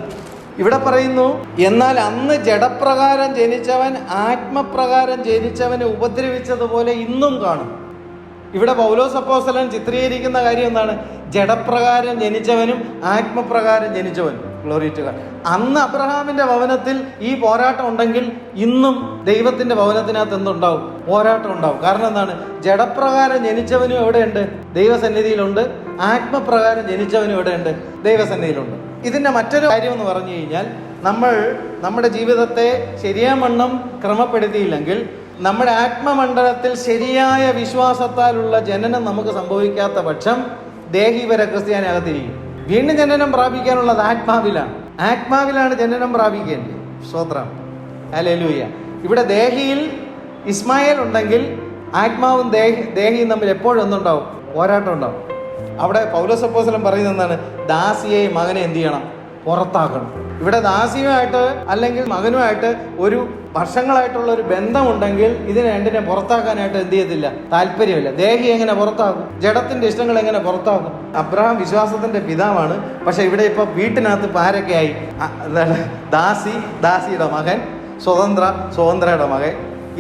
ഇവിടെ പറയുന്നു, എന്നാൽ അന്ന് ജഡപ്രകാരം ജനിച്ചവൻ ആത്മപ്രകാരം ജനിച്ചവനെ ഉപദ്രവിച്ചതുപോലെ ഇന്നും കാണും. ഇവിടെ പൗലോസ് അപ്പോസ്തലൻ ചിത്രീകരിക്കുന്ന കാര്യം എന്താണ്? ജഡപ്രകാരം ജനിച്ചവനും ആത്മപ്രകാരം ജനിച്ചവനും. Glory to God. അന്ന് അബ്രഹാമിന്റെ ഭവനത്തിൽ ഈ പോരാട്ടം ഉണ്ടെങ്കിൽ ഇന്നും ദൈവത്തിന്റെ ഭവനത്തിനകത്ത് എന്തുണ്ടാവും? പോരാട്ടം ഉണ്ടാവും. കാരണം എന്താണ്? ജഡപ്രകാരം ജനിച്ചവനും എവിടെയുണ്ട്? ദൈവസന്നിധിയിലുണ്ട്. ആത്മപ്രകാരം ജനിച്ചവനും എവിടെയുണ്ട്? ദൈവസന്നിധിയിലുണ്ട്. ഇതിന്റെ മറ്റൊരു കാര്യം എന്ന് പറഞ്ഞു കഴിഞ്ഞാൽ, നമ്മൾ നമ്മുടെ ജീവിതത്തെ ശരിയാവണ്ണം ക്രമപ്പെടുത്തിയില്ലെങ്കിൽ നമ്മുടെ ആത്മമണ്ഡലത്തിൽ ശരിയായ വിശ്വാസത്താലുള്ള ജനനം നമുക്ക് സംഭവിക്കാത്ത പക്ഷം ദേഹിവരെ ക്രിസ്ത്യാനികത്തിരിക്കും. വീണ്ടും ജനനം പ്രാപിക്കാനുള്ളത് ആത്മാവിലാണ് ജനനം പ്രാപിക്കേണ്ടത്. സ്തോത്രം, ഹല്ലേലൂയ. ഇവിടെ ദേഹിയിൽ ഇസ്മായേൽ ഉണ്ടെങ്കിൽ ആത്മാവും ദേഹിയും തമ്മിൽ എപ്പോഴും എന്തുണ്ടാവും? പോരാട്ടം ഉണ്ടാവും. അവിടെ പൗലോസ് അപ്പോസ്തലൻ പറയുന്നത് എന്താണ്? ദാസിയെ മകനെ എന്ത് ചെയ്യണം? പുറത്താക്കണം. ഇവിടെ ദാസിയുമായിട്ട് അല്ലെങ്കിൽ മകനുമായിട്ട് ഒരു വർഷങ്ങളായിട്ടുള്ള ഒരു ബന്ധമുണ്ടെങ്കിൽ ഇതിനെ രണ്ടിനെ പുറത്താക്കാനായിട്ട് എന്ത് ചെയ്യത്തില്ല? താല്പര്യമില്ല. ദേഹി എങ്ങനെ പുറത്താക്കും? ജഡത്തിന്റെ ഇഷ്ടങ്ങൾ എങ്ങനെ പുറത്താക്കും? അബ്രഹാം വിശ്വാസത്തിന്റെ പിതാവാണ്. പക്ഷെ ഇവിടെ ഇപ്പൊ വീട്ടിനകത്ത് ആരൊക്കെയായി? എന്താണ്? ദാസിയുടെ മകൻ, സ്വതന്ത്രയുടെ മകൻ,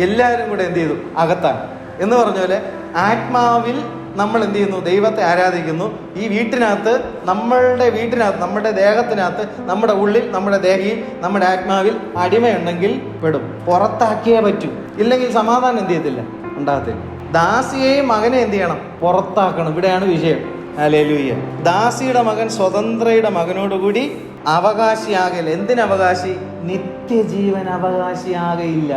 എല്ലാവരും കൂടെ എന്ത് ചെയ്തു? അകത്താണ്. എന്ന് പറഞ്ഞ പോലെ ആത്മാവിൽ നമ്മൾ എന്ത് ചെയ്യുന്നു? ദൈവത്തെ ആരാധിക്കുന്നു. ഈ വീട്ടിനകത്ത്, നമ്മുടെ ദേഹത്തിനകത്ത്, നമ്മുടെ ഉള്ളിൽ, നമ്മുടെ ദേഹിയിൽ, നമ്മുടെ ആത്മാവിൽ അടിമയുണ്ടെങ്കിൽ പെടും. പുറത്താക്കിയേ പറ്റൂ. ഇല്ലെങ്കിൽ സമാധാനം എന്ത് ചെയ്യത്തില്ല? ഉണ്ടാകത്തില്ല. ദാസിയെയും മകനെ എന്ത് ചെയ്യണം? പുറത്താക്കണം. ഇവിടെയാണ് വിഷയം. ഹല്ലേലൂയ. ദാസിയുടെ മകൻ സ്വതന്ത്രയുടെ മകനോടുകൂടി അവകാശിയാകൽ. എന്തിനവകാശി? നിത്യജീവൻ അവകാശിയാകയില്ല.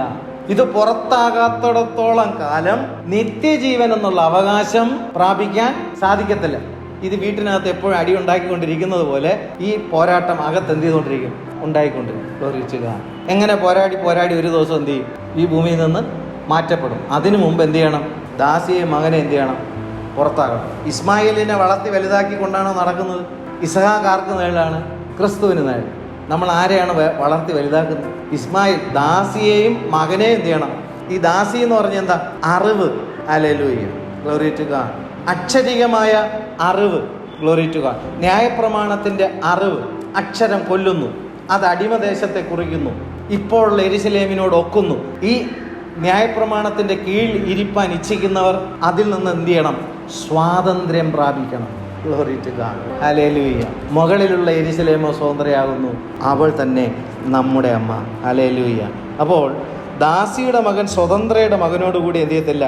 ഇത് പുറത്താകാത്തിടത്തോളം കാലം നിത്യജീവൻ എന്നുള്ള അവകാശം പ്രാപിക്കാൻ സാധിക്കത്തില്ല. ഇത് വീട്ടിനകത്ത് എപ്പോഴും അടി ഉണ്ടാക്കിക്കൊണ്ടിരിക്കുന്നത് പോലെ ഈ പോരാട്ടം അകത്ത് എന്ത് ചെയ്തുകൊണ്ടിരിക്കും? ഉണ്ടായിക്കൊണ്ടിരിക്കും. എങ്ങനെ പോരാടി ഒരു ദിവസം എന്ത് ചെയ്യും? ഈ ഭൂമിയിൽ നിന്ന് മാറ്റപ്പെടും. അതിനു മുമ്പ് എന്ത് ചെയ്യണം? ദാസിയെ മകനെ എന്ത് ചെയ്യണം? പുറത്താകണം. ഇസ്മായിലിനെ വളർത്തി വലുതാക്കി കൊണ്ടാണോ നടക്കുന്നത്? ഇസഹാക്ക് ആർക്ക് നേടാണ്? ക്രിസ്തുവിന് നേട്. നമ്മൾ ആരെയാണ് വളർത്തി വലുതാക്കുന്നത്? ഇസ്മായിൽ. ദാസിയെയും മകനെയും എന്ത് ചെയ്യണം? ഈ ദാസി എന്ന് പറഞ്ഞാൽ എന്താ? അറിവ്. ഹല്ലേലൂയ, ഗ്ലോറി ടു ഗോഡ്. അക്ഷരികമായ അറിവ്. Glory to God. ന്യായപ്രമാണത്തിന്റെ അറിവ്. അക്ഷരം കൊല്ലുന്നു, അത് അടിമദേശത്തെ കുറിക്കുന്നു. ഇപ്പോൾ യെരുശലേമിനോട് ഒക്കുന്നു. ഈ ന്യായപ്രമാണത്തിന്റെ കീഴിൽ ഇരിപ്പാൻ ഇച്ഛിക്കുന്നവർ അതിൽ നിന്ന് എന്ത് ചെയ്യണം? സ്വാതന്ത്ര്യം പ്രാപിക്കണം. ഗ്ലോറി ടു ഗോഡ്, ഹല്ലേലൂയ. മുകളിലുള്ള യെരുശലേമോ സ്വതന്ത്രയാകുന്നു, അവൾ തന്നെ നമ്മുടെ അമ്മ. ഹല്ലേലൂയ. അപ്പോൾ ദാസിയുടെ മകൻ സ്വതന്ത്രയുടെ മകനോടുകൂടി എന്ത് ചെയ്യത്തില്ല?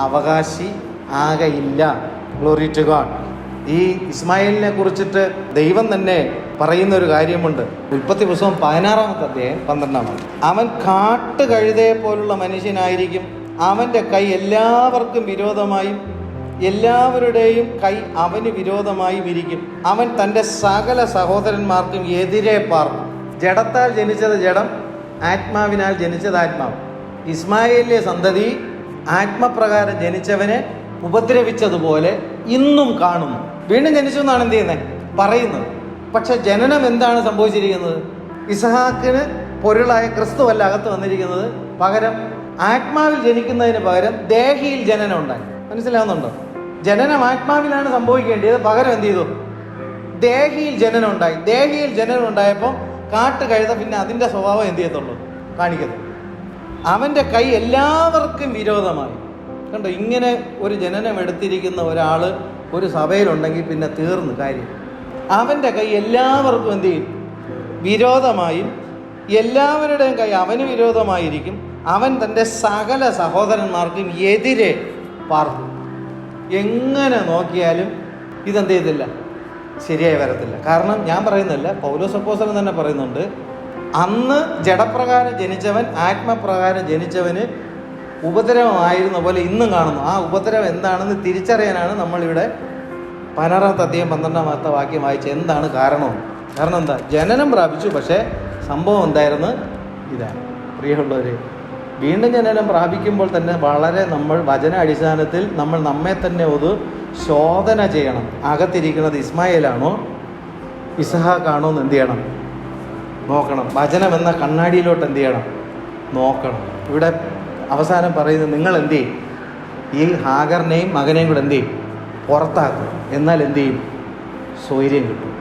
അവകാശി ആകയില്ല. Glory to God. ഈ ഇസ്മായിലിനെ കുറിച്ചിട്ട് ദൈവം തന്നെ പറയുന്ന ഒരു കാര്യമുണ്ട്. ഉൽപ്പത്തി പുസ്തകം 16-ാമത്തെ അധ്യായം 12-ാം. അവൻ കാട്ടുകഴുതയെ പോലുള്ള മനുഷ്യനായിരിക്കും. അവൻ്റെ കൈ എല്ലാവർക്കും വിരോധമായും എല്ലാവരുടെയും കൈ അവന് വിരോധമായും ഇരിക്കും. അവൻ തൻ്റെ സകല സഹോദരന്മാർക്കും എതിരെ പാർക്കും. ജഡത്താൽ ജനിച്ചത് ജഡം, ആത്മാവിനാൽ ജനിച്ചത് ആത്മാവ്. ഇസ്മായേലിലെ സന്തതി ആത്മപ്രകാരം ജനിച്ചവനെ ഉപദ്രവിച്ചതുപോലെ ഇന്നും കാണുന്നു. വീണ്ടും ജനിച്ചു എന്നാണ് എന്ത് ചെയ്യുന്നത്? പറയുന്നത്. പക്ഷെ ജനനം എന്താണ് സംഭവിച്ചിരിക്കുന്നത്? ഇസഹാക്കിന് പൊരുളായ ക്രിസ്തുവല്ല അകത്ത് വന്നിരിക്കുന്നത്. പകരം ആത്മാവിൽ ജനിക്കുന്നതിന് പകരം ദേഹിയിൽ ജനനം ഉണ്ടായി. മനസ്സിലാവുന്നുണ്ടോ? ജനനം ആത്മാവിലാണ് സംഭവിക്കേണ്ടത്. പകരം എന്ത് ചെയ്തു? ദേഹിയിൽ ജനനം ഉണ്ടായി. ദേഹിയിൽ ജനനം ഉണ്ടായപ്പോൾ കാട്ടുകഴുത പിന്നെ അതിൻ്റെ സ്വഭാവം എന്ത് ചെയ്യത്തുള്ളൂ? കാണിക്കത്തുള്ളൂ. അവൻ്റെ കൈ എല്ലാവർക്കും വിരോധമായി. കണ്ടോ? ഇങ്ങനെ ഒരു ജനനം എടുത്തിരിക്കുന്ന ഒരാൾ ഒരു സഭയിലുണ്ടെങ്കിൽ പിന്നെ തീർന്നു കാര്യം. അവൻ്റെ കൈ എല്ലാവർക്കും എന്ത് ചെയ്യും? വിരോധമായും എല്ലാവരുടെയും കൈ അവന് വിരോധമായിരിക്കും. അവൻ തൻ്റെ സകല സഹോദരന്മാർക്കും എതിരെ പാർക്കും. എങ്ങനെ നോക്കിയാലും ഇതെന്ത് ചെയ്തില്ല? ശരിയായി വരത്തില്ല. കാരണം ഞാൻ പറയുന്നില്ല, പൗലോസ് അപ്പോസ്തലൻ തന്നെ പറയുന്നുണ്ട്, അന്ന് ജഡപ്രകാരം ജനിച്ചവൻ ആത്മപ്രകാരം ജനിച്ചവന് ഉപദ്രവമായിരുന്ന പോലെ ഇന്നും കാണുന്നു. ആ ഉപദ്രവം എന്താണെന്ന് തിരിച്ചറിയാനാണ് നമ്മളിവിടെ 16-ാമത്തെ അധ്യായം 12-ാമത്തെ വാക്യം വായിച്ചത്. എന്താണ് കാരണം എന്താ? ജനനം പ്രാപിച്ചു, പക്ഷേ സംഭവം എന്തായിരുന്നു? ഇതാണ് പ്രിയമുള്ളവർ, വീണ്ടും ജനനം പ്രാപിക്കുമ്പോൾ തന്നെ വളരെ നമ്മൾ വചന അടിസ്ഥാനത്തിൽ നമ്മൾ നമ്മെ തന്നെ ഒരു ശോധന ചെയ്യണം. അകത്തിരിക്കുന്നത് ഇസ്മായേലാണോ ഇസഹാക്കാണോ എന്ന് എന്ത് ചെയ്യണം? നോക്കണം. വചനം എന്ന കണ്ണാടിയിലോട്ട് എന്ത് ചെയ്യണം? നോക്കണം. ഇവിടെ അവസാനം പറയുന്നത്, നിങ്ങൾ എന്ത് ചെയ്യും? ഈ ഹാഗറിനെയും മകനെയും കൂടെ എന്ത് ചെയ്യും? പുറത്താക്കും. എന്നാൽ എന്ത് ചെയ്യും? സ്വൈര്യം കിട്ടും.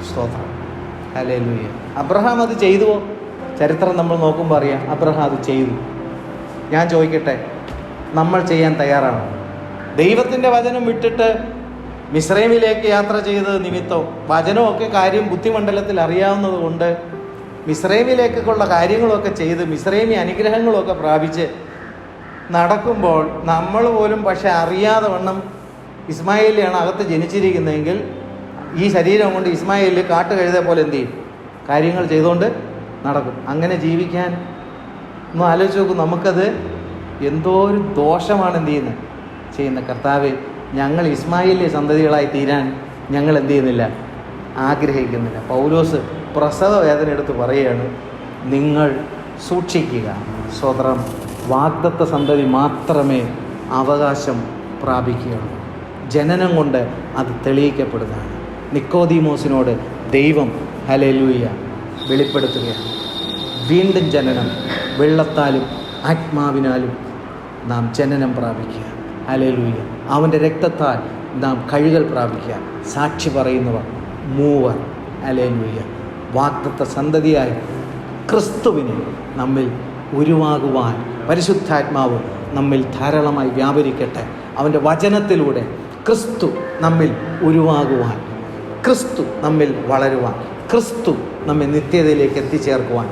സ്തോത്രം, ഹല്ലേലൂയ. അബ്രഹാം അത് ചെയ്തുവോ? ചരിത്രം നമ്മൾ നോക്കുമ്പോൾ അറിയാം, അബ്രഹാം അത് ചെയ്തു. ഞാൻ ചോദിക്കട്ടെ, നമ്മൾ ചെയ്യാൻ തയ്യാറാണോ? ദൈവത്തിൻ്റെ വചനം വിട്ടിട്ട് മിസ്രൈമിലേക്ക് യാത്ര ചെയ്ത നിമിത്തം വചനമൊക്കെ കാര്യം ബുദ്ധിമണ്ഡലത്തിൽ അറിയാവുന്നത് കൊണ്ട് മിസ്രൈമിലേക്കുള്ള കാര്യങ്ങളൊക്കെ ചെയ്ത് മിസ്രൈമി അനുഗ്രഹങ്ങളൊക്കെ പ്രാപിച്ച് നടക്കുമ്പോൾ നമ്മൾ പോലും പക്ഷെ അറിയാതെ വണ്ണം ഇസ്മായേലിയാണ് അകത്ത് ജനിച്ചിരിക്കുന്നതെങ്കിൽ ഈ ശരീരം കൊണ്ട് ഇസ്മായേലിൽ കാട്ടുകഴുത പോലെ എന്ത് ചെയ്യും? കാര്യങ്ങൾ ചെയ്തുകൊണ്ട് നടക്കും. അങ്ങനെ ജീവിക്കാൻ ഒന്ന് ആലോചിച്ച് നോക്കും. നമുക്കത് എന്തോ ഒരു ദോഷമാണ് എന്ത് ചെയ്യുന്നത്. കർത്താവേ, ഞങ്ങൾ ഇസ്മായേലിലെ സന്തതികളായി തീരാൻ ഞങ്ങൾ എന്ത് ചെയ്യുന്നില്ല? ആഗ്രഹിക്കുന്നില്ല. പൗലോസ് പ്രസവ വേദന എടുത്ത് പറയുകയാണ്, നിങ്ങൾ സൂക്ഷിക്കുക. സ്വതന്ത്രം വാഗ്ദത്ത സന്തതി മാത്രമേ അവകാശം പ്രാപിക്കുകയുള്ളൂ. ജനനം കൊണ്ട് അത് തെളിയിക്കപ്പെടുന്നതാണ്. നിക്കോദീമോസിനോട് ദൈവം ഹല്ലേലൂയ വെളിപ്പെടുത്തുകയാണ്. വീണ്ടും ജനനം, വെള്ളത്താലും ആത്മാവിനാലും നാം ജനനം പ്രാപിക്കുക. ഹല്ലേലൂയ. അവൻ്റെ രക്തത്താൽ നാം കഴുകൽ പ്രാപിക്കുക. സാക്ഷി പറയുന്നവർ മൂവർ. ഹല്ലേലൂയ. വാഗ്ദത്ത സന്തതിയായി ക്രിസ്തുവിനെ നമ്മിൽ ഉരുവാകുവാൻ പരിശുദ്ധാത്മാവ് നമ്മിൽ ധാരാളമായി വ്യാപരിക്കട്ടെ. അവൻ്റെ വചനത്തിലൂടെ ക്രിസ്തു നമ്മിൽ ഉരുവാകുവാൻ, ക്രിസ്തു നമ്മിൽ വളരുവാൻ, ക്രിസ്തു നമ്മെ നിത്യതയിലേക്ക് എത്തിച്ചേർക്കുവാൻ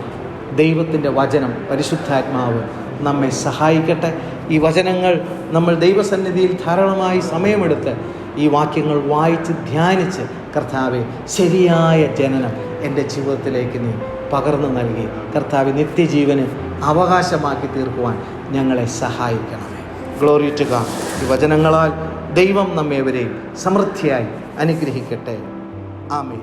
ദൈവത്തിൻ്റെ വചനം പരിശുദ്ധാത്മാവ് നമ്മെ സഹായിക്കട്ടെ. ഈ വചനങ്ങൾ നമ്മൾ ദൈവസന്നിധിയിൽ ധാരാളമായി സമയമെടുത്ത് ഈ വാക്യങ്ങൾ വായിച്ച് ധ്യാനിച്ച്, കർത്താവെ, ശരിയായ ജനനം എൻ്റെ ജീവിതത്തിലേക്ക് നീ പകർന്നു നൽകി കർത്താവെ നിത്യജീവന് അവകാശമാക്കി തീർക്കുവാൻ ഞങ്ങളെ സഹായിക്കണമേ. Glory to God. ഈ വചനങ്ങളാൽ ദൈവം നമ്മേവരെയും സമൃദ്ധിയായി അനുഗ്രഹിക്കട്ടെ. ആമേൻ.